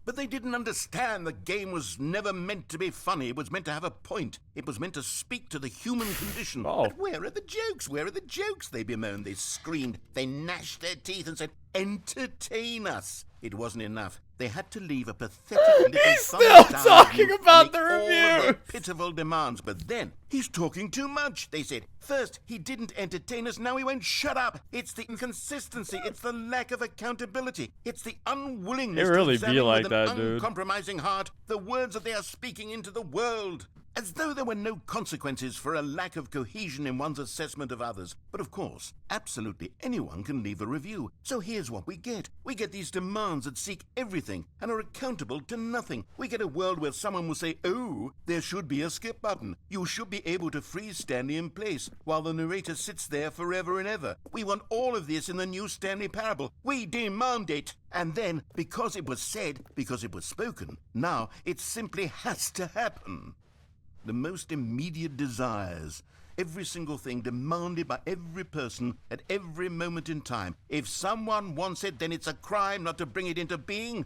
But they didn't understand the game was never meant to be funny. It was meant to have a point. It was meant to speak to the human condition. Oh. But where are the jokes? Where are the jokes? They bemoaned, they screamed, they gnashed their teeth and said, entertain us. It wasn't enough. They had to leave a pathetic little He's thumbs still down talking review and about make the all of their review. pitiful demands. But then, he's talking too much, they said. First, he didn't entertain us, now he won't shut up. It's the inconsistency, it's the lack of accountability, it's the unwillingness It really to be examine like with an that, dude. uncompromising heart the words that they are speaking into the world. As though there were no consequences for a lack of cohesion in one's assessment of others. But of course, absolutely anyone can leave a review. So here's what we get. We get these demands that seek everything and are accountable to nothing. We get a world where someone will say, oh, there should be a skip button. You should be able to freeze Stanley in place while the narrator sits there forever and ever. We want all of this in the new Stanley Parable. We demand it. And then, because it was said, because it was spoken, now it simply has to happen. The most immediate desires, every single thing demanded by every person at every moment in time. If someone wants it, then it's a crime not to bring it into being.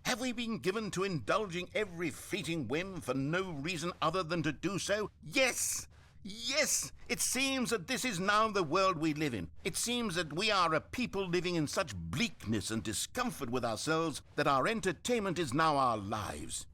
Have we been given to indulging every fleeting whim for no reason other than to do so? Yes! Yes! It seems that this is now the world we live in. It seems that we are a people living in such bleakness and discomfort with ourselves that our entertainment is now our lives.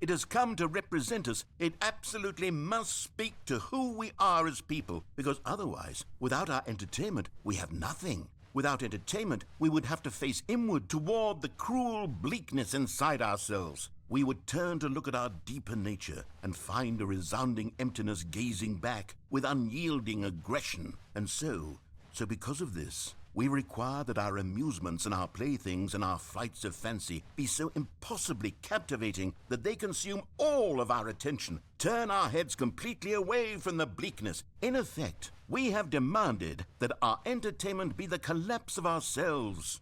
It has come to represent us. It absolutely must speak to who we are as people, because otherwise, without our entertainment, we have nothing. Without entertainment, we would have to face inward toward the cruel bleakness inside ourselves. We would turn to look at our deeper nature and find a resounding emptiness gazing back with unyielding aggression. And so because of this, we require that our amusements and our playthings and our flights of fancy be so impossibly captivating that they consume all of our attention, turn our heads completely away from the bleakness. In effect, we have demanded that our entertainment be the collapse of ourselves.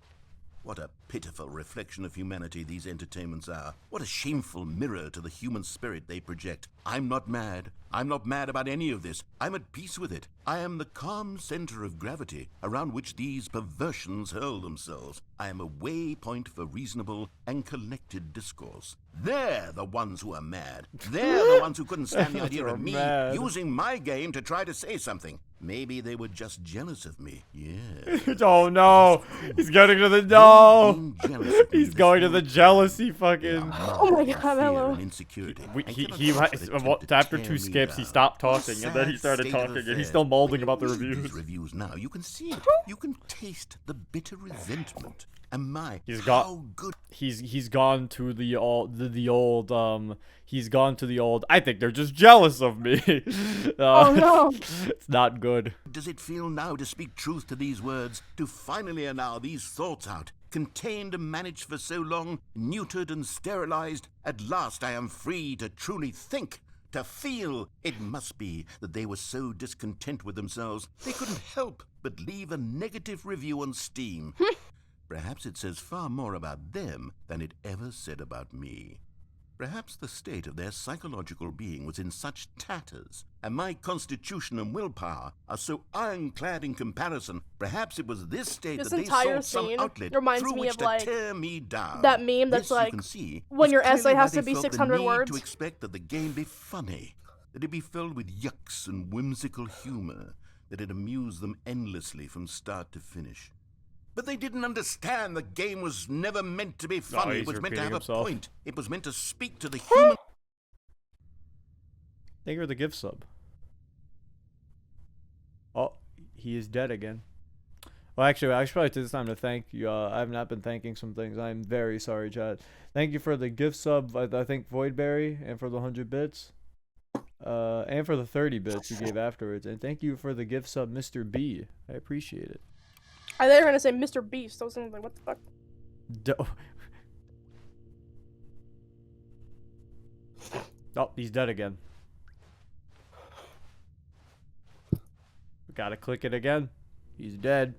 What a pitiful reflection of humanity these entertainments are. What a shameful mirror to the human spirit they project. I'm not mad. I'm not mad about any of this. I'm at peace with it. I am the calm center of gravity around which these perversions hurl themselves. I am a waypoint for reasonable and collected discourse. They're the ones who are mad. They're the ones who couldn't stand the idea of me using my game to try to say something. Maybe they were just jealous of me. Yeah. Oh no! He's getting to the no! He's going to the jealousy fucking. Oh my god, hello. After 2 skips, he stopped talking and then he started talking and he's still molding about the reviews. Now you can see it. You can taste the bitter resentment. And he's gone to the old he's gone to the old I think they're just jealous of me. Oh no. It's not good. Does it feel now to speak truth to these words, to finally allow these thoughts out, contained and managed for so long, neutered and sterilized? At last I am free to truly think, to feel. It must be that they were so discontent with themselves they couldn't help but leave a negative review on Steam. Perhaps it says far more about them than it ever said about me. Perhaps the state of their psychological being was in such tatters, and my constitution and willpower are so ironclad in comparison. Perhaps it was this state that they sought some outlet through which to tear me down. That meme that's like, when your essay has to be 600 words. To expect that the game be funny, that it be filled with yucks and whimsical humor, that it amuse them endlessly from start to finish. But they didn't understand the game was never meant to be funny. It was meant to have a point. It was meant to speak to the human. Thank you for the gift sub. Oh, he is dead again. Well, actually, I should probably take this time to thank you. I have not been thanking some things. I'm very sorry, chat. Thank you for the gift sub, I think, Voidberry, and for the 100 bits. And for the 30 bits you gave afterwards. And thank you for the gift sub, Mr. B. I appreciate it. I thought you were gonna say Mr. Beast. I was like, what the fuck? Oh, he's dead again. Gotta click it again. He's dead.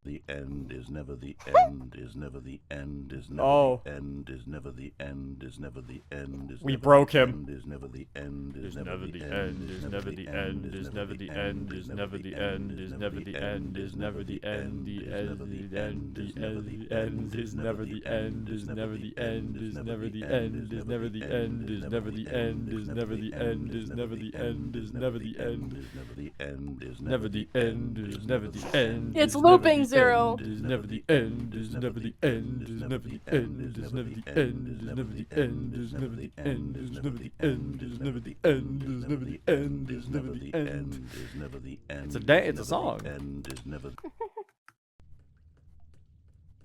The end is never the end, is never the end, is never the end, is never the end, is never the end, is we broke him. Is never the end, is never the end, is never the end, is never the end, is never the end, is never the end, is never the end, the end, the end, the end, the end is never the end, is never the end, is never the end, is never the end, is never the end, is never the end, is never the end, is never the end, is never the end, is never the end, is never the end. It's looping. Zero. Is never the end, is never the end, is never the end, is never the end, is never the end, is never the end, is never the end, is never the end, is never the end, is never the end, is never the end. It's a song.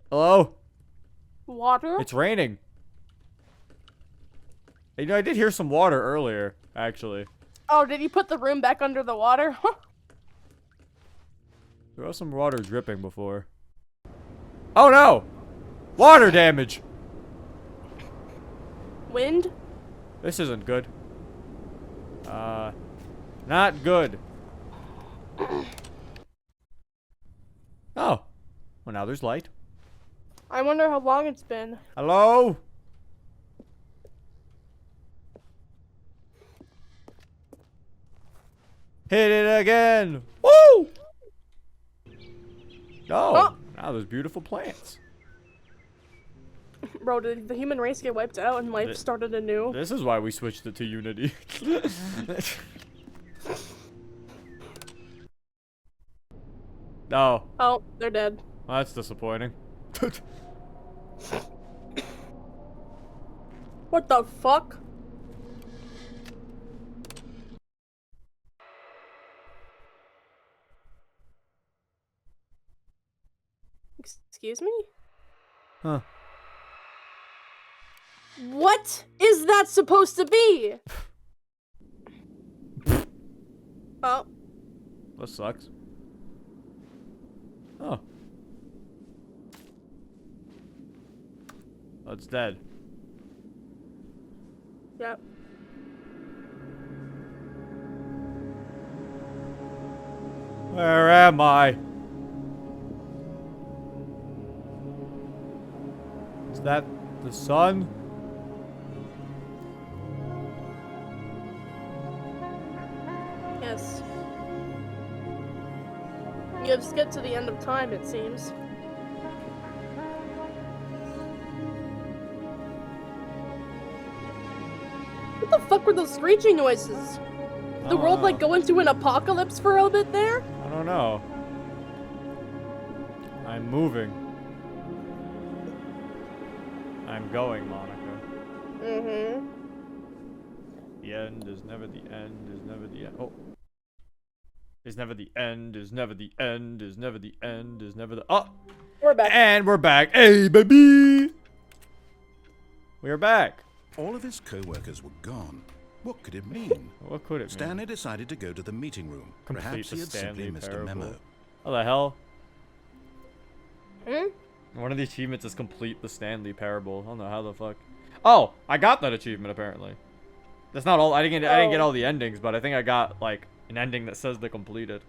Hello? Water? It's raining. You know, I did hear some water earlier, actually. Oh, did you put the room back under the water? There was some water dripping before. Oh no! Water damage! Wind? This isn't good. Not good. Oh. Well, now there's light. I wonder how long it's been. Hello? Hit it again! Woo! Oh, now there's beautiful plants. Bro, did the human race get wiped out and life started anew? This is why we switched it to Unity. No. Oh, they're dead. Well, that's disappointing. What the fuck? Excuse me? Huh. What is that supposed to be? Oh. That sucks. Oh. Oh, it's dead. Yep. Where am I? Is that the sun? Yes. You have skipped to the end of time, it seems. What the fuck were those screeching noises? The world like go into an apocalypse for a bit there? I don't know. I'm moving. I'm going, Monica. Mm-hmm. The end is never the end, is never the end. Oh. Is never the end, is never the end, is never the end, is never the. Oh! We're back. And we're back. Hey, baby! We're back. All of his co-workers were gone. What could it mean? What could it mean? Stanley decided to go to the meeting room. Complete Perhaps the he had simply Stanley missed a Parable. memo. What the hell? Hmm? One of the achievements is complete the Stanley Parable. I don't know how the fuck. Oh, I got that achievement apparently. That's not all. I didn't get all the endings, but I think I got like an ending that says they completed.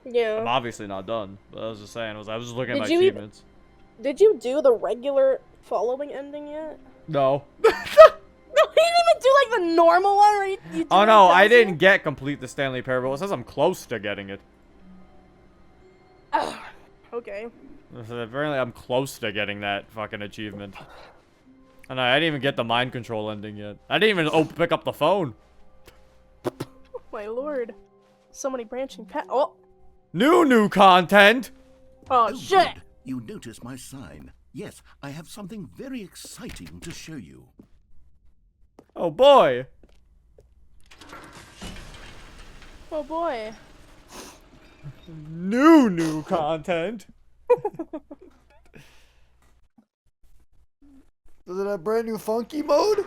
Yeah. I'm obviously not done, but I was just saying. I was just looking at my Did you achievements. Did you do the regular following ending yet? No. No, you didn't even do like the normal one, or you do Oh what no, it I tells you? didn't get complete the Stanley Parable. It says I'm close to getting it. Okay. So apparently I'm close to getting that fucking achievement. And I didn't even get the mind control ending yet. I didn't even pick up the phone. My lord. So many branching Oh. New content. Oh, Oh, shit. good. You noticed my sign. Yes, I have something very exciting to show you. Oh boy. Oh boy. New content. Does it have brand new funky mode?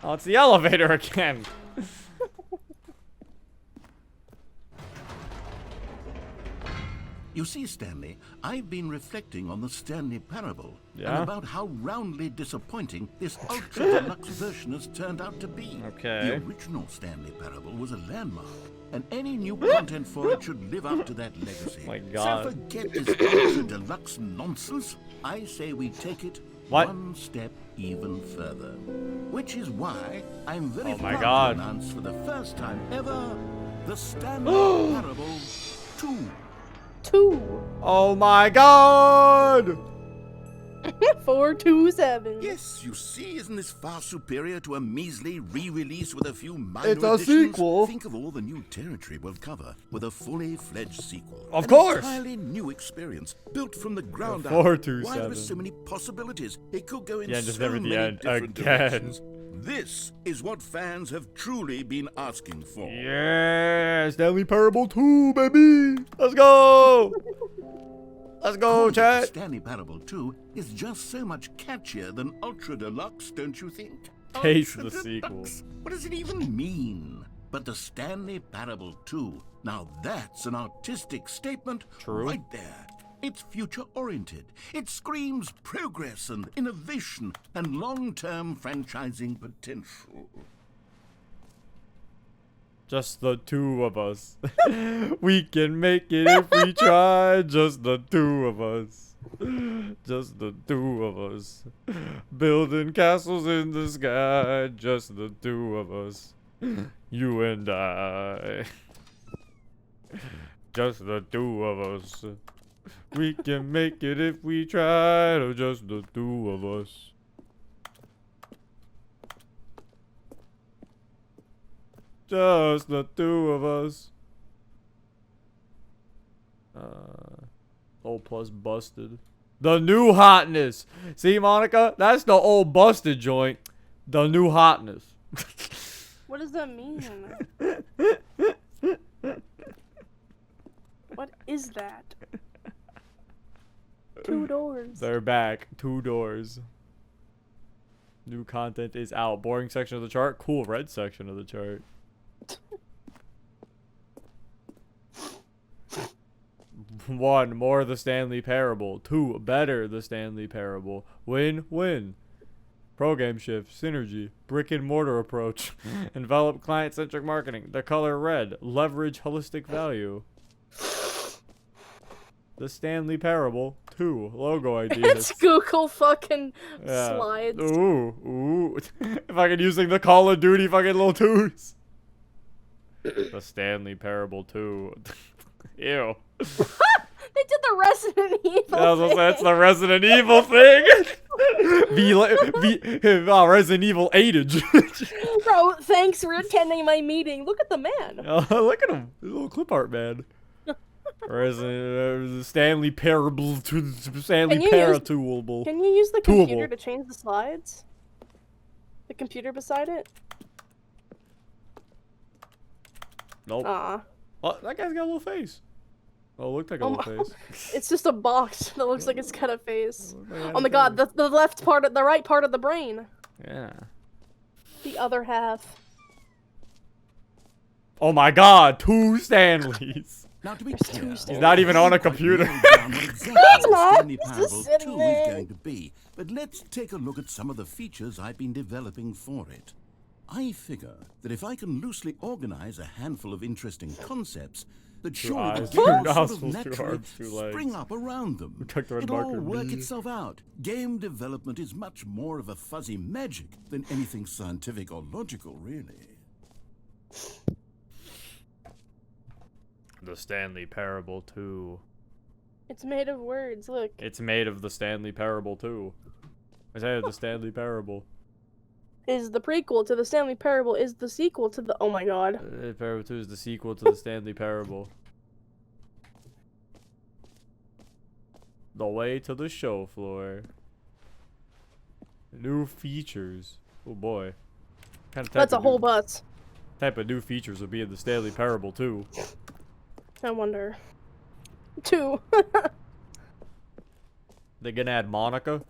Oh, it's the elevator again. You see, Stanley, I've been reflecting on the Stanley Parable Yeah? and about how roundly disappointing this ultra deluxe version has turned out to be. Okay. The original Stanley Parable was a landmark, and any new content for it should live up to that legacy. My God. So forget this ultra deluxe nonsense. I say we take it What? one step even further. Which is why I'm very Oh my proud God. to announce for the first time ever the Stanley Parable 2. 2. Oh my God. 427. Yes, you see, isn't this far superior to a measly re-release with a few minor It's a additions? sequel. Think of all the new territory we'll cover with a fully fledged sequel. Of An course. entirely new experience, built from the ground up. 427. Why, there are so many possibilities. It could go in Yeah, just so never the many end different again. directions. This is what fans have truly been asking for. Yeah, Stanley Parable 2, baby. Let's go. Let's go, Calling it the chat. Stanley Parable 2 is just so much catchier than Ultra Deluxe, don't you think? Taste Ultra the sequel. Deluxe? What does it even mean? But the Stanley Parable 2, now that's an artistic statement True. right there. It's future-oriented. It screams progress and innovation and long-term franchising potential. Just the two of us. We can make it if we try. Just the two of us. Just the two of us. Building castles in the sky. Just the two of us. You and I. Just the two of us. We can make it if we try, to just the two of us. Just the two of us. Old plus busted. The new hotness. See, Monica? That's the old busted joint. The new hotness. What does that mean? What is that? 2 doors. They're back. 2 doors. New content is out. Boring section of the chart. Cool red section of the chart. One, more of the Stanley Parable. 2, better the Stanley Parable. Win, win. Program shift, synergy, brick and mortar approach, envelop client-centric marketing, the color red, leverage holistic value. The Stanley Parable 2, logo ideas. It's Google fucking slides. Ooh. If I could using the Call of Duty fucking little twos. The Stanley Parable 2. Ew. They did the Resident Evil thing. That's the Resident Evil thing. Resident Evil 8-age. Bro, thanks for attending my meeting. Look at the man. Look at him. He's a little clip art man. Stanley Parable to Stanley Paratoolable. Can you use the computer to change the slides? The computer beside it? Nope. Oh, that guy's got a little face. Oh, it looked like a little face. It's just a box that looks like it's got a face. Oh my god, the left part, the right part of the brain. Yeah. The other half. Oh my god, 2 Stanleys. Now to be clear, He's not even on a computer. Stanley Parable 2 is going to be, but let's take a look at some of the features I've been developing for it. I figure that if I can loosely organize a handful of interesting concepts, that surely the game will sort of naturally spring up around them. It'll all work itself out. Game development is much more of a fuzzy magic than anything scientific or logical, really. The Stanley Parable 2. It's made of words, look. It's made of the Stanley Parable 2. I said the Stanley Parable. Is the prequel to the Stanley Parable, is the sequel to the... Oh my god. Parable 2 is the sequel to the Stanley Parable. The way to the show floor. New features. Oh boy. That's a whole bus. Type of new features would be in the Stanley Parable 2. I wonder. 2. They gonna add Monica?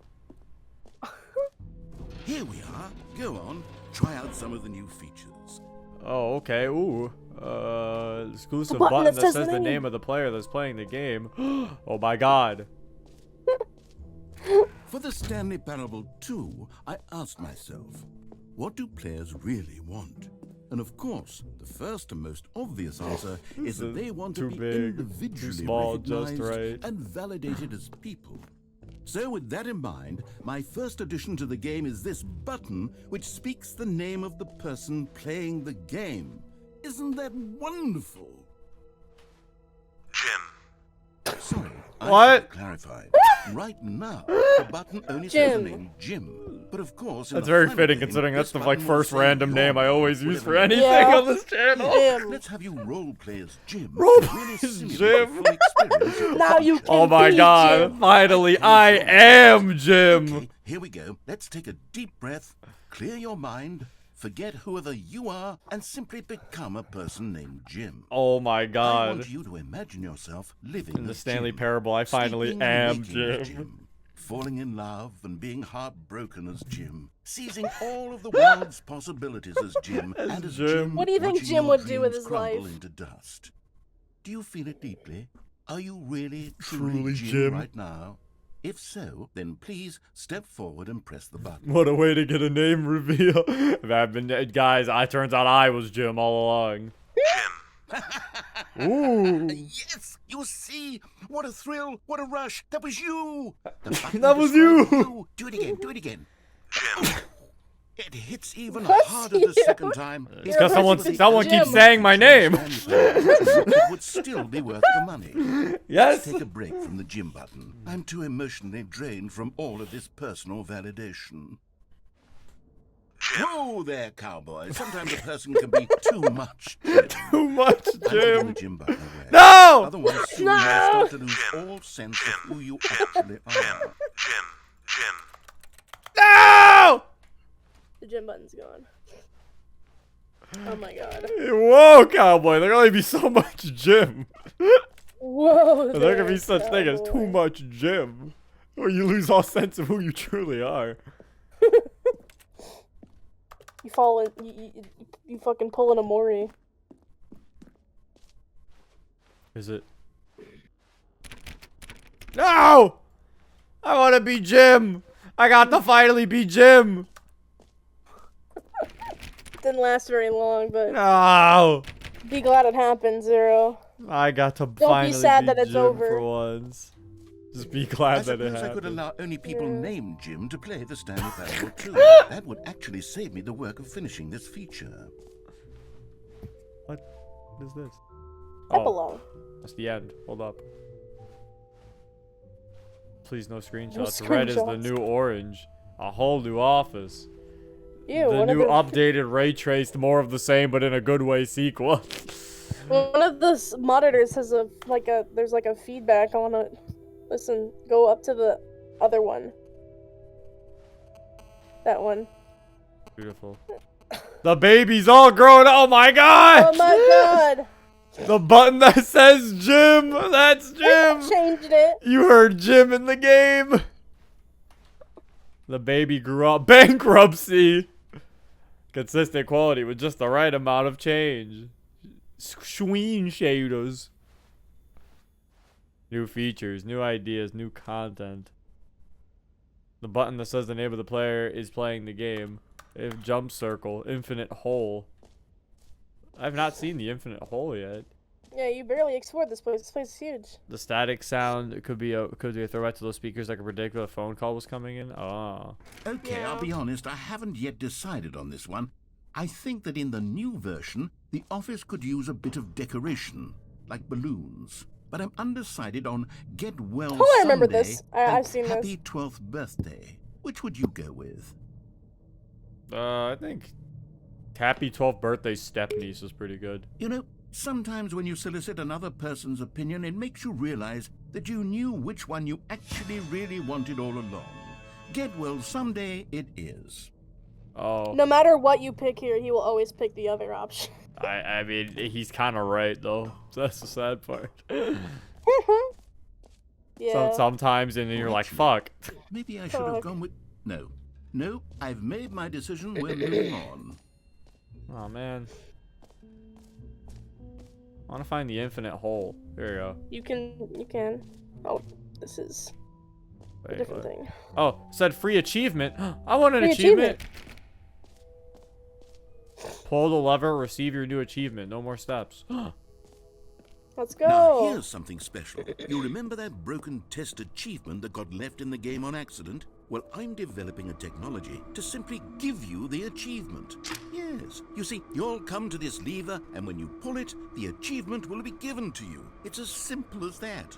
Here we are. Go on. Try out some of the new features. Oh, okay. Ooh. Exclusive button button that that says says the the name. name of the player that's playing the game. Oh my god. For the Stanley Parable 2, I asked myself, what do players really want? And of course, the first and most obvious answer is that they want to be individually small, just recognized right. and validated as people. So with that in mind, my first addition to the game is this button which speaks the name of the person playing the game. Isn't that wonderful? Jim. Sorry, I What? should clarify. Right now, the button only says the Jim. name Jim. But of course, in That's the very final fitting game, considering that's this the like button will first say random your name I always name, use for whatever anything Yeah. on this channel. Jim. Let's have you role play as Jim. Role to play really as simulate Jim. the full experience of the Now you function. can Oh my be god, Jim. finally I am Jim. Okay, here we go. Let's take a deep breath, clear your mind, forget whoever you are, and simply become a person named Jim. Oh my I god. want you to imagine yourself living In the as Stanley Jim, Parable, I finally sleeping and am waking as Jim. falling in love and being heartbroken as Jim, seizing all of the world's possibilities as Jim, and as Jim. Jim, What do you think watching Jim your would do with dreams his crumble life? into dust. Do you feel it deeply? Are you really Truly truly Jim? Jim right now? If so, then please step forward and press the button. What a way to get a name reveal. Guys, turns out I was Jim all along. Ooh. Yes, you see, what a thrill, what a rush. That was you. The button That was described you. Do it again, do it again. Jim. It hits even What's harder the second time. It's because someone Jim. keeps saying my name. It would still be worth the money. Yes. Let's take a break from the gym button. I'm too emotionally drained from all of this personal validation. Whoa there, cowboy. Sometimes a person can be too much. Too much, I'm putting Jim. the gym button away. No. Otherwise, soon you'll start to lose all sense of who you actually are. No. The gym button's gone. Oh my god. Whoa, cowboy. There can only be so much Jim. Whoa. There can be such thing as too much Jim, or you lose all sense of who you truly are. You fall in. You fucking pull in a Mori. Is it? No! I want to be Jim. I got to finally be Jim. Didn't last very long, but No! be glad it happened, Zero. I got to Don't finally be sad be that it's Jim over. for once. Just be I glad that it suppose I could happened. allow only people named Jim to play the Stanley Parable too. That would actually save me the work of finishing this feature. What is this? Epilogue. That's the end. Hold up. Please no screenshots. No Red is the screenshots. new orange. A whole new office. Ew, The one new of updated ray traced more of the same but in a good way sequel. one of the monitors has there's like a feedback on it. Listen, go up to the other one. That one. Beautiful. The baby's all grown. Oh my god! Oh my god! The button that says Jim. That's Jim. Changed it. You heard Jim in the game. The baby grew up. Bankruptcy. Consistent quality with just the right amount of change. Screen shaders. New features, new ideas, new content. The button that says the name of the player is playing the game. If jump circle, infinite hole. I've not seen the infinite hole yet. Yeah, you barely explored this place. This place is huge. The static sound could be a throwback to those speakers that could predict when a phone call was coming in. Oh. Okay, Yeah. I'll be honest, I haven't yet decided on this one. I think that in the new version, the office could use a bit of decoration, like balloons. But I'm undecided on Get Well Oh, I remember Someday this. and I've seen Happy this. 12th Birthday. Which would you go with? I think Happy 12th Birthday Stepniece is pretty good. You know, sometimes when you solicit another person's opinion, it makes you realize that you knew which one you actually really wanted all along. Get Well Someday it is. Oh. No matter what you pick here, he will always pick the other option. I mean, he's kind of right, though. So that's the sad part. Yeah. Sometimes, and then you're like, fuck. Maybe I should have Fuck. gone with... No, I've made my decision. We're moving on. Oh, man. I want to find the infinite hole. There you go. You can. Oh, this is a Wait, different what? thing. Oh, said free achievement. I want an Free achievement. Pull the lever, receive your new achievement. No more steps. Let's Now, go. here's something special. You remember that broken test achievement that got left in the game on accident? Well, I'm developing a technology to simply give you the achievement. Yes. You see, you'll come to this lever, and when you pull it, the achievement will be given to you. It's as simple as that.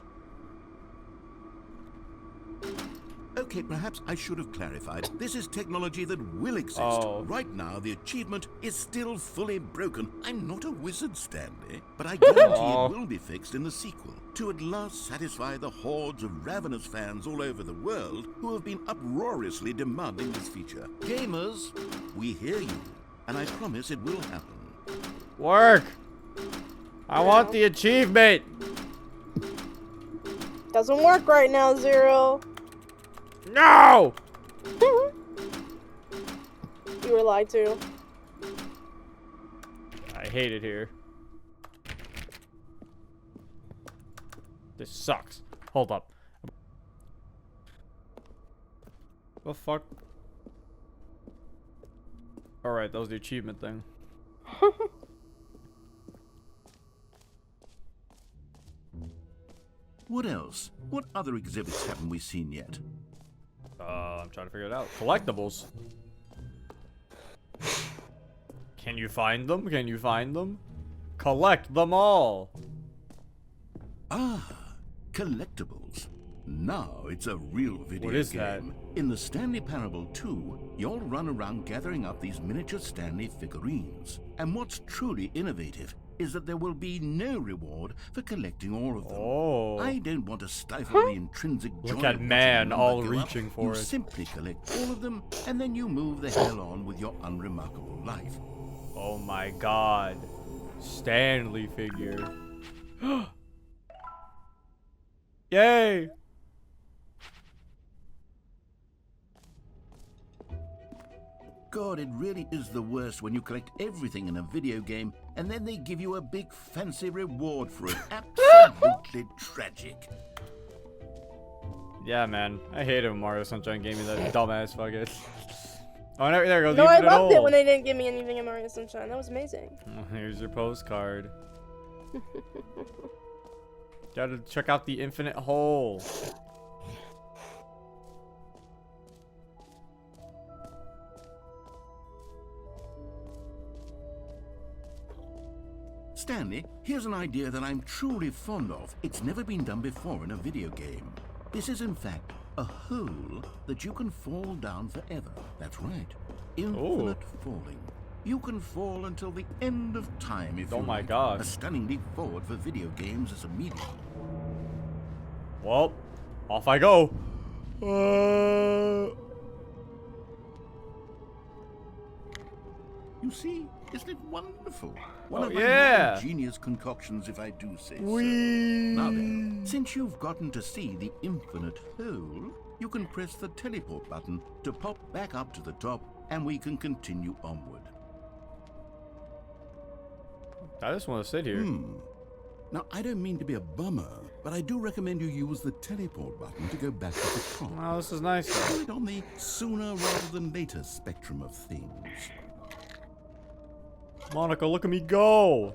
Okay, perhaps I should have clarified. This is technology that will exist. Oh. Right now, the achievement is still fully broken. I'm not a wizard, Stanley, but I guarantee Oh. it will be fixed in the sequel to at last satisfy the hordes of ravenous fans all over the world who have been uproariously demanding this feature. Gamers, we hear you, and I promise it will happen. Work. I want the achievement. Doesn't work right now, Zero. No. You were lied to. I hate it here. This sucks. Hold up. The fuck? Alright, that was the achievement thing. What else? What other exhibits haven't we seen yet? I'm trying to figure it out. Collectibles. Can you find them? Can you find them? Collect them all. Ah, collectibles. Now it's a real video What is game. that? In the Stanley Parable 2, you'll run around gathering up these miniature Stanley figurines. And what's truly innovative is that there will be no reward for collecting all of them. Oh. I don't want to stifle the intrinsic joy Look at of man watching a all number go up. reaching for You it. simply collect all of them, and then you move the hell on with your unremarkable life. Oh my god. Stanley figure. Yay! God, it really is the worst when you collect everything in a video game and then they give you a big fancy reward for it. Absolutely tragic. Yeah, man. I hated when Mario Sunshine gave me that dumbass fucking. Oh, there goes. No, I infinite loved it hole. when they didn't give me anything in Mario Sunshine. That was amazing. Oh, here's your postcard. Gotta check out the infinite hole. Stanley, here's an idea that I'm truly fond of. It's never been done before in a video game. This is, in fact, a hole that you can fall down forever. That's right. Infinite falling. You can fall until the end of time if you Oh my like. God. A stunning leap forward for video games as a medium. Well, off I go. You see, isn't it wonderful? One Oh, of my yeah. more ingenious concoctions, if I do say so. Whee! Now then, since you've gotten to see the infinite hole, you can press the teleport button to pop back up to the top, and we can continue onward. I just want to sit here. Now, I don't mean to be a bummer, but I do recommend you use the teleport button to go back to the top. Well, this is nice though. Do it on the sooner rather than later spectrum of things. Monica, look at me go.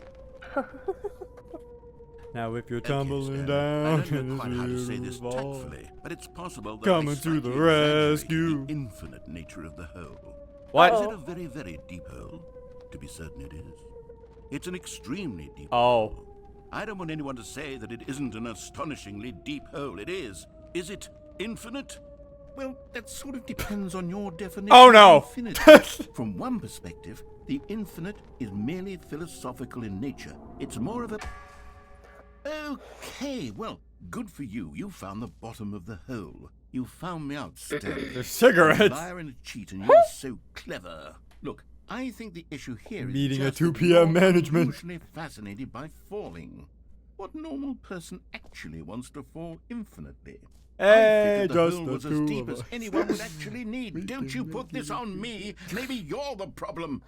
Now if you're Okay, tumbling Stanley, down I don't know quite how to say in this the vault. tactfully, but it's possible that Coming I to the slightly exaggerated rescue. the infinite nature of the hole. What? Is it a very, very deep hole? To be certain it is. It's an extremely deep Oh. hole. I don't want anyone to say that it isn't an astonishingly deep hole. It is. Is it infinite? Well, that sort of depends on your definition Oh, no. of infinity. From one perspective, the infinite is merely philosophical in nature. It's more of a... Okay, well, good for you. You found the bottom of the hole. You found me out, Stanley. There's cigarettes. You're a liar and a cheat, and you're so clever. Look, I think the issue here is Meeting at just 2 that p.m. you're management. emotionally fascinated by falling. What normal person actually wants to fall infinitely? I Hey, figured the just hole the was as two deep of as us. anyone would actually need. Don't you put this on me. Maybe you're the problem.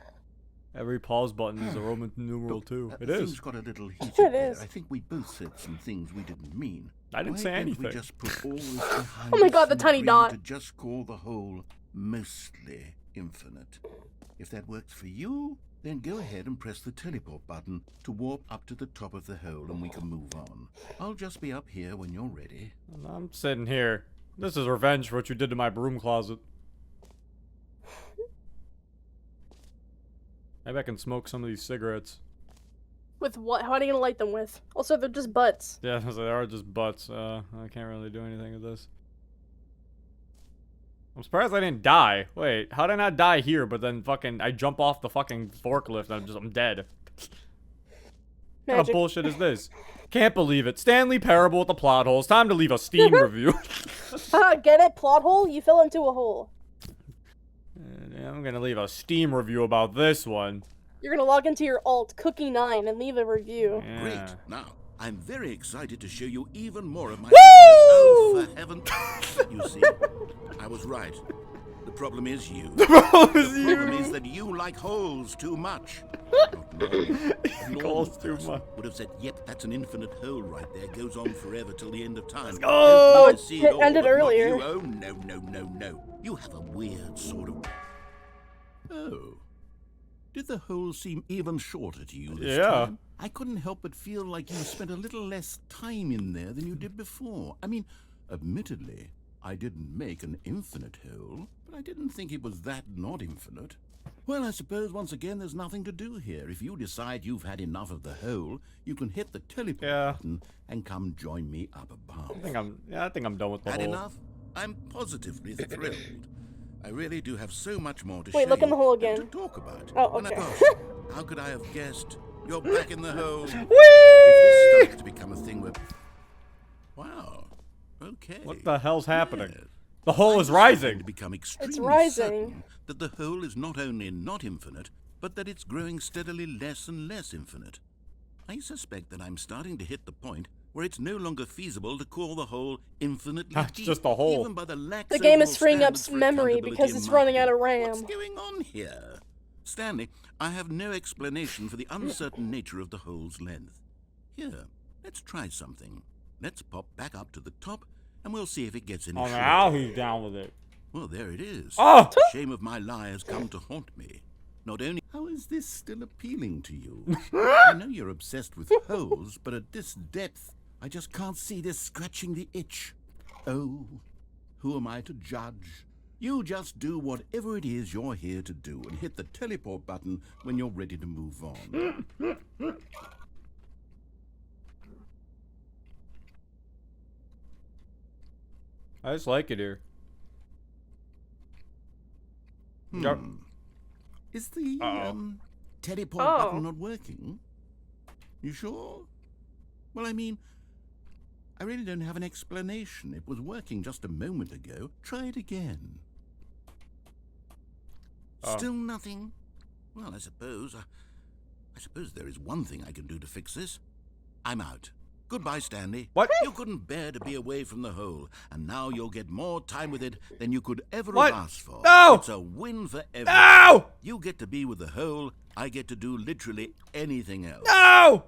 Every pause button is a Roman numeral Look, too. It things is. got a little heated It there. is. I think we both said some things we didn't mean. I didn't Why say don't anything. We just put all this behind Oh my us God, the and tiny agree dot. to just call the whole mostly infinite. If that works for you, then go ahead and press the teleport button to warp up to the top of the hole and we can move on. I'll just be up here when you're ready. I'm sitting here. This is revenge for what you did to my broom closet. Maybe I can smoke some of these cigarettes. With what? How are you gonna light them with? Also, they're just butts. Yeah, they are just butts. I can't really do anything with this. I'm surprised I didn't die. Wait, how did I not die here? But then fucking I jump off the fucking forklift and I'm dead. What kind of Magic. bullshit is this? Can't believe it. Stanley Parable with the plot holes. Time to leave a Steam review. Get it? Plot hole? You fell into a hole. I'm gonna leave a Steam review about this one. You're gonna log into your alt, Cookie9, and leave a review. Yeah. Great. Now, I'm very excited to show you even more of my Woo! Oh, for heaven. You see, I was right. The problem is you. The problem is that you like holes too much. Holes too much. Would have said, yep, that's an infinite hole right there. Goes on forever till the end of time. go! Oh, Don't it see all, ended but not earlier. you. Oh, no, no, no, no. You have a weird sort of... Oh. Did the hole seem even shorter to you this Yeah. time? I couldn't help but feel like you spent a little less time in there than you did before. I mean, admittedly, I didn't make an infinite hole, but I didn't think it was that not infinite. Well, I suppose once again there's nothing to do here. If you decide you've had enough of the hole, you can hit the teleport button and come join me up above. I think I'm done with the Had hole. enough? I'm positively thrilled. I really do have so much more to Wait, look in the hole and again. to talk about. Oh, And okay. gosh, how could I have guessed? You're back in the hole. Whee! If this starts to become a thing where... Wow. Okay. What the hell's happening? Yes. The hole is rising. To become extremely It's rising. certain that the hole is not only not infinite, but that it's growing steadily less and less infinite. I suspect that I'm starting to hit the point where it's no longer feasible to call the hole infinitely It's deep, just a hole. even by the lax The game is overall freeing up standards for memory accountability because in it's running out of marketing. What's RAM. going on here? Stanley, I have no explanation for the uncertain nature of the hole's length. Here, let's try something. Let's pop back up to the top, and we'll see if it gets any Oh, shorter. now he's down with it. Well, there it is. Oh! The shame of my lie has come to haunt me. Not only... How is this still appealing to you? I know you're obsessed with holes, but at this depth, I just can't see this scratching the itch. Oh, who am I to judge? You just do whatever it is you're here to do and hit the teleport button when you're ready to move on. I just like it here. Is the teleport Oh. button not working? You sure? Well, I mean, I really don't have an explanation. It was working just a moment ago. Try it again. Still nothing? Well, I suppose there is one thing I can do to fix this. I'm out. Goodbye, Stanley. What? You couldn't bear to be away from the hole, and now you'll get more time with it than you could ever What? have asked for. No! It's a win for everyone. No! You get to be with the hole. I get to do literally anything else. No!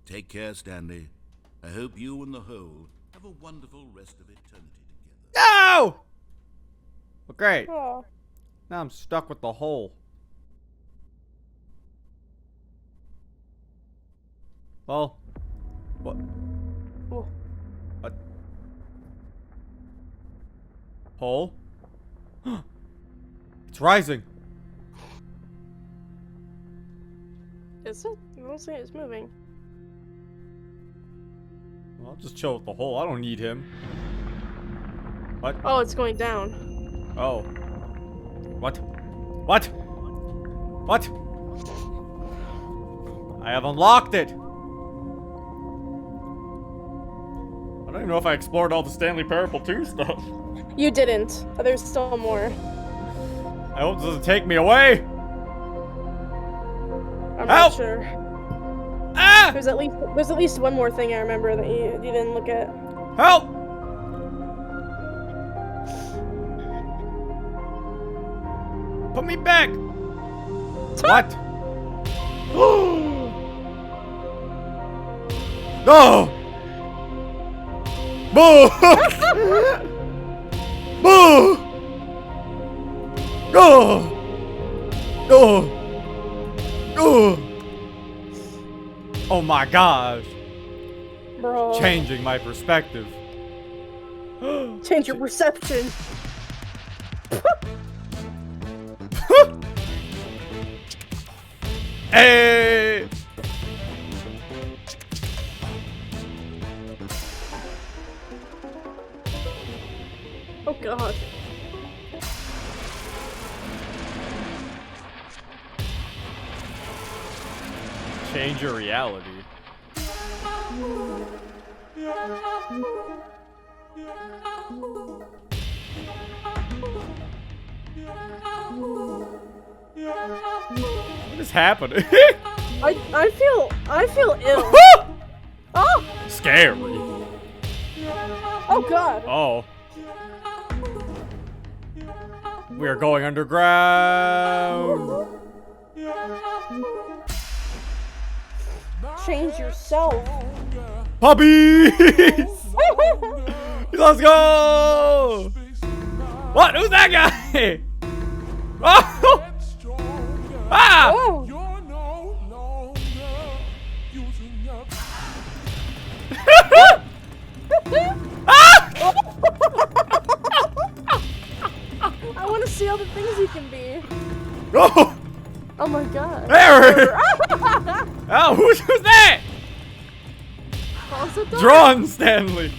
Take care, Stanley. I hope you and the hole have a wonderful rest of eternity together. No! Well, great. Oh. Now I'm stuck with the hole. Well, what? Oh. What? Hole? It's rising. Is it? I don't see it. It's moving. Well, I'll just chill with the hole. I don't need him. What? Oh, it's going down. Oh. What? What? What? I have unlocked it. I don't even know if I explored all the Stanley Parable 2 stuff. You didn't. There's still more. I hope this doesn't take me away. I'm Help! not sure. Ah! There's at least one more thing I remember that you didn't look at. Help! Put me back. What? No! Boo! Boo! No! No! No! Oh my gosh! Bro. Changing my perspective. Change your perception. Hey! Oh god. Change your reality. What is happening? I feel ill. Oh! Scary. Oh god. Oh. We are going underground. Change yourself. Puppies! Let's go! What? Who's that guy? Oh! Ah! Oh! I want to see all the things you can be. Oh! Oh my god. There! Oh, who's that? Close the door. Drawn Stanley.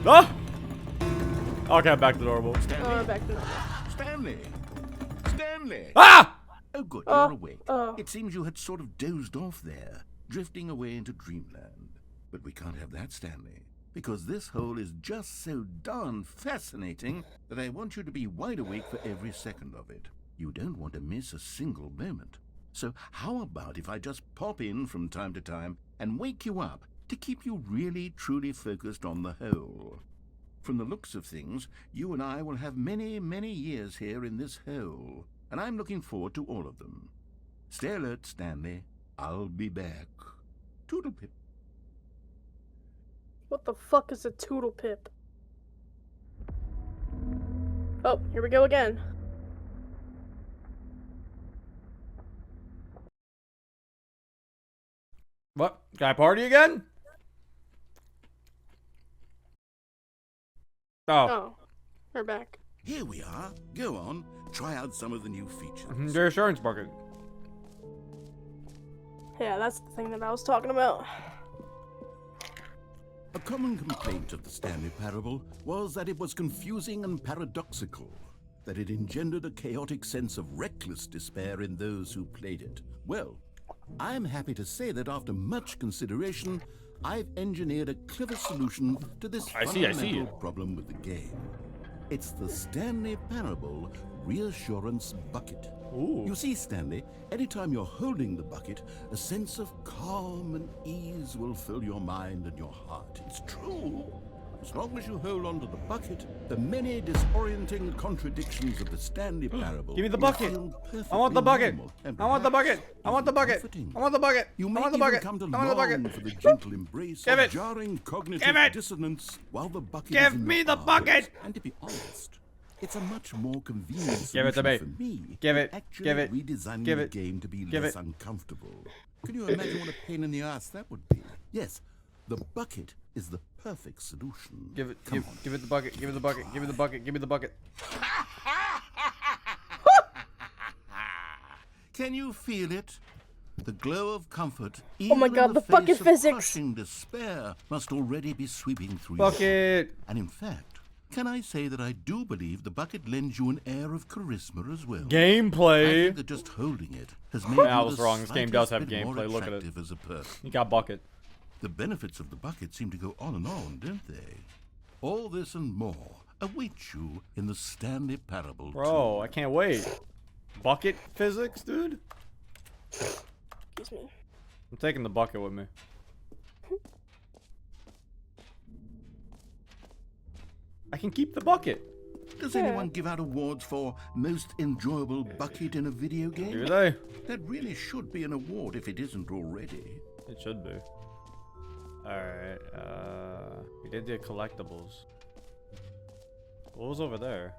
Oh! Okay, back to normal. Oh, back to normal. Stanley! Stanley! Ah! Oh, good, Oh, you're awake. oh. It seems you had sort of dozed off there, drifting away into dreamland. But we can't have that, Stanley, because this hole is just so darn fascinating that I want you to be wide awake for every second of it. You don't want to miss a single moment. So how about if I just pop in from time to time and wake you up to keep you really, truly focused on the hole? From the looks of things, you and I will have many, many years here in this hole, and I'm looking forward to all of them. Stay alert, Stanley. I'll be back. Toodlepip. What the fuck is a toodle pip? Oh, here we go again. What? Can I party again? Oh. Oh, we're back. Here we are. Go on. Try out some of the new features. Your insurance bucket. Yeah, that's the thing that I was talking about. A common complaint of the Stanley Parable was that it was confusing and paradoxical, that it engendered a chaotic sense of reckless despair in those who played it. Well, I'm happy to say that after much consideration, I've engineered a clever solution to this fundamental problem with the game. It's the Stanley Parable Reassurance Bucket. Ooh. You see, Stanley, anytime you're holding the bucket, a sense of calm and ease will fill your mind and your heart. It's true. As long as you hold on to the bucket, the many disorienting contradictions of the Stanley Parable. Give me the will bucket. feel I want the perfectly bucket. normal and I want the perhaps bucket. I want the bucket. comforting. I want the bucket. You I may want the even bucket. come to I want the long bucket. for the gentle embrace Give of it. jarring cognitive Give it. dissonance while the bucket Give is in me your the arms. bucket. And to be honest, it's a much more convenient Give it to solution me. for me Give than it. actually Give it. redesigning Give the it. game to be Give less it. uncomfortable. Can you imagine what a pain in the ass that would be? Yes, the bucket is the perfect solution. Give it. Come on. Give it the bucket. Give it the bucket. Give it the bucket. Give me the bucket. Can you feel it? The glow of comfort, Oh my even God, in the the bucket face of physics. crushing despair, must already be sweeping through you. Bucket. And in fact, can I say that I do believe the bucket lends you an air of charisma as well? I Gameplay. think that just holding it has made I you was the wrong. This game does slightest have bit more gameplay. Look at it. attractive as a person. You got bucket. The benefits of the bucket seem to go on and on, don't they? All this and more awaits you in the Stanley Parable. Bro, I can't wait. Bucket physics, dude? Excuse me. I'm taking the bucket with me. I can keep the bucket. Does anyone give out awards for most enjoyable bucket in a video game? Do they? That really should be an award if it isn't already. It should be. Alright, we did the collectibles. What was over there?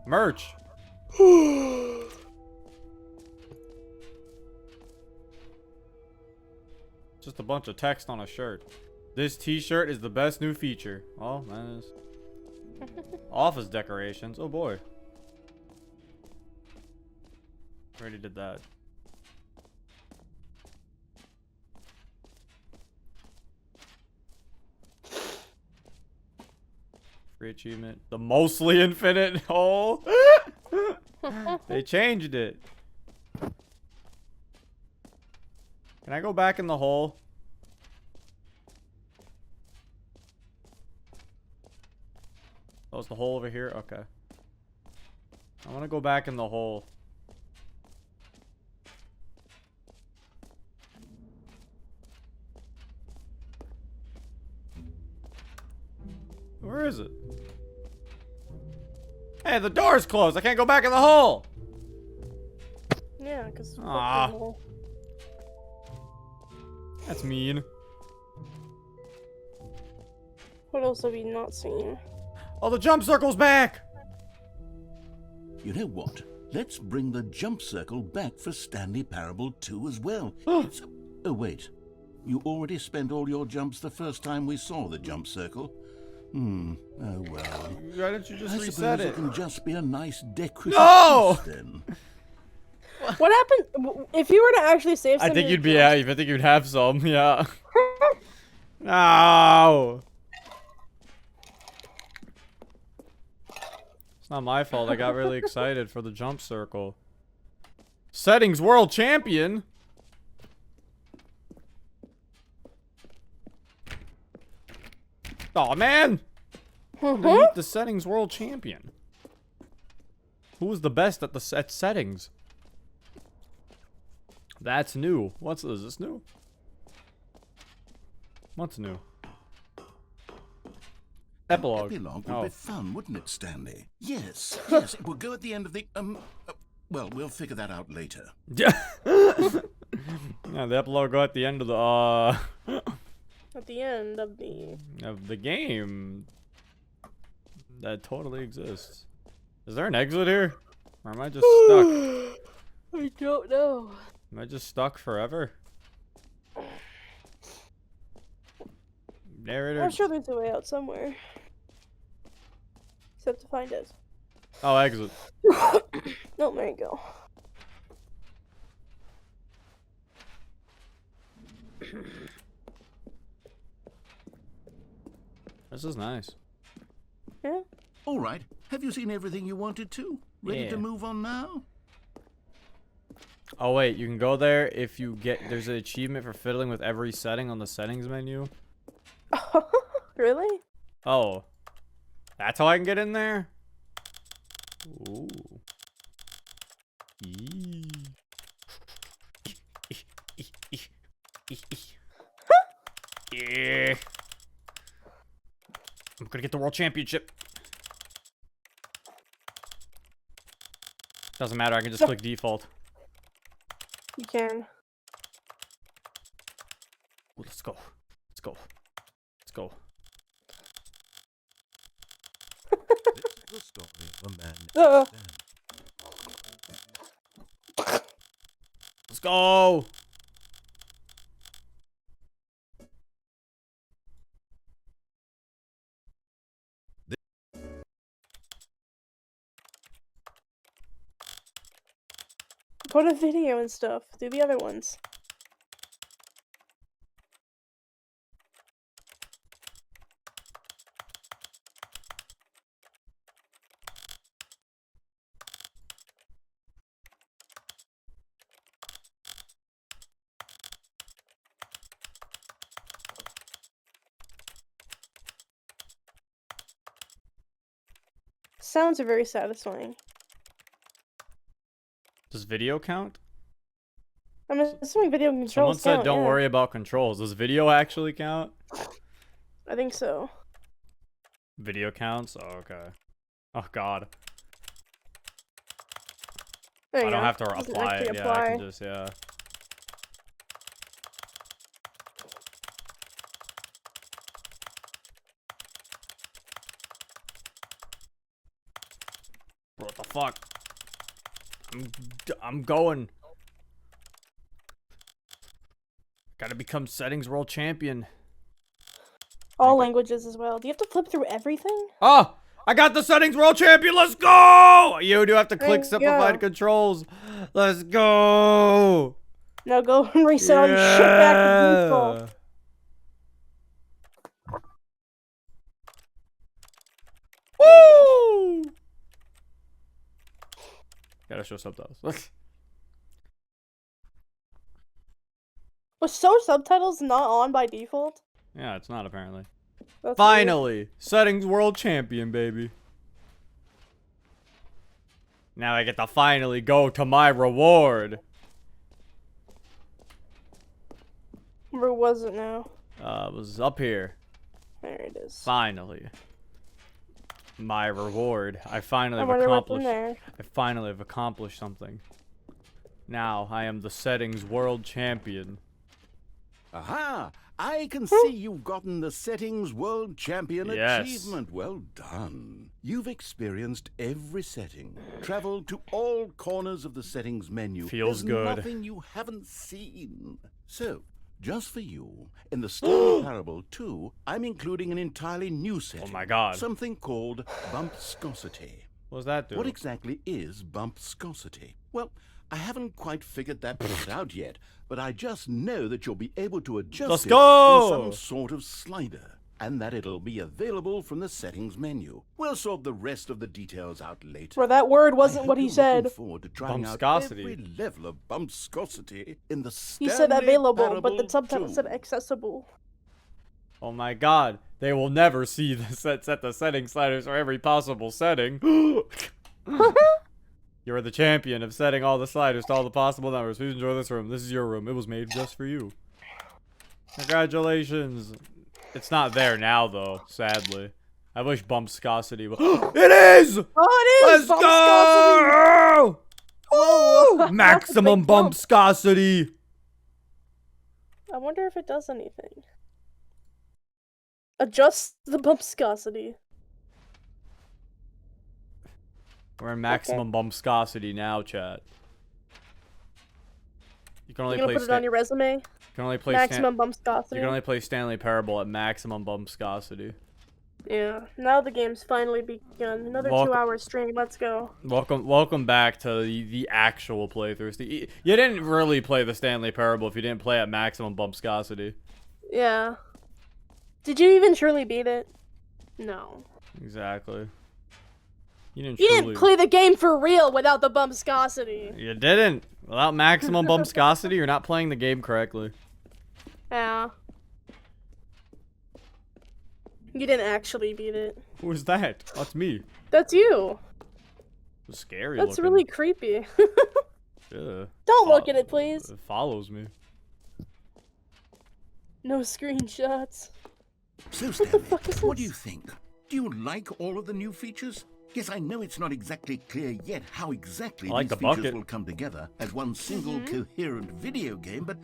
Merch! Just a bunch of text on a shirt. This t-shirt is the best new feature. Oh, that is. Office decorations. Oh boy. Already did that. Free achievement. The mostly infinite hole. They changed it. Can I go back in the hole? Oh, it's the hole over here? Okay. I want to go back in the hole. Where is it? Hey, the door's closed. I can't go back in the hole. Yeah, because. Ah. That's mean. What else have you not seen? Oh, the jump circle's back. You know what? Let's bring the jump circle back for Stanley Parable 2 as well. Oh, wait. You already spent all your jumps the first time we saw the jump circle. Oh well. Why don't you just I reset suppose it? it can just be a nice decorative No! piece then. What happened if you were to actually save? I some think of you'd be. your Yeah, I think you'd have some. Yeah. No. It's not my fault. I got really excited for the jump circle. Settings world champion. Oh man. To meet the settings world champion. Who's the best at at settings? That's new. Is this new? What's new? Epilogue. Epilogue would Oh. be fun, wouldn't it, Stanley? Yes, yes, it will go at the end of the, well, we'll figure that out later. Yeah. Yeah, the epilogue go at the end of the at the end of the game. That totally exists. Is there an exit here? Or am I just stuck? I don't know. Am I just stuck forever? Narrator. I'm sure there's a way out somewhere. Except to find it. Oh, exit. No, there you go. This is nice. Yeah. All right, have you seen everything you wanted to? Ready Yeah. to move on now? Oh wait, you can go there if you get. There's an achievement for fiddling with every setting on the settings menu. Really? Oh, that's how I can get in there. Ooh. Eee. Yeah. I'm gonna get the world championship. Doesn't matter, I can just click default. You can. Let's go. Let's go. Let's go. This is the story of a man Uh-uh. Let's go. Put a video and stuff. Do the other ones. Sounds are very satisfying. Does video count? I'm assuming video controls Someone said count, don't yeah. worry about controls. Does video actually count? I think so. Video counts? Oh, okay. Oh god. There you I don't go. have to Doesn't apply it. actually Yeah, I apply. can just, yeah. What the fuck? I'm going. Gotta become settings world champion. All languages as well. Do you have to flip through everything? Oh! I got the settings world champion! Let's go! You do have to There click you simplified go. controls. Let's go! Now go and reset all your shit back to default. Woo! Gotta show subtitles. Was so subtitles not on by default? Yeah, it's not apparently. That's Finally! Settings world champion, baby. Now I get to finally go to my reward. weird. Where was it now? It was up here. There it is. Finally. My reward. I finally I have wonder what's in accomplished. there. I finally have accomplished something. Now I am the settings world champion. Aha! I can see you've gotten the Settings World Champion Yes. achievement. Well done. You've experienced every setting, traveled to all corners of the settings menu. Feels There's good. nothing you haven't seen. So, just for you, in the Stanley Parable 2, I'm including an entirely new setting. Oh my god. Something called bumpscosity. What does that do? What exactly is bumpscosity? Well, I haven't quite figured that part out yet, but I just know that you'll be able to adjust Let's it go! in some sort of slider, and that it'll be available from the settings menu. We'll sort the rest of the details out later. Bro, that word I wasn't hope what he you're said. looking forward to trying out Bumpscosity. every level of bumpscosity in the He Stanley said available, but Parable the subtitle 2. said accessible. Oh my god. They will never see the set the setting sliders for every possible setting. You're the champion of setting all the sliders to all the possible numbers. Please enjoy this room. This is your room. It was made just for you. Congratulations. It's not there now, though, sadly. I wish bumpscosity was. It is! Oh, it is! Let's Bumpscosity! go! Woo! Maximum Big bump. bumpscosity! I wonder if it does anything. Adjust the bumpscosity. We're in maximum bumpscosity now, chat. You can only You gonna play put it on your resume? you can only play Maximum you bumpscosity. can only play Stanley Parable at maximum bumpscosity. Yeah. Now the game's finally begun. Another Welcome- 2-hour stream. Let's go. Welcome back to the actual playthroughs. You didn't really play the Stanley Parable if you didn't play at maximum bumpscosity. Yeah. Did you even truly beat it? No. Exactly. You didn't You truly. didn't play the game for real without the bumpscosity. You didn't. Without maximum bumpscosity, you're not playing the game correctly. Yeah. You didn't actually beat it. Who's that? That's me. That's you. It's scary That's looking. really creepy. Yeah. Don't look at it, please. It follows me. No screenshots. So, What the Stanley, fuck is what do this? you think? Do you like all of the new features? Yes, I know it's not exactly clear yet how exactly I like these the features bucket. will come together as one single coherent video game, but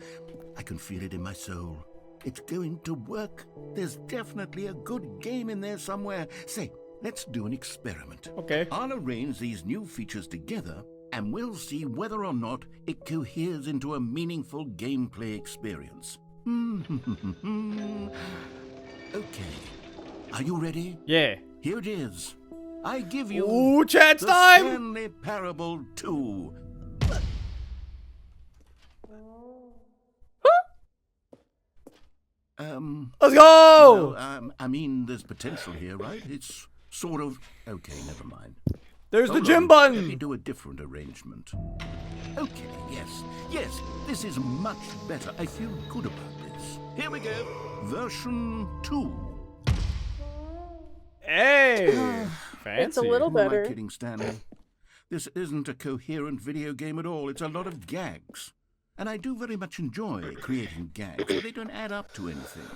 I can feel it in my soul. It's going to work. There's definitely a good game in there somewhere. Say, let's do an experiment. Okay. I'll arrange these new features together, and we'll see whether or not it coheres into a meaningful gameplay experience. Okay. Are you ready? Yeah. Here it is. I give you Ooh, chat's the time! Stanley Parable 2. Let's go! No, I mean, there's potential here, right? It's sort of... Okay, never mind. There's the Hold gym on, Let me button. do a different arrangement. Okay, yes, this is much better. I feel good about this. Here we go. Version 2. Hey, fancy. It's a little Who am I better. kidding, Stanley? This isn't a coherent video game at all. It's a lot of gags. And I do very much enjoy creating gags, but they don't add up to anything.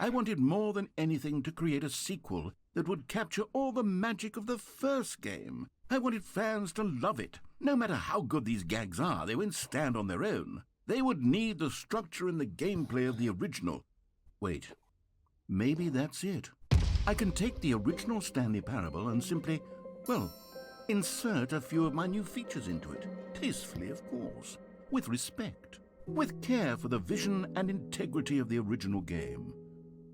I wanted more than anything to create a sequel that would capture all the magic of the first game. I wanted fans to love it. No matter how good these gags are, they won't stand on their own. They would need the structure and the gameplay of the original. Wait, maybe that's it. I can take the original Stanley Parable and simply, well, insert a few of my new features into it. Tastefully, of course. With respect. With care for the vision and integrity of the original game.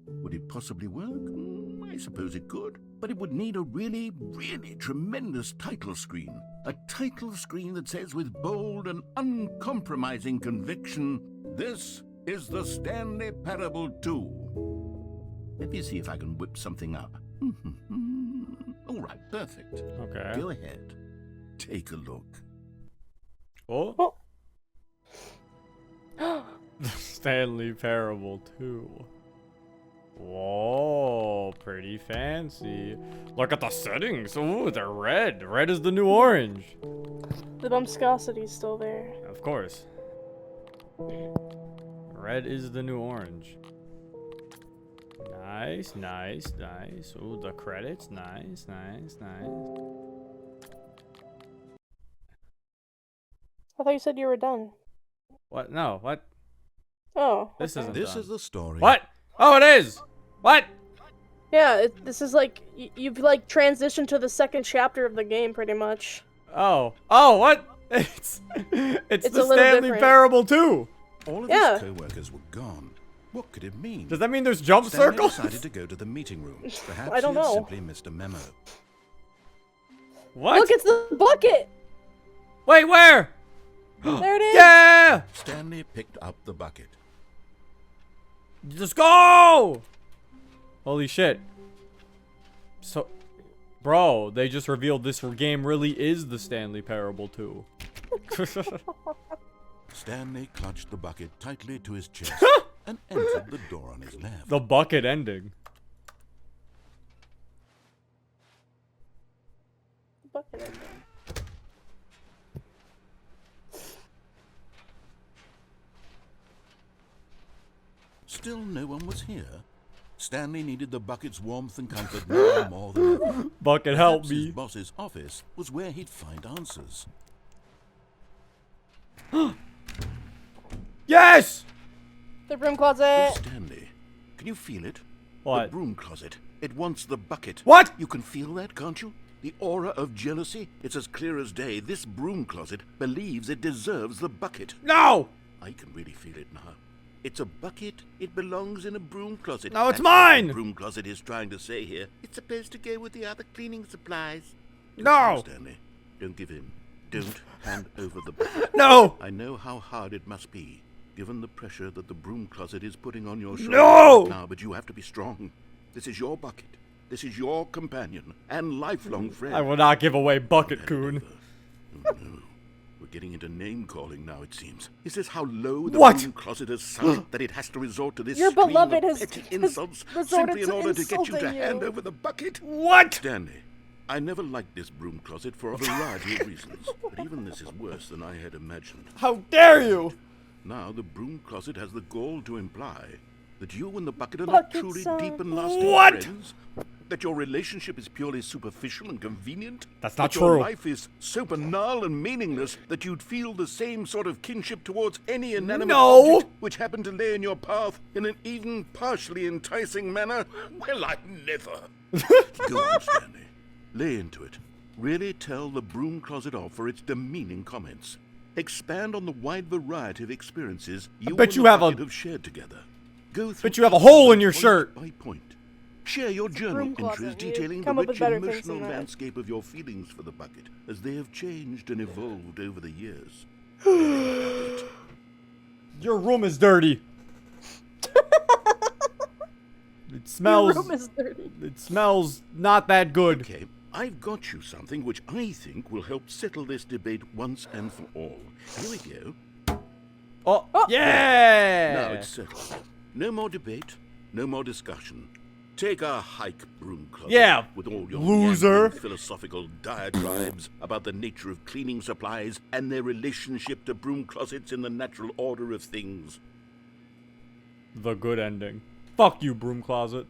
Would it possibly work? I suppose it could. But it would need a really, really tremendous title screen. A title screen that says with bold and uncompromising conviction, "This is the Stanley Parable 2." Let me see if I can whip something up. All right, perfect. Okay. Go ahead. Take a look. Oh. Stanley Parable 2. Whoa, pretty fancy. Look at the settings. Ooh, they're red. Red is the new orange. The bumpscosity's still there. Of course. Red is the new orange. Nice, nice, nice. Ooh, the credits. Nice, nice, nice. I thought you said you were done. What? No, what? Oh. This okay. isn't This done. is the story. What? Oh, it is! What? Yeah, this is like, you've like transitioned to the second chapter of the game pretty much. Oh. Oh, what? It's It's a the little Stanley different. Parable 2. All of Yeah. his co-workers were gone. What could it mean? Does that mean there's jump Stanley circles? decided to go to the meeting room. Perhaps I don't he had know. simply missed a memo. What? Look, it's the bucket. Wait, where? There it is. Yeah! Stanley picked up the bucket. Let's go! Holy shit. So, bro, they just revealed this game really is the Stanley Parable 2. Stanley clutched the bucket tightly to his chest and entered the door on his left. The bucket ending. The bucket ending. Still no one was here. Stanley needed the bucket's warmth and comfort now more than ever. Bucket, help Perhaps his me. boss's office was where he'd find answers. Yes! The broom Oh, closet. Stanley, can you feel it? What? The broom closet. It wants the bucket. What? You can feel that, can't you? The aura of jealousy? It's as clear as day. This broom closet believes it deserves the bucket. No! I can really feel it now. It's a bucket. It belongs in a broom closet. No, it's That's what mine! the broom closet is trying to say here. It's supposed to go with the other cleaning supplies. No! Stanley, don't give in. Don't hand over the bucket. No! I know how hard it must be, given the pressure that the broom closet is putting on your shoulders No! right now, but you have to be strong. This is your bucket. This is your companion and lifelong friend. I will not give away Bucket Hand it Coon. over. Oh, no. We're getting into name-calling now, it seems. Is this how low the What? broom closet has sunk that it has to resort to this Your stream beloved of has- petty has insults resorted simply in to order to get you to insulting you. hand over the bucket? What? Stanley, I never liked this broom closet for a variety of reasons, but even this is worse than I had imagined. How dare you? Now the broom closet has the gall to imply that you and the bucket are not Bucket's truly so deep and lasting What? friends. That your relationship is purely superficial and convenient. That's not that Your true. life is so banal and meaningless that you'd feel the same sort of kinship towards any inanimate No. object which happened to lay in your path in an even partially enticing manner. Well, I never. Go on, Stanley. Lay into it. Really tell the broom closet off for its demeaning comments. Expand on the wide variety of experiences you bet and you the have a- bucket have shared together. Go through Bet you have a each hole of in them your point shirt. by point. Share your journal broom closet. entries You detailing the come up with rich better things emotional than that. landscape of your feelings for the bucket as they have changed and evolved over the years. Your room is dirty. It smells. Your room is dirty. It smells not that good. Okay, I've got you something which I think will help settle this debate once and for all. Here we go. Oh, Oh. yeah! Now it's settled. No more debate, no more discussion. Take a hike, broom closet. Yeah, with all your loser. meandering philosophical diatribes about the nature of cleaning supplies and their relationship to broom closets in the natural order of things. The good ending. Fuck you, broom closet.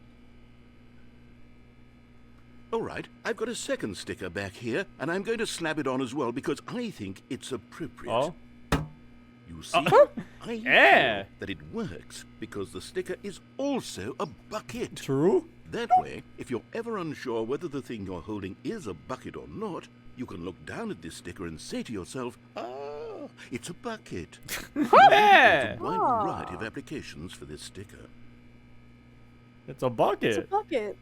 All right, I've got a second sticker back here, and I'm going to slap it on as well because I think it's appropriate. Oh? You see, I Yeah. feel that it works because the sticker is also a bucket. True? That way, if you're ever unsure whether the thing you're holding is a bucket or not, you can look down at this sticker and say to yourself, ah, it's a bucket. Yeah! There's a wide variety of applications for this sticker. It's a bucket. It's a bucket.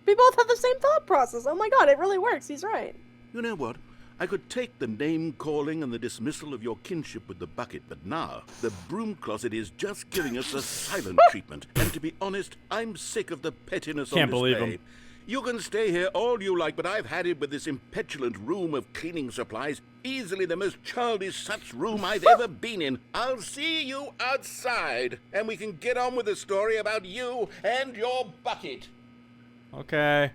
We both have the same thought process. Oh my god, it really works. He's right. You know what? I could take the name-calling and the dismissal of your kinship with the bucket, but now the broom closet is just giving us a silent treatment. And to be honest, I'm sick of the pettiness Can't on believe display. him. You can stay here all you like, but I've had it with this impetulant room of cleaning supplies. Easily the most childish such room I've ever been in. I'll see you outside, and we can get on with the story about you and your bucket. Okay.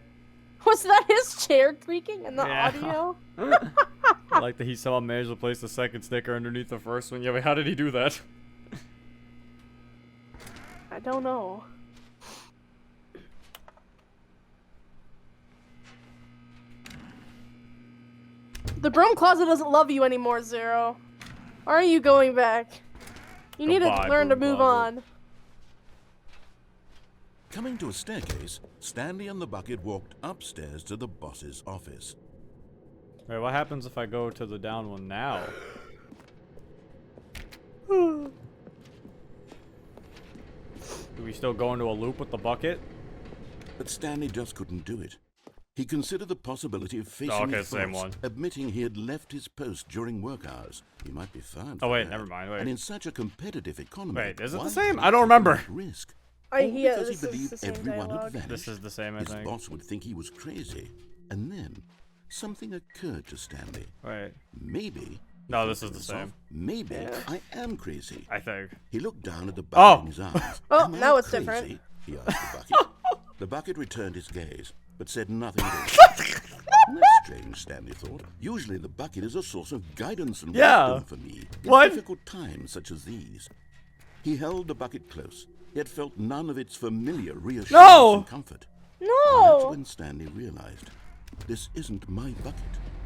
Was that his chair creaking in the Yeah. audio? I like that he somehow managed to place the second sticker underneath the first one. Yeah, wait, how did he do that? I don't know. The broom closet doesn't love you anymore, Zero. Are you going back? You need to Goodbye, learn to broom move closet. on. Coming to a staircase, Stanley and the bucket walked upstairs to the boss's office. Wait, what happens if I go to the down one now? we still go into a loop with the bucket? But Stanley just couldn't do it. He considered the possibility of facing his same boss, one. admitting he had left his post during work hours. He might be fired. Oh for wait, that. never mind. And Wait. in such a competitive economy, Wait, is it why the same? would I don't he remember. take Risk? I All yeah, because this he is believed the same everyone had dialogue. vanished. This is the same, I His think. boss would think he was crazy. And then something occurred to Stanley. Wait. Maybe. No, he this thought is to the himself, Maybe I am crazy. I think. He looked down at the Oh. bucket in his arms. Oh, Am I now it's crazy? different. He asked the bucket. The bucket returned his gaze, but said nothing at all. That's strange, Stanley thought. Usually the bucket is a source of guidance and wisdom for me in What? difficult times such as these. He held the bucket close, yet felt none of its familiar reassurance and comfort. That's No! when Stanley realized, this isn't my bucket.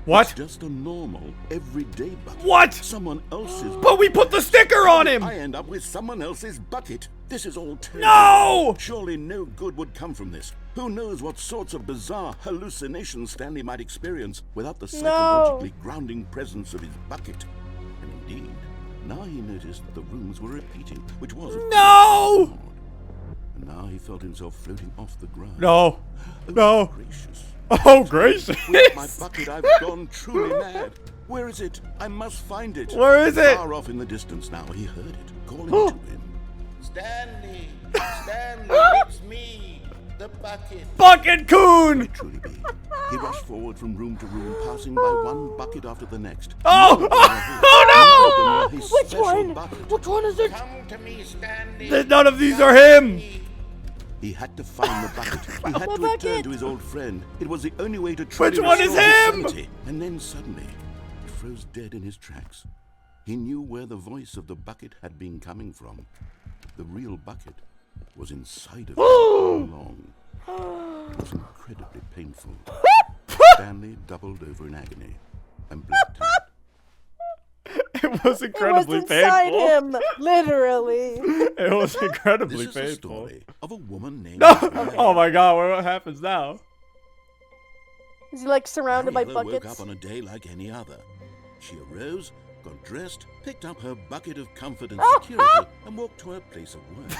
What? It's just a normal, everyday bucket. What? Someone else's But we put the sticker on him! I end up with someone else's bucket. This is all terrible. No! Surely no good would come from this. Who knows what sorts of bizarre hallucinations Stanley might experience without the psychologically grounding presence of his bucket. And indeed, now he noticed that the rooms were repeating, which was of No! course, odd. And now he felt himself floating off the ground. No. Oh, No. gracious. Oh, gracious. Where's my bucket? I've gone truly mad. Where is it? I must find it. Where is it? Far off in the distance now, he heard it, calling to him. Stanley! Stanley, it's me! The bucket! Bucket Coon! Truly be. He rushed forward from room to room, passing by one bucket after the next. Oh! Oh, no! Which one? Which one is it? Come to me, Stanley. None of these are him! He had to find the bucket. He had to return bucket. to his old friend. It was the only way to truly Which one is restore his him? sanity. And then suddenly, he froze dead in his tracks. He knew where the voice of the bucket had been coming from. The real bucket was inside of him all along. It was incredibly painful. Stanley doubled over in agony and blacked out. It was incredibly it was inside painful. him, literally. It was incredibly This is the painful. story of a woman named No! Mariella. Oh my god, what happens now? Is he like surrounded by Mariella woke buckets? up on a day like any other. She arose, got dressed, picked up her bucket of comfort and security, and walked to her place of work.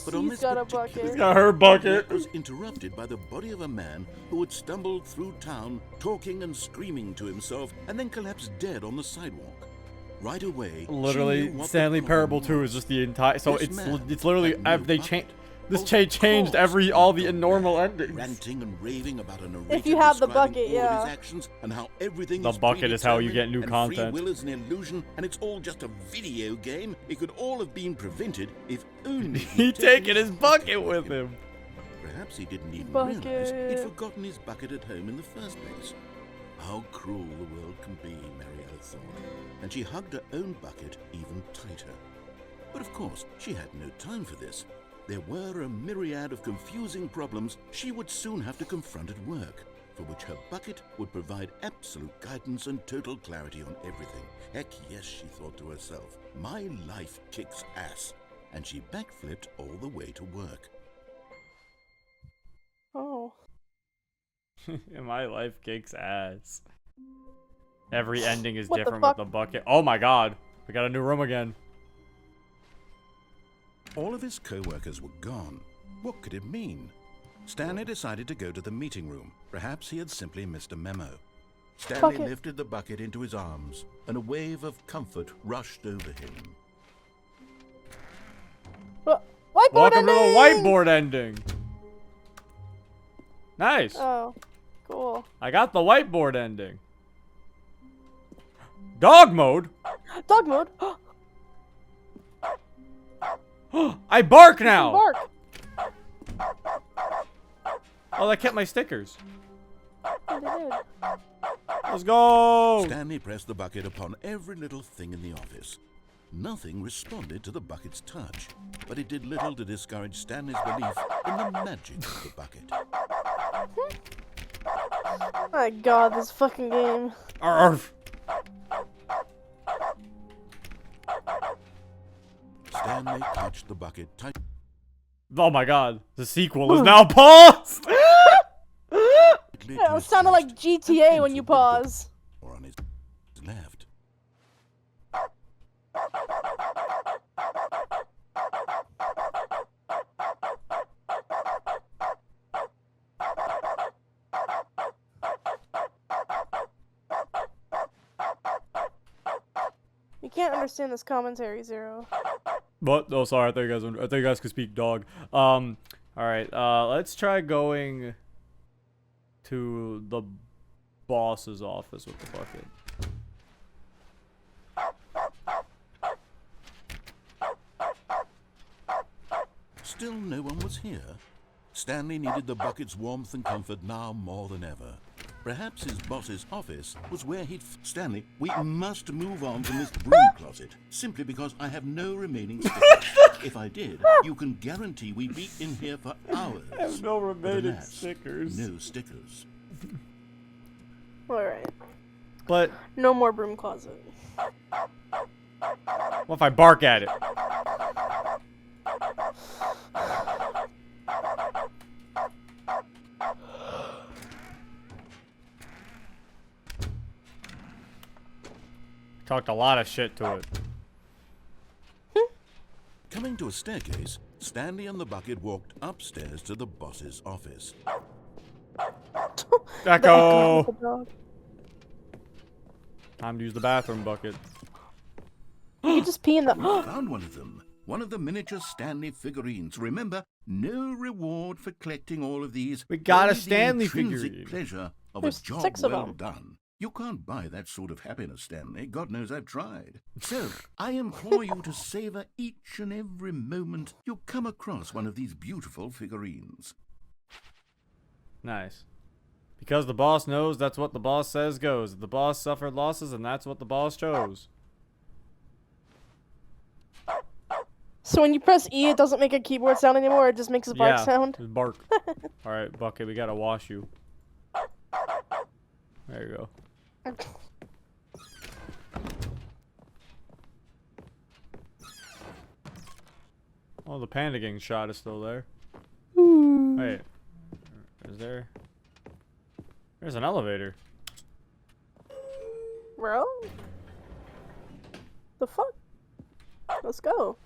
But on He's this got a particular bucket. He's got her bucket. It was interrupted by the body of a man who had stumbled through town, talking and screaming to himself, and then collapsed dead on the sidewalk. Right away, she Literally, knew what the Stanley problem Parable 2 was. is just the entire. So This it's man literally had no they bucket. changed. This Of changed course, all the normal endings. ranting and raving about a narrator If you have the describing bucket, all yeah. of his actions and how everything The is bucket is how you predetermined get new and content. Free will is an illusion, and it's all just a video game. It could all have been prevented if only He taken his bucket with him. Perhaps he didn't even realize he'd Bucket. forgotten his bucket at home in the first place. How cruel the world can be, Mariella thought, and she hugged her own bucket even tighter. But of course, she had no time for this. There were a myriad of confusing problems she would soon have to confront at work, for which her bucket would provide absolute guidance and total clarity on everything. Heck yes, she thought to herself, my life kicks ass. And she backflipped all the way to work. Oh. My life kicks ass. Every ending is What the different with fuck? the bucket. Oh my god, we got a new room again. All of his co-workers were gone. What could it mean? Stanley decided to go to the meeting room. Perhaps he had simply missed a memo. Stanley Bucket. lifted the bucket into his arms, and a wave of comfort rushed over him. Whiteboard Welcome to the ending! whiteboard ending. Nice. Oh, cool. I got the whiteboard ending. Dog mode? Dog mode. I bark now. Bark. Oh, that kept my stickers. Yeah, they did. Let's go. Stanley pressed the bucket upon every little thing in the office. Nothing responded to the bucket's touch, but it did little to discourage Stanley's belief in the magic of the bucket. My god, this fucking game. Arf. Stanley touched the bucket tightly. Oh my god, the sequel is now paused. Yeah, it sounded like GTA when you pause. Or on his left. can't understand this commentary, Zero. What? Oh, sorry. I thought you guys could speak dog. All right. Let's try going to the boss's office with the bucket. Still no one was here. Stanley needed the bucket's warmth and comfort now more than ever. Perhaps his boss's office was where he'd... Stanley, we must move on from this broom closet, simply because I have no remaining stickers. If I did, you can guarantee we'd be in here for hours. I have no remaining Alas, stickers. No stickers. Alright. But No more broom closet. what if I bark at it? Talked a lot of shit to it. Coming to a staircase, Stanley and the bucket walked upstairs to the boss's office. Echo! The dog. Time to use the bathroom bucket. You just pee in the. Found one of them. One of the miniature Stanley figurines. Remember, no reward for collecting all of these. We got a Only the Stanley intrinsic figurine. pleasure of There's a job 6 of well them. done. You can't buy that sort of happiness, Stanley. God knows I've tried. So, I implore you to savor each and every moment you come across one of these beautiful figurines. Nice. Because the boss knows that's what the boss says goes. The boss suffered losses and that's what the boss chose. So when you press E, it doesn't make a keyboard sound anymore. It just makes a bark sound. Just bark. Alright, bucket, we gotta wash you. There you go. Oh, the panda gang shot is still there. Wait. Is there? There's an elevator. Bro? The fuck? Let's go.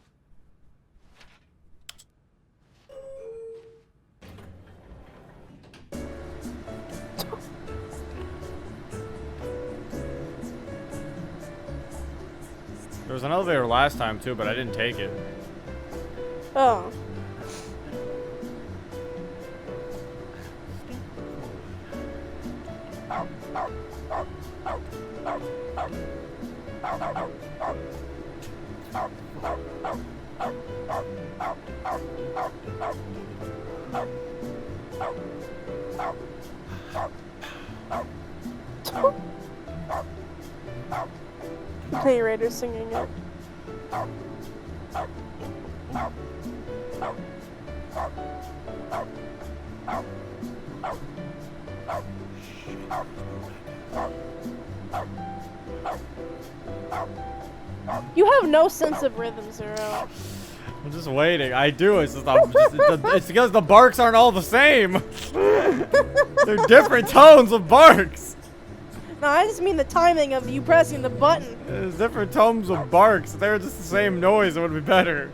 There was an elevator last time too, but I didn't take it. Oh. Play Raider singing it. You have no sense of rhythm, Zero. I'm just waiting. I do. It's just, it's because the barks aren't all the same. They're different tones of barks. No, I just mean the timing of you pressing the button. There's different tones of barks. If they were just the same noise, it would be better.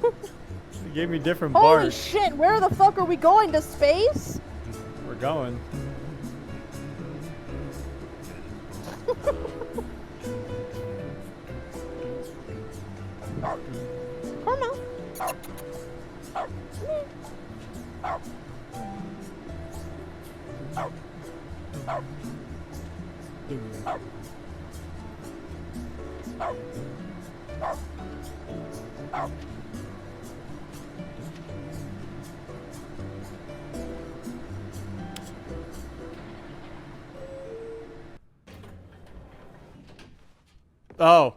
They gave me different Holy barks. shit, where the fuck are we going? To space? We're going. Come on. Oh.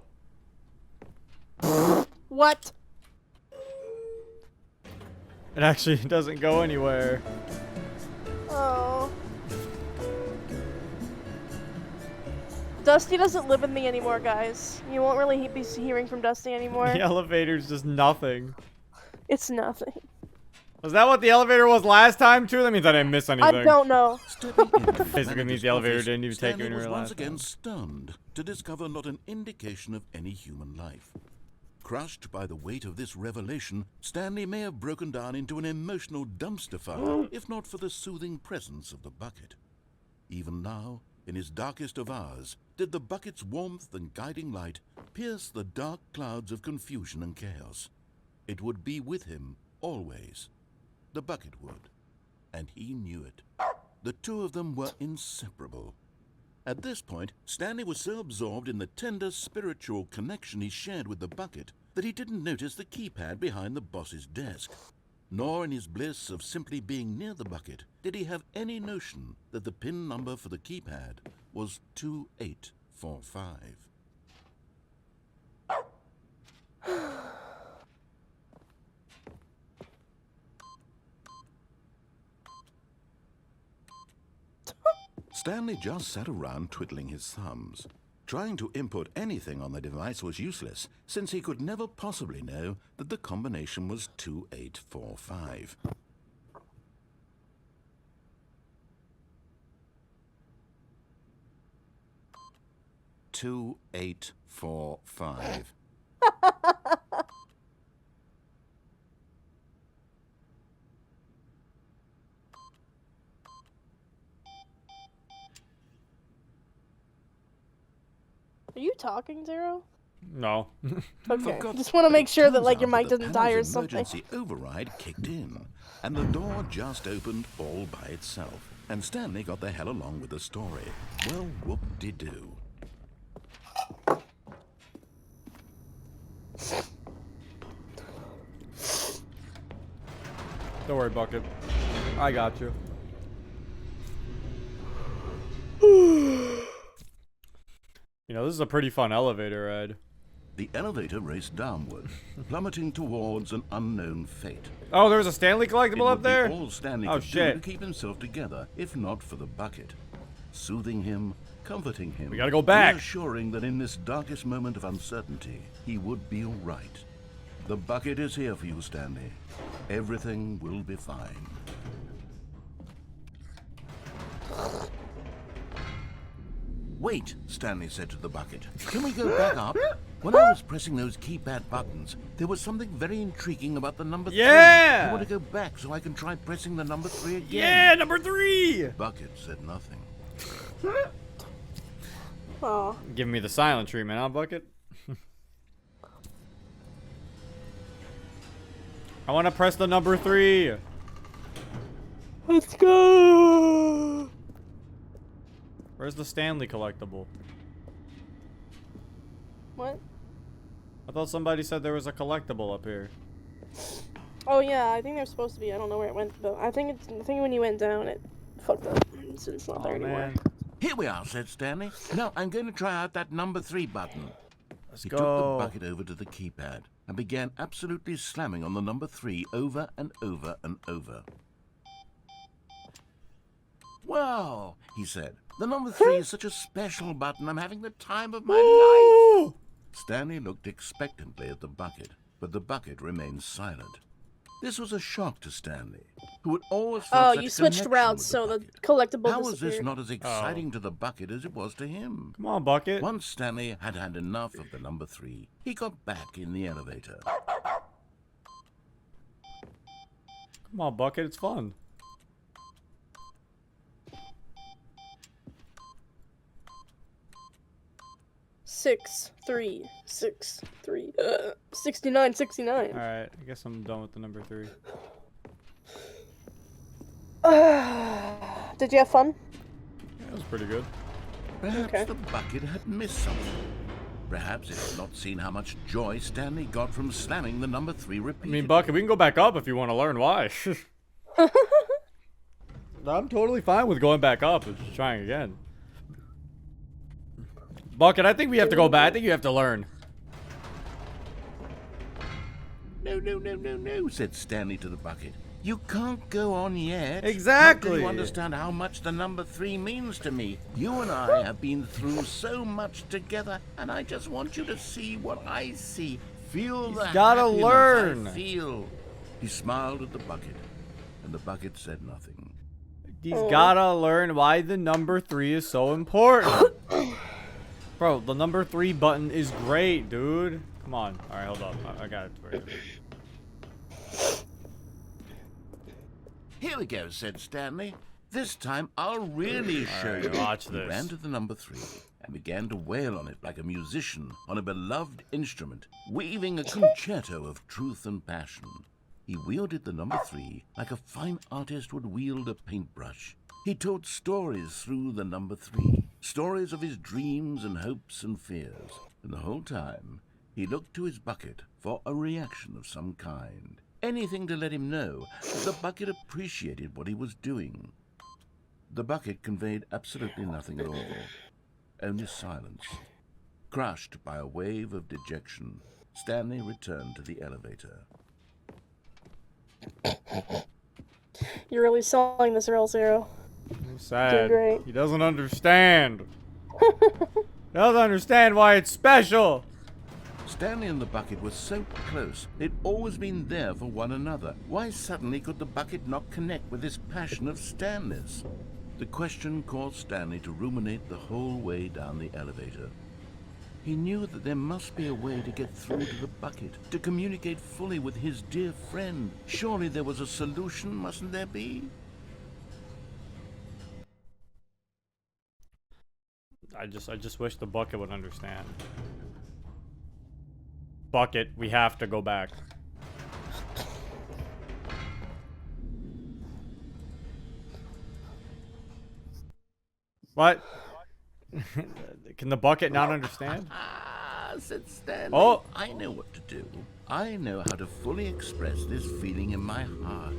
What? It actually doesn't go anywhere. Oh. Dusty doesn't live with me anymore, guys. You won't really be hearing from Dusty anymore. The elevator's just nothing. It's nothing. Was that what the elevator was last time too? That means I didn't miss anything. I don't know. Stepping into the Basically means manager's the elevator office, didn't even take you Stanley was anywhere once last again time. stunned to discover not an indication of any human life. Crushed by the weight of this revelation, Stanley may have broken down into an emotional dumpster fire, if not for the soothing presence of the bucket. Even now, in his darkest of hours, did the bucket's warmth and guiding light pierce the dark clouds of confusion and chaos. It would be with him always. The bucket would, and he knew it. The two of them were inseparable. At this point, Stanley was so absorbed in the tender spiritual connection he shared with the bucket that he didn't notice the keypad behind the boss's desk. Nor in his bliss of simply being near the bucket did he have any notion that the PIN number for the keypad was 2845. Stanley just sat around twiddling his thumbs. Trying to input anything on the device was useless, since he could never possibly know that the combination was 2845. $2845. Are you talking, Zero? No. Okay. Forgot- Just want to but make it sure that turns like your out mic the doesn't die or panel's something. Emergency override kicked in, and the door just opened all by itself. And Stanley got the hell along with the story. Well, whoop-de-doo. Don't worry, Bucket. I got you. You know, this is a pretty fun elevator ride. The elevator raced downward, plummeting towards an unknown fate. Oh, there was a Stanley It collectible would up there? be all Stanley Oh, could do shit. to keep himself together, if not for the bucket. Soothing him, comforting him. We gotta go back. Reassuring that in this darkest moment of uncertainty, he would be all right. The bucket is here for you, Stanley. Everything will be fine. Wait, Stanley said to the bucket. Can we go back up? When I was pressing those keypad buttons, there was something very intriguing about the number 3. Yeah! I want to go back so I can try pressing the number 3 again. Yeah, number 3! Bucket said nothing. Aw. Giving me the silent treatment, huh, Bucket? I want to press the number 3. Let's go. Where's the Stanley collectible? What? I thought somebody said there was a collectible up here. Oh yeah, I think they're supposed to be. I don't know where it went though. I think when you went down, it fucked up. So it's not there Oh, anymore. man. Here we are, said Stanley. Now I'm going to try out that number 3 button. Let's He go. took the bucket over to the keypad and began absolutely slamming on the number 3 over and over and over. Well, he said, the number 3 is such a special button. I'm having the time of my life. Stanley looked expectantly at the bucket, but the bucket remained silent. This was a shock to Stanley, who had always felt Oh, such you a switched connection routes, with so the bucket. collectible How was this disappeared. not as exciting to the bucket as it was to him? Come on, Bucket. Once Stanley had had enough of the number 3, he got back in the elevator. Come on, Bucket. It's fun. Six, three, 69, 69. Alright, I guess I'm done with the number 3. Did you have fun? Yeah, that was pretty good. Perhaps Okay. the bucket had missed something. Perhaps it had not seen how much joy Stanley got from slamming the number 3 I repeatedly. mean, Bucket, we can go back up if you want to learn why. I'm totally fine with going back up and just trying again. Bucket, I think we have to go back. I think you have to learn. No, said Stanley to the bucket. You can't go on yet. Exactly. How do you understand how much the number 3 means to me? You and I have been through so much together, and I just want you to see what I see. Feel the gotta happiness learn. I feel. He smiled at the bucket, and the bucket said nothing. He's gotta learn why the number 3 is so important. Bro, the number 3 button is great, dude. Come on. Alright, hold up. I got it for you. Here we go, said Stanley. This time I'll really show you. watch He this. ran to the number 3 and began to wail on it like a musician on a beloved instrument, weaving a concerto of truth and passion. He wielded the number 3 like a fine artist would wield a paintbrush. He told stories through the number 3, stories of his dreams and hopes and fears, and the whole time he looked to his bucket for a reaction of some kind. Anything to let him know that the bucket appreciated what he was doing. The bucket conveyed absolutely nothing at all, only silence. Crushed by a wave of dejection, Stanley returned to the elevator. You're really selling this Real Zero. Sad. Doing great. He doesn't understand. Doesn't understand why it's special. Stanley and the bucket were so close. They'd always been there for one another. Why suddenly could the bucket not connect with this passion of Stanley's? The question caused Stanley to ruminate the whole way down the elevator. He knew that there must be a way to get through to the bucket, to communicate fully with his dear friend. Surely there was a solution, mustn't there be? I just wish the bucket would understand. Bucket, we have to go back. What? Can the bucket not understand? Said Stanley. Oh! I know what to do. I know how to fully express this feeling in my heart.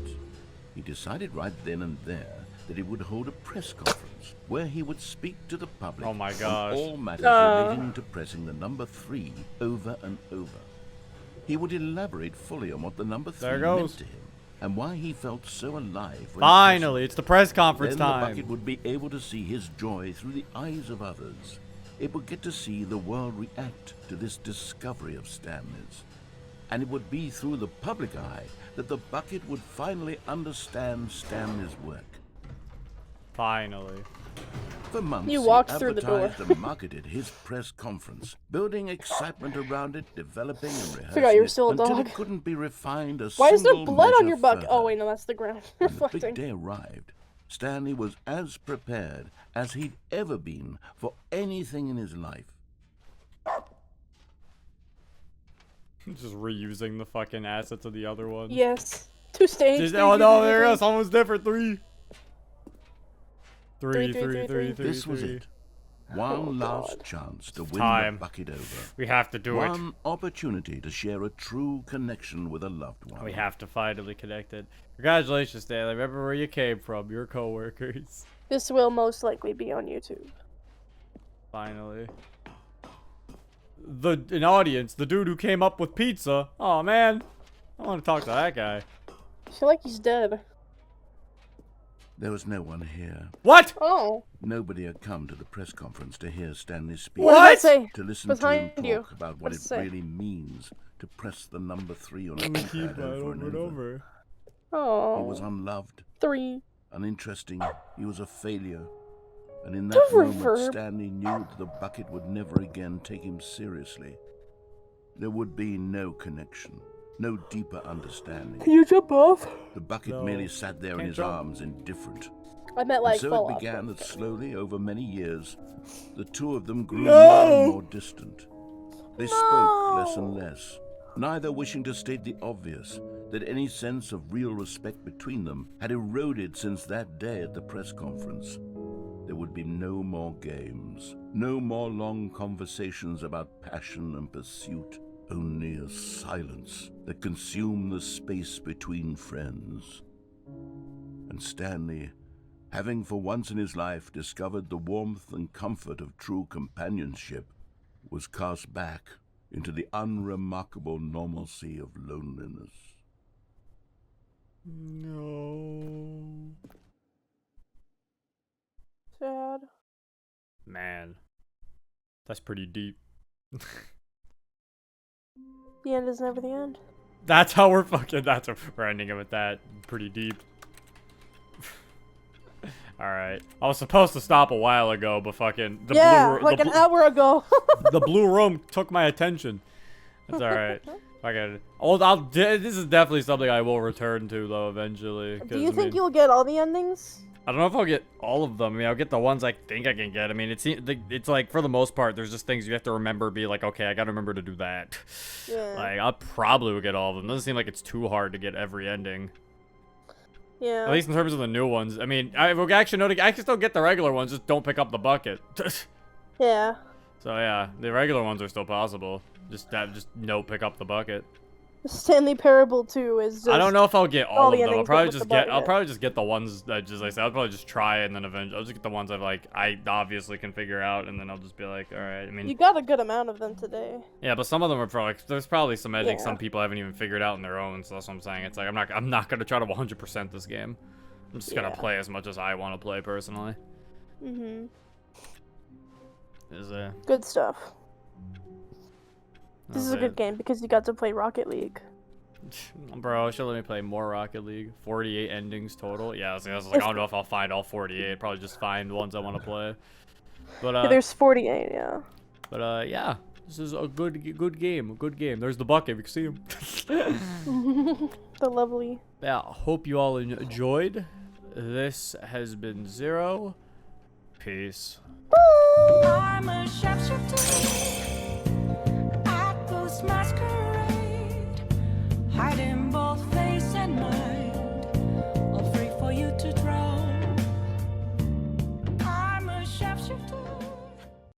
He decided right then and there that he would hold a press conference where he would speak to the public Oh my on gosh. all matters relating to pressing the number 3 over and over. He would elaborate fully on what the number 3 There meant goes. to him and why he felt so alive. When Finally, pressing it's the press conference then the time. bucket would be able to see his joy through the eyes of others. It would get to see the world react to this discovery of Stanley's. And it would be through the public eye that the bucket would finally understand Stanley's work. Finally. For months, You walked he through the door. advertised and marketed his press conference, building excitement around it, developing and rehearsing Forgot you were it still a until dog. it couldn't be refined a Why is there single blood on measure your buck? further. Oh wait, no, that's the ground. When the big Reflecting. day arrived, Stanley was as prepared as he'd ever been for anything in his life. Just reusing the fucking assets of the other one. Yes. 2 stages. Oh no, there it goes. Almost different. 3. Three. This was three. it. One Oh, last God. chance to win time. the bucket over. We have to do it. One opportunity to share a true connection with a loved one. We have to finally connect it. Congratulations, Stanley. Remember where you came from. Your coworkers. This will most likely be on YouTube. Finally. An audience, the dude who came up with pizza. Oh man, I want to talk to that guy. I feel like he's dead. There was no one here. What? Oh. Nobody had come to the press conference to hear Stanley speak. What does that say? To listen to him Behind you. talk about What what does it it say? really means to press the number 3 on a On the keypad keypad over and over. He Oh. was unloved, 3. uninteresting. He was a failure. And in that The moment, reverb. Stanley knew that the bucket would never again take him seriously. There would be no connection, no deeper understanding. Can you jump off? The bucket No. merely sat there in Can't his jump. arms, indifferent. I meant like And so fall it off. began that slowly, over many years, the two of them grew No! more and more distant. They spoke less and less, neither wishing to state the obvious, that any sense of real respect between them had eroded since that day at the press conference. There would be no more games, no more long conversations about passion and pursuit, only a silence that consumed the space between friends. And Stanley, having for once in his life discovered the warmth and comfort of true companionship, was cast back into the unremarkable normalcy of loneliness. No. Sad. Man. That's pretty deep. The end is never the end. That's how we're fucking. We're ending it with that. Pretty deep. Alright. I was supposed to stop a while ago, but fucking. Like an hour ago. The blue room took my attention. That's alright. Fucking. This is definitely something I will return to, though, eventually. Do you think you'll get all the endings? I don't know if I'll get all of them. I mean, I'll get the ones I think I can get. I mean, it's like, for the most part, there's just things you have to remember, be like, okay, I gotta remember to do that. Yeah. Like, I'll probably will get all of them. Doesn't seem like it's too hard to get every ending. Yeah. At least in terms of the new ones. I mean, I can still get the regular ones, just don't pick up the bucket. Yeah. So yeah, the regular ones are still possible. Just no pick up the bucket. Stanley Parable 2 is just... I don't know if I'll get all of the them. I'll endings probably with just the get. bucket. I'll probably just get the ones that just like I said. I'll probably just try and then eventually I'll just get the ones I obviously can figure out, and then I'll just be like, all right. I mean, You got a good amount of them today. yeah, but some of them are probably there's probably some endings Yeah. some people haven't even figured out on their own. So that's what I'm saying. It's like I'm not gonna try to 100% this game. I'm just gonna Yeah. play as much as I want to play personally. Mhm. Is Good stuff. This is a it. good game because you got to play Rocket League. Bro, should let me play more Rocket League. 48 endings total. Yeah, I was like, I don't know if I'll find all 48. Probably just find ones I want to play. But Yeah, there's 48, yeah. But yeah, this is a good game. A good game. There's the bucket. We can see him. The lovely. Yeah, hope you all enjoyed. This has been Zero. Peace. I'm a sharpshooter. I post masquerade.